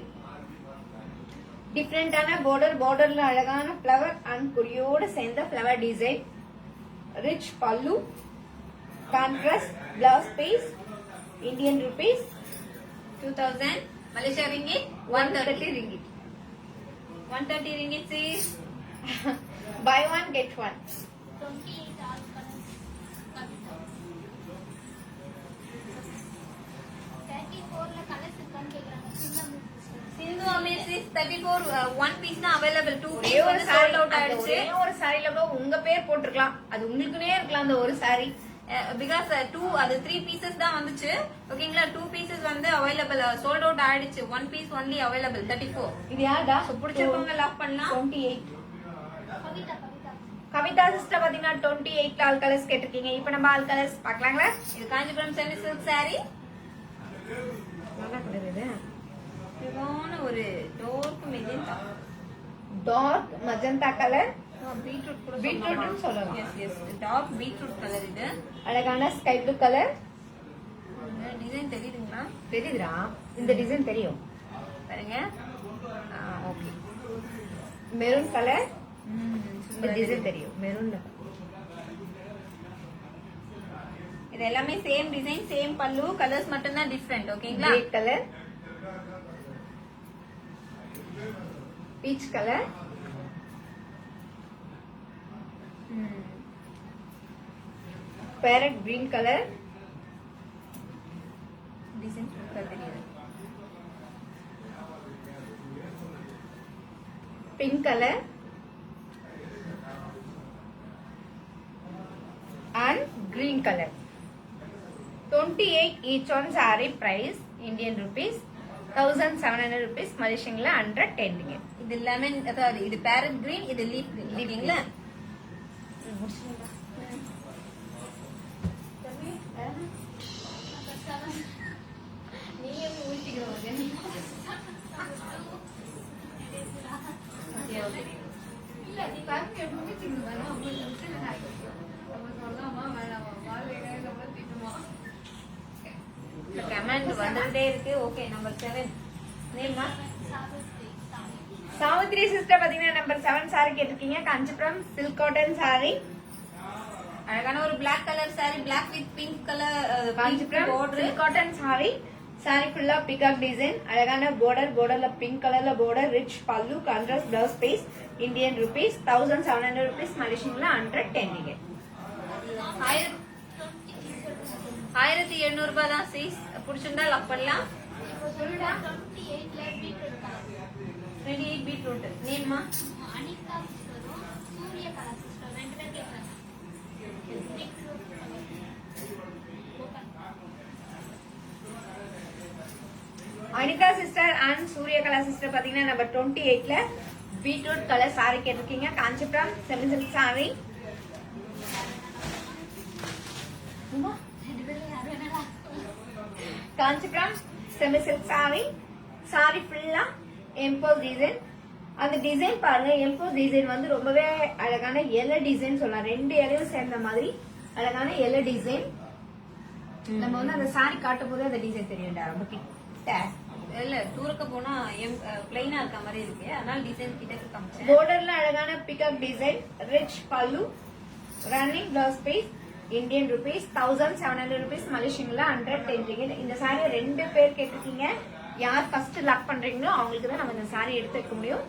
S1: டிஃப்ரெண்டான பார்டர்ல அழகான ஃப்ளவர் அண்ட் குறியோட சேர்ந்த ஃப்ளவர் டிசைன், ரிச் பல்லு, contrast blouse piece, Indian rupees
S3: 2000 Malaysia ringgit
S1: 130 ringgit.
S3: 130 ringgit sis.
S1: Buy one get one.
S2: 28 all colors. Kavita. 34 ல கலர்ஸ் இருக்கான்னு கேக்குறாங்க.
S3: சிந்து அமீர் sis 34 one piece தான் available, two
S1: ஒரே
S3: piece
S1: ஒரு
S3: வந்து
S1: saree
S3: sold out ஆயிடுச்சு.
S1: ஒரே ஒரு சாரில கூட உங்க பேர் போட்டுருக்கலாம், அது உங்களுக்குனே இருக்கலாம் அந்த ஒரு சாரி.
S3: பிகாஸ் டூ அது 3 pieces தான் வந்துச்சு ஓகேங்களா. 2 pieces வந்து அவைலபிள் சோல்ட் அவுட் ஆயிடுச்சு. 1 piece only available 34.
S1: இது யாருடா?
S3: So பிடிச்சிருக்கவங்க லாக் பண்ணலாம்.
S1: 28.
S2: கவிதா
S1: கவிதா சிஸ்டர் பாத்தீங்கன்னா 28 ஆல் கலர்ஸ் கேட்டிருக்கீங்க. இப்போ நம்ம ஆல் கலர்ஸ் பார்க்கலாங்களா?
S3: இது காஞ்சிபுரம் செமி சில்க் saree.
S1: நல்லா கலர் இது.
S3: இதான ஒரு dark magenta,
S1: dark magenta colour,
S3: beetroot கூட
S1: பீட்ரூட்னு சொல்லலாம்.
S3: Yes yes dark beetroot colour. இது
S1: அழகான ஸ்கை ப்ளூ கலர்.
S3: டிசைன் தெரியுதுங்களா?
S1: தெரியுதுடா, இந்த டிசைன் தெரியும்
S3: பாருங்க.
S1: ஓகே. மெரூன் கலர், இந்த
S3: super
S1: டிசைன்
S3: இருக்கு.
S1: தெரியும் மெரூன்ல.
S3: இது எல்லாமே சேம் டிசைன், சேம் பல்லு, கலர்ஸ் மட்டும் தான் டிஃபரெண்ட் ஓகேங்களா.
S1: Grey colour, peach colour, parrot green colour,
S3: design சூப்பரா தெரியுது.
S1: Pink colour and green color. 28 each one saree price Indian rupees 1700 rupees, Malaysian la 110 ringgit.
S3: இது லெமன், அதாவது இது பேரட் கிரீன், இது லீஃப் கிரீன் ஓகேங்களா.
S1: நீயே ஊத்திக்கிறோம்.
S3: Okay okay.
S1: இல்ல நீ பாருங்க ஊத்திக்கிறோம் வேணா உங்களுக்கு நம்ம சொல்லலாமா வேணாமா வேணாமா திட்டுமா.
S3: கமெண்ட் வந்துட்டே இருக்கு. ஓகே நம்பர் 7 நேமா
S1: சாவித்ரி சிஸ்டர் பாத்தீங்கன்னா நம்பர் 7 சாரி கேட்டிருக்கீங்க. காஞ்சிபுரம் சில்க் காட்டன் சாரி,
S3: அழகான ஒரு Black colour saree, Black with pink colour
S1: Kanchipuram
S3: border.
S1: Silk cotton saree. Sorry ஃபுல்லா பிகாக் டிசைன், அழகான பார்டர்ல பிங்க் கலர்ல பார்டர், ரிச் பல்லு, contrast blouse piece, Indian rupees 1700 rupees, மலேசியன்ல 110 ringgit.
S3: 1700 ரூபாய் தான் சீஸ். பிடிச்சிருந்தா லாக் பண்ணலாம்.
S1: சொல்லுடா.
S2: 28 ல பீட்ரூட் கலர்.
S3: 28 பீட்ரூட் நேமா.
S2: அனிதா சிஸ்டரும் சூரிய கலர் சிஸ்டர் ரெண்டு பேர் கேக்குறாங்க. Beetroot colour.
S1: Anitha sister and Suryakala sister பாத்தீங்கன்னா நம்பர் 28ல பீட்ரூட் கலர் சாரி கேட்டிருக்கீங்க. Kanchipuram semi silk saree.
S2: ரெண்டு பேரும் யாரும் என்னடா
S1: Kanchipuram semi silk saree. Sorry ஃபுல்லா எம்போஸ் டிசைன். அந்த டிசைன் பாருங்க, எம்போஸ் டிசைன் வந்து ரொம்பவே அழகான எல்ல டிசைன் சொல்லலாம். ரெண்டு இலையும் சேர்ந்த மாதிரி அழகான எல்ல டிசைன். நம்ம வந்து அந்த சாரி காட்டும் போது அந்த டிசைன் தெரியும்டா, ரொம்ப கிட்ட.
S3: இல்ல தூரக்க போனா பிளைனா இருக்க மாதிரி இருக்கு, அதனால டிசைன் கிட்ட காமிச்சேன்.
S1: borderல அழகான peacock design, rich pallu, running blouse piece, Indian rupees 1700 rupees, மலேசியன்ல 110 ringgit. இந்த சாரி ரெண்டு பேர் கேட்டிருக்கீங்க. யார் ஃபர்ஸ்ட் லாக் பண்றீங்களோ அவங்களுக்கு தான் நம்ம இந்த சாரி எடுத்து வைக்க முடியும்.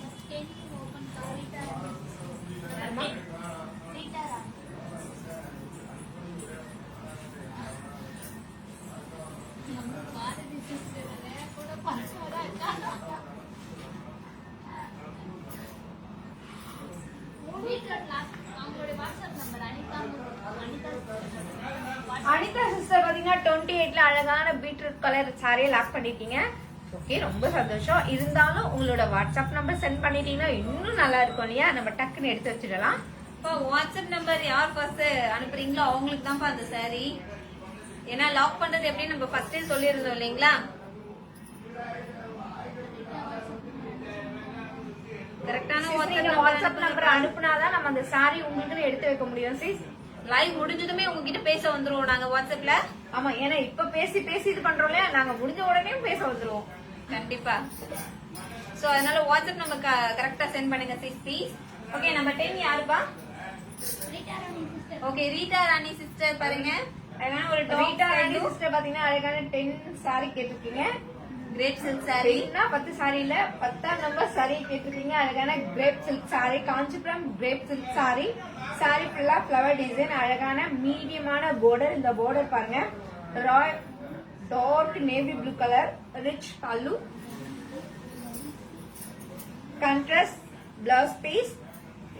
S2: நம்பர் 10 ஓபன் கவிதா ரீட்டா நம்ம பாரதி சிஸ்டர் கூட பர்சனலா இருக்காங்க. அவங்களுடைய WhatsApp number Anitha
S1: Anitha sister பாத்தீங்கன்னா 28ல அழகான பீட்ரூட் கலர் சாரியை லாக் பண்ணிருக்கீங்க. ஓகே, ரொம்ப சந்தோஷம். இருந்தாலும் உங்களோட வாட்ஸ்அப் நம்பர் சென்ட் பண்ணிட்டீங்கன்னா இன்னும் நல்லா இருக்கும் இல்லையா, நம்ம டக்குன்னு எடுத்து வச்சிடலாம்.
S3: இப்போ வாட்ஸ்அப் நம்பர் யார் ஃபர்ஸ்ட் அனுப்புறீங்களோ அவங்களுக்கு தான்ப்பா அந்த saree. ஏன்னா லாக் பண்றது எப்படின்னு நம்ம ஃபர்ஸ்டே சொல்லியிருந்தோம் இல்லைங்களா. கரெக்டான
S1: வாட்ஸ்அப் நம்பர் அனுப்புனாதான் நம்ம அந்த சாரி உங்களுக்கு எடுத்து வைக்க முடியும் சிஸ்.
S3: லைவ் முடிஞ்சதுமே உங்ககிட்ட பேச வந்துருவோம் நாங்க வாட்ஸ்அப்ல.
S1: ஆமா, ஏன்னா இப்ப பேசி பேசி இது பண்றோம் இல்லையா, நாங்க முடிஞ்ச உடனே பேச வந்துருவோம்.
S3: கண்டிப்பா. சோ அதனால வாட்ஸ்அப் நம்ம கரெக்டா சென்ட் பண்ணுங்க சிஸ் ப்ளீஸ். ஓகே நம்பர் 10 யாருப்பா?
S2: Rita Rani sister.
S3: Okay Rita Rani sister பாருங்க. அழகான ஒரு
S1: ரீட்டா
S3: டாப்
S1: ராணி சிஸ்டர் பாத்தீங்கன்னா அழகான 10 சாரி கேட்டிருக்கீங்க.
S3: Grape silk sorry.
S1: 10 சாரியில 10ஆம் நம்பர் சாரி கேட்டிருக்கீங்க. அழகான crepe silk sorry, Kanchipuram crepe silk saree. Sorry ஃபுல்லா ஃப்ளவர் டிசைன், அழகான மீடியமான border. இந்த border பாருங்க, ராய் dark navy blue colour, rich பல்லு, கான்ட்ராஸ்ட் பிளவுஸ் பீஸ்.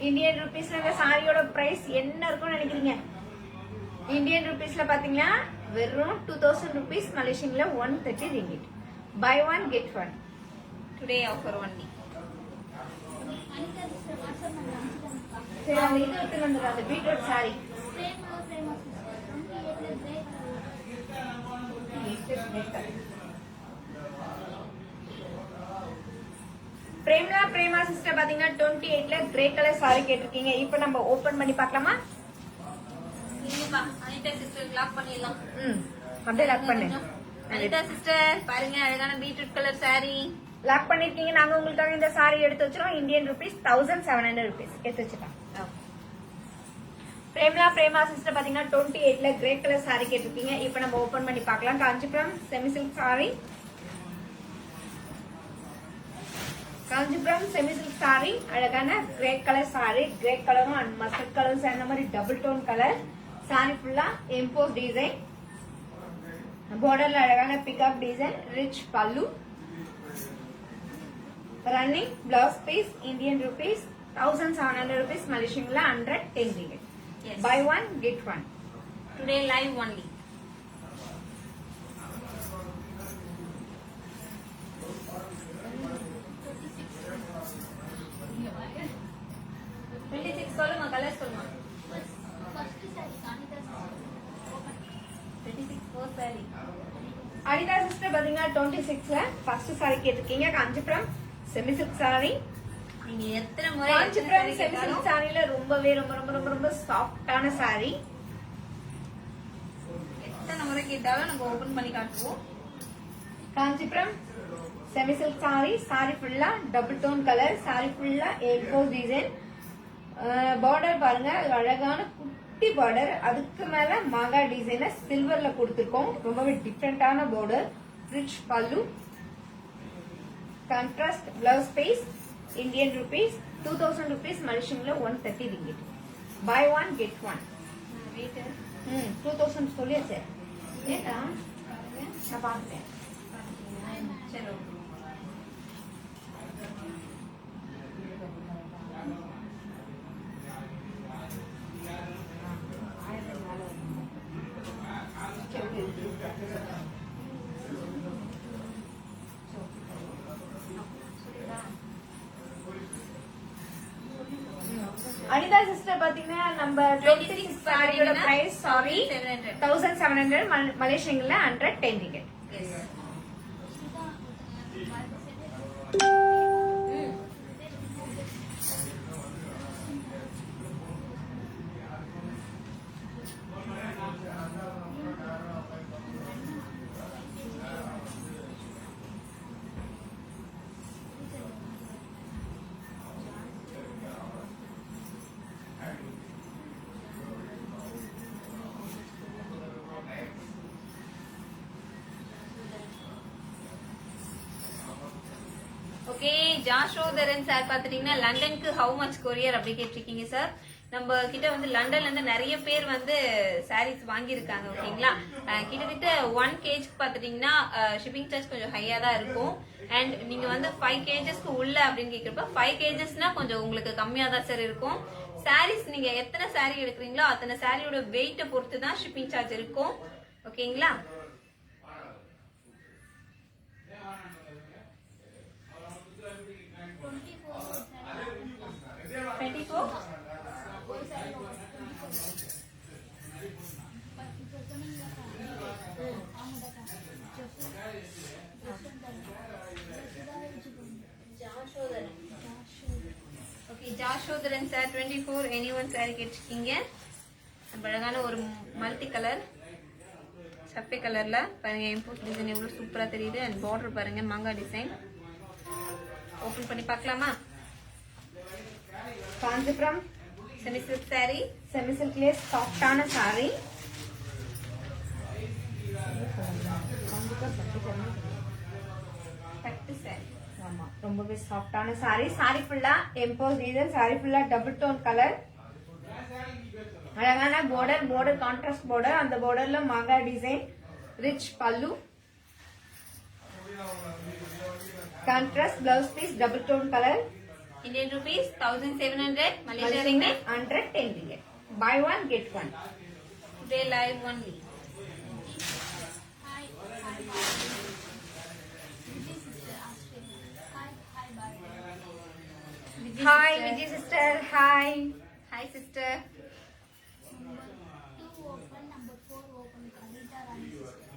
S1: இந்தியன் ருபீஸ்ல இந்த சாரியோட பிரைஸ் என்ன இருக்கும்னு நினைக்கிறீங்க? இந்தியன் ருபீஸ்ல பாத்தீங்கன்னா வெறும் 2000 rupees, மலேசியன்ல 130 ringgit. Buy one get one.
S3: Today offer only.
S2: Anitha sister WhatsApp number அனுப்பிட்டாங்கப்பா.
S1: சரி, அந்த இது எடுத்து வந்துடுறேன், அந்த பீட்ரூட் சாரி.
S2: பிரேமா சிஸ்டர் 28ல கிரே
S1: பிரேமா சிஸ்டர் பாத்தீங்கன்னா 28ல கிரே கலர் சாரி கேட்டிருக்கீங்க. இப்போ நம்ம ஓபன் பண்ணி பார்க்கலாமா?
S3: இல்லப்பா அனிதா சிஸ்டர் லாக் பண்ணிடலாம்.
S1: அப்படியே லாக் பண்ணு.
S3: அனிதா சிஸ்டர் பாருங்க அழகான பீட்ரூட் கலர் சாரி.
S1: லாக் பண்ணிருக்கீங்க. நாங்க உங்களுக்காக இந்த சாரி எடுத்து வச்சிரோம். இந்தியன் ருபீஸ் 1700 rupees எடுத்து வச்சிருக்கோம். பிரேமா சிஸ்டர் பாத்தீங்கன்னா 28ல கிரே கலர் சாரி கேட்டிருக்கீங்க. இப்போ நம்ம ஓபன் பண்ணி பார்க்கலாம். Kanchipuram semi silk sorry, Kanchipuram semi silk saree, அழகான கிரே கலர் சாரி. கிரே கலரும் அண்ட் மஸ்டர்ட் கலரும் சேர்ந்த மாதிரி டபுள் டோன் கலர். சாரி ஃபுல்லா எம்போஸ் டிசைன், பார்டர்ல அழகான peacock design, rich pallu, running blouse piece. Indian rupees 1700 rupees, மலேசியன்ல 110 ringgit.
S3: Yes.
S1: Buy one get one.
S3: Today live only. சொல்லுங்க கலர் சொல்லுங்க.
S2: First saree Anitha sister.
S3: 26 four saree.
S1: Anitha sister பாத்தீங்கன்னா 26ல ஃபர்ஸ்ட் சாரி கேட்டிருக்கீங்க. Kanchipuram semi silk sorry.
S3: நீங்க எத்தனை முறை
S1: காஞ்சிபுரம் செமி சில்க் சாரியில ரொம்பவே ரொம்ப ரொம்ப ரொம்ப ரொம்ப சாஃப்டான சாரி.
S3: எத்தனை முறை கேட்டாலும் நம்ம ஓபன் பண்ணி காட்டுவோம்.
S1: Kanchipuram semi silk saree. Sorry ஃபுல்லா டபுள் டோன் கலர். சாரி ஃபுல்லா எம்போஸ் டிசைன். பார்டர் பாருங்க, அழகான குட்டி பார்டர். அதுக்கு மேல மாங்கா டிசைன சில்வர்ல கொடுத்திருக்கோம். ரொம்பவே டிஃப்ரெண்டான பார்டர். ரிச் பல்லு, contrast blouse piece. Indian rupees 2000 rupees, மலேசியன்ல 130 ringgit. Buy one get one.
S3: Rate
S1: 2000 சொல்லியாச்சு. ஏடா நான் பார்த்தேன்.
S3: சரி ஓகே.
S1: அனிதா சிஸ்டர் பாத்தீங்கன்னா நம்ம 26 சாரியோட பிரைஸ் சாரி 1700, மலேசியன்ல 110 ringgit.
S3: Yes. Okay Jashodharan sir பாத்துட்டீங்கன்னா லண்டனுக்கு ஹவு மச் கொரியர் அப்படி கேட்டிருக்கீங்க சார். நம்ம கிட்ட வந்து லண்டன்ல இருந்து நிறைய பேர் வந்து சாரீஸ் வாங்கியிருக்காங்க ஓகேங்களா. கிட்டத்தட்ட 1 kg பாத்துட்டீங்கன்னா ஷிப்பிங் சார்ஜ் கொஞ்சம் ஹையா தான் இருக்கும். அண்ட் நீங்க வந்து 5 kgsக்கு உள்ள அப்படின்னு கேக்குறப்ப 5 kgsனா கொஞ்சம் உங்களுக்கு கம்மியா தான் சார் இருக்கும். சாரீஸ் நீங்க எத்தனை சாரீ எடுக்கிறீங்களோ அத்தனை சாரியோட வெயிட்டை பொறுத்து தான் ஷிப்பிங் சார்ஜ் இருக்கும் ஓகேங்களா. ஜாஷோதரன் சார் 24 எனி ஒன் சாரி கேட்டிருக்கீங்க. அழகான ஒரு மல்டி கலர் சப்பை கலர்ல பாருங்க இம்போஸ் டிசைன் எவ்வளவு சூப்பரா தெரியுது. அண்ட் பார்டர் பாருங்க மாங்காய் டிசைன். ஓபன் பண்ணி பார்க்கலாமா?
S1: Kanchipuram
S3: semi silk saree.
S1: Semi சில்க்லயே சாஃப்டான சாரி.
S3: பட்டு சாரி.
S1: ஆமா, ரொம்பவே சாஃப்டான சாரி. சாரி ஃபுல்லா எம்போஸ் டிசைன். சாரி ஃபுல்லா டபுள் டோன் கலர். அழகான border கான்ட்ராஸ்ட் border. அந்த borderல மாங்காய் டிசைன். ரிச் பல்லு. Contrast blouse piece double tone colour.
S3: Indian rupees 1700. Malaysia ringgit
S1: 110 ringgit. Buy one get one.
S3: today live only.
S2: Hi, bye.
S1: Hi Vijay sister. Hi.
S3: Hi sister.
S2: Number 2 open, number 4 open. Rita Rani sister.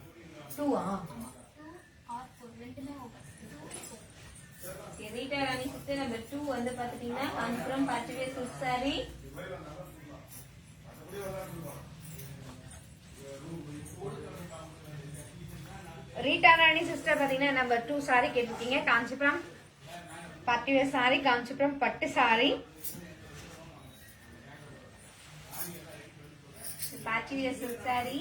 S1: 2 ah.
S2: 2 or 4 ரெண்டுமே open. 2 4.
S3: Rita Rani sister number 2 வந்து பாத்துட்டீங்கன்னா காஞ்சிபுரம் பட்டு வேர் silk sorry.
S1: Rita Rani sister பாத்தீங்கன்னா number 2 sorry கேட்டிருக்கீங்க. காஞ்சிபுரம் பட்டு வேர் சாரி. காஞ்சிபுரம் பட்டு sorry.
S3: பட்டு வேர் silk saree.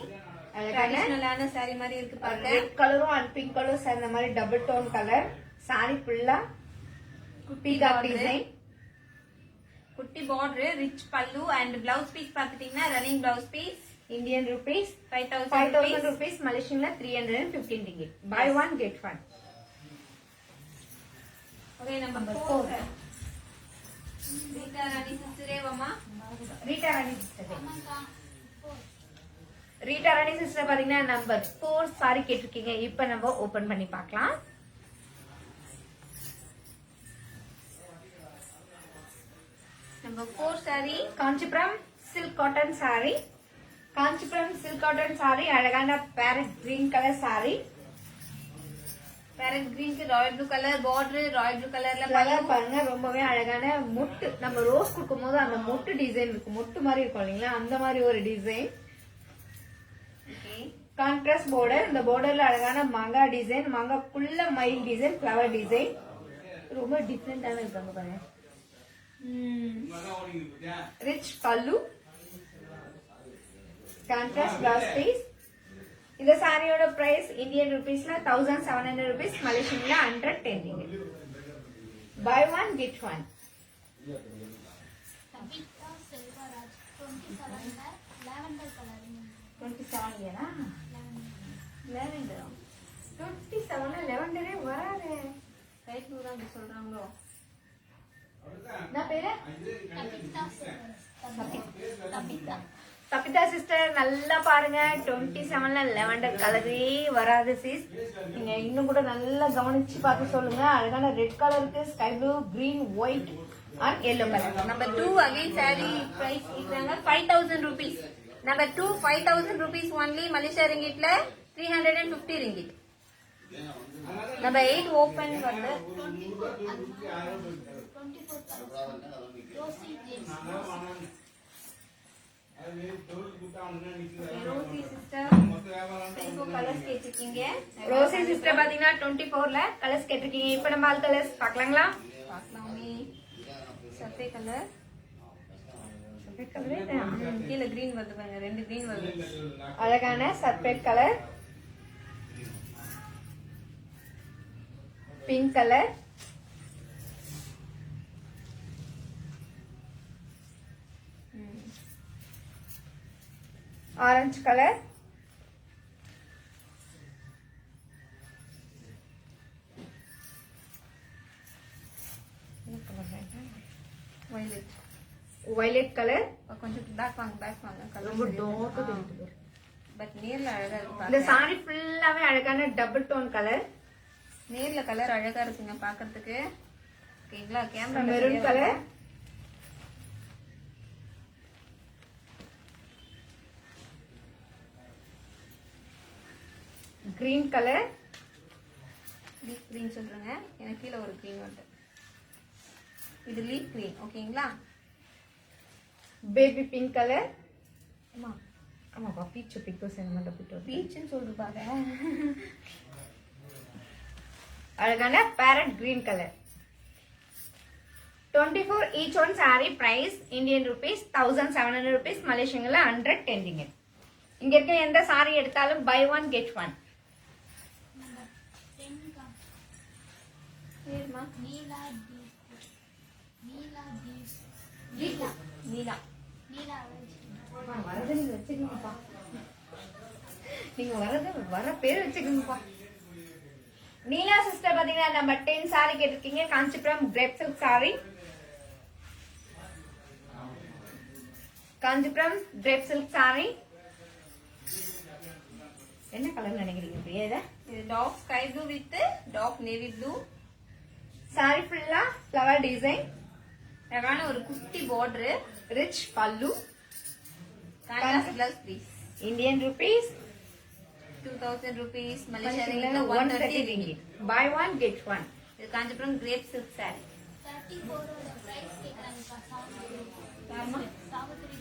S1: அழகான
S3: ட்ரெடிஷனலான சாரி மாதிரி இருக்கு பாருங்க.
S1: ரெட் கலரும் அண்ட் பிங்க் கலரும் சேர்ந்த மாதிரி டபுள் டோன் கலர். சாரி ஃபுல்லா பீகாக் டிசைன்.
S3: குட்டி border, rich pallu and blouse piece பாத்துட்டீங்கன்னா running blouse piece.
S1: Indian rupees
S3: 5000
S1: rupees. மலேசியன்ல 315 ringgit. Buy one get one.
S3: Okay number
S1: Number
S3: 4.
S1: 4.
S3: Rita Rani சிஸ்டரே வாமா.
S1: Rita Rani sister.
S2: ஆமாக்கா 4.
S1: ரீட்டா ராணி சிஸ்டர் பாத்தீங்கன்னா நம்பர் 4 சாரி கேட்டிருக்கீங்க. இப்ப நம்ம ஓபன் பண்ணி பார்க்கலாம்.
S3: Number 4 saree.
S1: Kanchipuram silk cotton saree. Kanchipuram silk cotton sorry. அழகான parrot green colour saree.
S3: Parrot கிரீனுக்கு royal blue colour border, royal blue கலர்ல
S1: கலர் பாருங்க ரொம்பவே அழகான மொட்டு. நம்ம ரோஸ் கொடுக்கும் போது அந்த மொட்டு டிசைன் இருக்கும். மொட்டு மாதிரி இருக்கும் இல்லைங்களா, அந்த மாதிரி ஒரு டிசைன்.
S3: ஓகே.
S1: Contrast border. இந்த borderல அழகான மாங்காய் டிசைன். மாங்காய்க்குள்ள மயில் டிசைன், ஃபிளவர் டிசைன். ரொம்ப டிஃப்ரெண்டான இருக்காங்க பாருங்க. ரிச் பல்லு. Contrast blouse piece. இந்த சாரியோட பிரைஸ் இந்தியன் ருபீஸ்ல 1700 rupees. மலேசியன்ல 110 ringgit. Buy one get one.
S2: Kavita Selvaraj 27 lavender color.
S1: 27 ஏனா? lavender. 27 lavender வராதே.
S3: ரைட் ப்ளூ தான் சொல்றாங்களோ.
S1: நான் பேரு
S2: Kavita Selvaraj. Kavita.
S1: Kabita sister நல்லா பாருங்க. 27ல லெவண்டர் கலரே வராது சிஸ். நீங்க இன்னும் கூட நல்லா கவனிச்சு பார்த்து சொல்லுங்க. அழகான ரெட் கலருக்கு sky blue, green, white and yellow colour.
S3: Number 2 again saree price கேக்குறாங்க 5000 rupees. Number 2 5000 rupees only. Malaysia ரிங்கிட்ல 350 ringgit. நம்பர் 8 ஓபன் வந்து
S2: 24 Rosy James.
S3: Rosy sister 24 colours கேட்டிருக்கீங்க.
S1: ரோசி சிஸ்டர் பாத்தீங்கன்னா 24ல கலர்ஸ் கேட்டிருக்கீங்க. இப்போ நம்ம ஆல் கலர்ஸ் பார்க்கலாங்களா?
S3: பார்க்கலாமே. சஃபே கலர்.
S1: கலர்
S3: கீழே கிரீன் வருது பாருங்க. 2 கிரீன் வருது.
S1: அழகான sorbet colour, pink colour, orange colour,
S3: violet.
S1: Violet colour.
S3: கொஞ்சம் பேக் வாங்க
S1: ரொம்ப டார்க்
S3: கலர். பட் நேர்ல அழகா இருக்கு
S1: இந்த
S3: பாக்க.
S1: சாரி ஃபுல்லாவே அழகான டபுள் டோன் கலர்.
S3: நேர்ல கலர் அழகா இருக்குங்க பாக்கிறதுக்கு. ஓகேங்களா? Camera
S1: maroon colour, green colour,
S3: leaf green சொல்றேங்க. எனக்கு கீழே ஒரு கிரீன் வருது. இது லீஃப் கிரீன். ஓகேங்களா?
S1: பேபி பிங்க் கலர், ஆமாப்பா பீச்சு பிக்கோ சென்மெண்ட் பிட்டோ
S3: பீச்சுன்னு சொல்லிருப்பாங்க.
S1: அழகான parrot green colour 24 each one saree price Indian rupees 1700 rupees மலேசியன்ல 110 ringgit. இங்க இருக்க எந்த saree எடுத்தாலும் buy one get one.
S2: Number 10 கா
S3: சரிம்மா.
S2: நீலா தீப் நீலா தீப்
S3: நீலா நீலா
S2: நீலா
S1: வரது நீங்க வச்சுக்கீங்கப்பா, நீங்க வர பேர் வச்சுக்கீங்கப்பா. நீலா சிஸ்டர் பாத்தீங்கன்னா நம்பர் 10 saree கேட்டிருக்கீங்க. Kanchipuram crepe silk saree. Kanchipuram crepe silk saree. என்ன கலர் நினைக்கிறீங்க பிரியா?
S3: இது dark sky blue with dark navy blue.
S1: saree ஃபுல்லா ஃப்ளவர் டிசைன்,
S3: அழகான ஒரு குட்டி பார்டர்,
S1: ரிச் பல்லு.
S3: Contrast blouse piece.
S1: Indian rupees
S3: 2000 rupees
S1: Malaysia
S3: Malaysia
S1: 130
S3: 130
S1: ringgit. Buy one get one.
S3: இது Kanchipuram crepe silk sorry.
S2: 34 ஓட பிரைஸ் கேக்குறாங்கப்பா.
S3: ஆமா.
S2: சாவித்ரி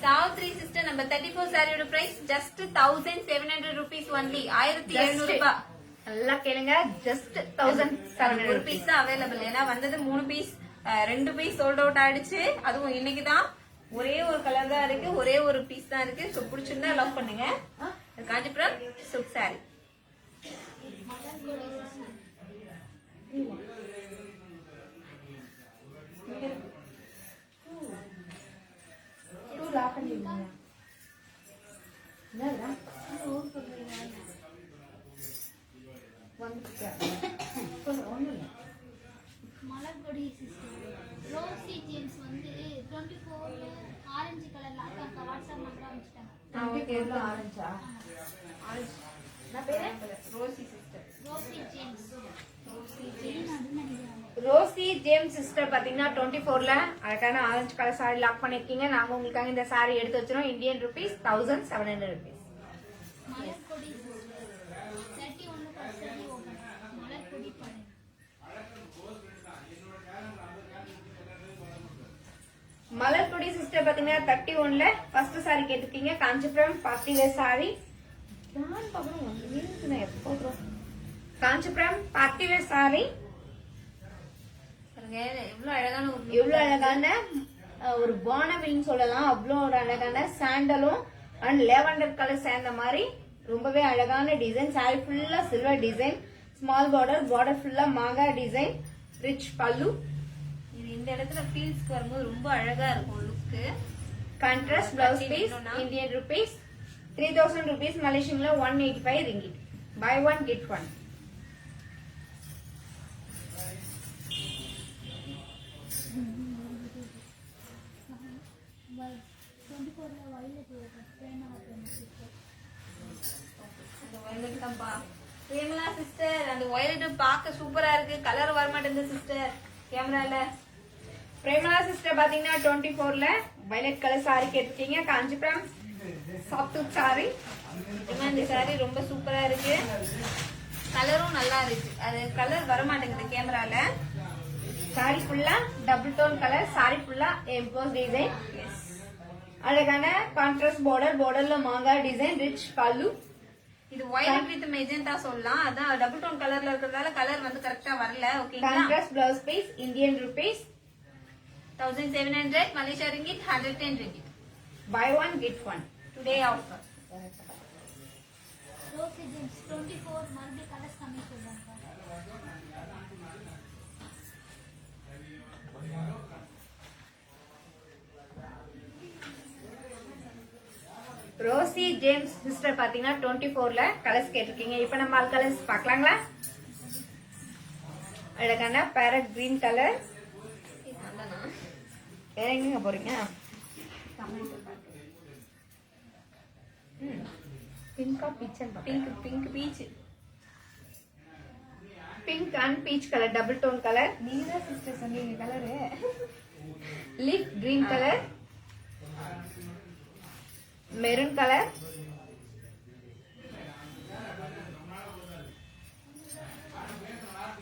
S3: சாவித்ரி சிஸ்டர் நம்பர் 34 சாரியோட price just 1700 rupees only. 1700 ரூபாய்.
S1: நல்லா கேளுங்க, just 1700
S3: ஒரு பீஸ் தான் அவைலபிள். ஏன்னா வந்தது 3 பீஸ், 2 பீஸ் சோல்ட் அவுட் ஆயிடுச்சு. அதுவும் இன்னைக்கு தான் ஒரே ஒரு கலர் தான் இருக்கு, ஒரே ஒரு பீஸ் தான் இருக்கு. சோ பிடிச்சிருந்தா லவ் பண்ணுங்க. Kanchipuram silk saree.
S2: Malarkodi sister Rosy James வந்து 24 ஆரஞ்சு கலர் லாக்கா வாட்ஸ்அப் நம்பர் அனுப்பிச்சிட்டாங்க.
S1: ஆரஞ்சா?
S3: Rosy sister.
S2: ரோசி ஜேம்ஸ் வெளிநாடுன்னு நினைக்கிறாங்க.
S1: ரோசி ஜேம்ஸ் சிஸ்டர் பாத்தீங்கன்னா 24ல அழகான ஆரஞ்சு கலர் சாரி லாக் பண்ணிருக்கீங்க. நாங்க உங்களுக்காக இந்த சாரி எடுத்து வச்சிரோம். Indian rupees 1700 rupees.
S2: Malarkodi sister 31 percent open. Malarkodi பாருங்க.
S1: மலர்கொடி சிஸ்டர் பாத்தீங்கன்னா 31ல ஃபர்ஸ்ட் சாரி கேட்டிருக்கீங்க. Kanchipuram party wear saree. Kanchipuram party wear saree.
S3: பாருங்க எவ்வளவு அழகான ஒரு
S1: எவ்வளவு அழகான ஒரு பானவில்னு சொல்லலாம். அவ்வளோ ஒரு அழகான சாண்டலும் அண்ட் லேவண்டர் கலர் சேர்ந்த மாதிரி ரொம்பவே அழகான டிசைன். சாரி ஃபுல்லா சில்வர் டிசைன், ஸ்மால் பார்டர் ஃபுல்லா மாங்கா டிசைன், ரிச் பல்லு.
S3: இது இந்த இடத்துல ஃபீல்ஸ்க்கு வரும்போது ரொம்ப அழகா இருக்கும் look.
S1: Contrast blouse piece. Indian rupees 3000 rupees மலேசியன்ல 185 ringgit. Buy one get one.
S3: Premala sister அந்த வயலட் பார்க்க சூப்பரா இருக்கு. கலர் வர மாட்டேங்குது சிஸ்டர் கேமரால.
S1: பிரேமலா சிஸ்டர் பாத்தீங்கன்னா 24ல வயலட் கலர் சாரி கேட்டிருக்கீங்க. Kanchipuram soft sorry.
S3: இந்த சாரி ரொம்ப சூப்பரா இருக்கு. கலரும் நல்லா இருக்கு. அது கலர் வர மாட்டேங்குது கேமரால.
S1: சாரி ஃபுல்லா டபுள் டோன் கலர். சாரி ஃபுல்லா எம்போஸ் டிசைன். அழகான கான்ட்ராஸ்ட் பார்டர்ல மாங்கா டிசைன், ரிச் பல்லு.
S3: இது வயலட் வித் மெஜெண்டா சொல்லலாம். அதான் டபுள் டோன் கலர்ல இருக்கிறதால கலர் வந்து கரெக்டா வரல. ஓகேங்களா?
S1: Contrast blouse piece. Indian rupees
S3: 1700 Malaysia ringgit 110 ringgit.
S1: buy one get one.
S3: Today offer.
S2: Rosy James 24 மறுபடியும் கலர்ஸ் கம்மி சொல்றாங்க.
S1: ரோசி ஜேம்ஸ் சிஸ்டர் பாத்தீங்கன்னா 24ல கலர்ஸ் கேட்டிருக்கீங்க. இப்ப நம்ம ஆல் கலர்ஸ் பாக்கலாங்களா? அழகான பேரட் கிரீன் கலர். வேற எங்க போறீங்க? Pink
S3: pink peach.
S1: Pink and peach colour double tone colour.
S3: நீங்க சிஸ்டர் சொன்னீங்க colour.
S1: Leaf green colour, maroon colour,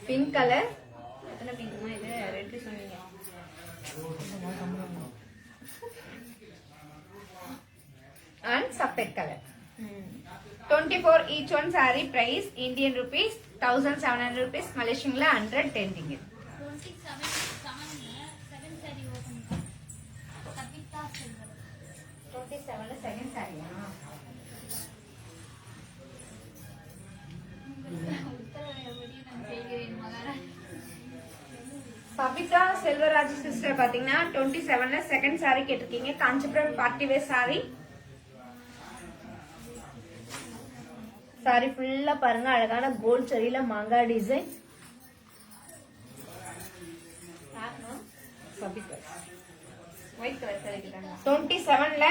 S1: pink colour.
S3: எத்தனை பிங்க்மா இது? ரெட் சொன்னீங்க.
S1: And carpet colour 24 each one saree price Indian rupees 1700 rupees, Malaysian la 110 ringgit.
S2: 27 saree open. Kavita silver.
S1: 27 second saree. Pavitra Selvaraj sister பாத்தீங்கன்னா 27ல second saree கேட்டிருக்கீங்க. Kanchipuram party wear saree. saree ஃபுல்லா பாருங்க அழகான gold சரியில மாங்கா design. Pavithra
S3: white colour saree கிட்டாங்க.
S1: 27ல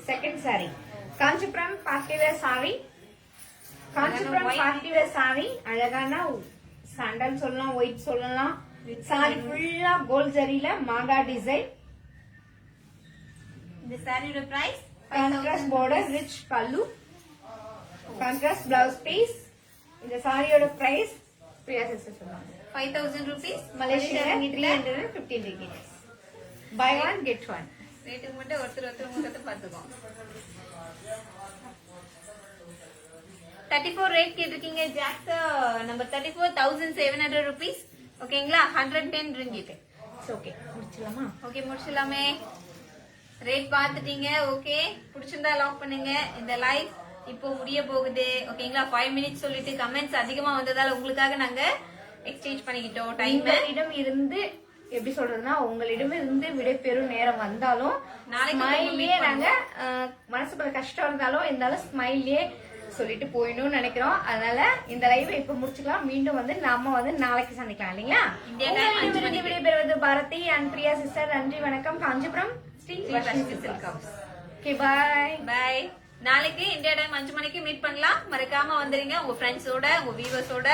S1: second saree. Kanchipuram party wear saree. Kanchipuram party wear saree அழகான சாண்டல் சொல்லலாம், ஒயிட் சொல்லலாம். saree ஃபுல்லா கோல்ட் சரியில மாங்கா டிசைன்.
S3: இந்த சாரியோட price
S1: contrast border, rich pallu, contrast blouse piece. இந்த சாரியோட பிரைஸ் பிரியா சிஸ்டர் சொல்லுவாங்க
S3: 5000 rupees.
S1: Malaysia 315 ringgit. buy one get one.
S3: ரேட்டுக்கு மட்டும் ஒருத்தர் முகத்தை பார்த்துக்கோ. 34 ரேட் கேட்டிருக்கீங்க. ஜாக்ஸ் நம்பர் 34 1700 rupees. ஓகேங்களா 110 ringgit.
S1: ஓகே முடிச்சலாமா?
S3: ஓகே முடிச்சிடலாமே. ரேட் பார்த்துட்டீங்க. ஓகே பிடிச்சிருந்தா லாக் பண்ணுங்க. இந்த லைவ் இப்போ முடிய போகுது. ஓகேங்களா 5 minutes சொல்லிட்டு கமெண்ட்ஸ் அதிகமா வந்ததால உங்களுக்காக நாங்க எக்ஸ்சேஞ்ச் பண்ணிக்கிட்டோம் டைம்.
S1: உங்களிடம் இருந்து எப்படி சொல்றதுன்னா உங்களிடம் இருந்து விடைபெறும் நேரம் வந்தாலும்
S3: நாளைக்கு
S1: ஸ்மைல்லே நாங்க மனசுக்குள்ள கஷ்டம் இருந்தாலும் ஸ்மைல்லே சொல்லிட்டு போயிடணும்னு நினைக்கிறோம். அதனால இந்த லைவ் இப்ப முடிச்சுக்கலாம். மீண்டும் வந்து நாம வந்து நாளைக்கு சந்திக்கலாம் இல்லைங்களா? உங்களிடமிருந்து விடைபெறுவது பாரதி அண்ட் பிரியா சிஸ்டர். நன்றி வணக்கம். Kanchipuram Sri Varshini silk house. Okay bye
S3: bye. நாளைக்கு இந்தியா டைம் 5 மணிக்கு மீட் பண்ணலாம். மறக்காம வந்துருங்க உங்க ஃப்ரெண்ட்ஸோட, உங்க வியூவர்ஸோட.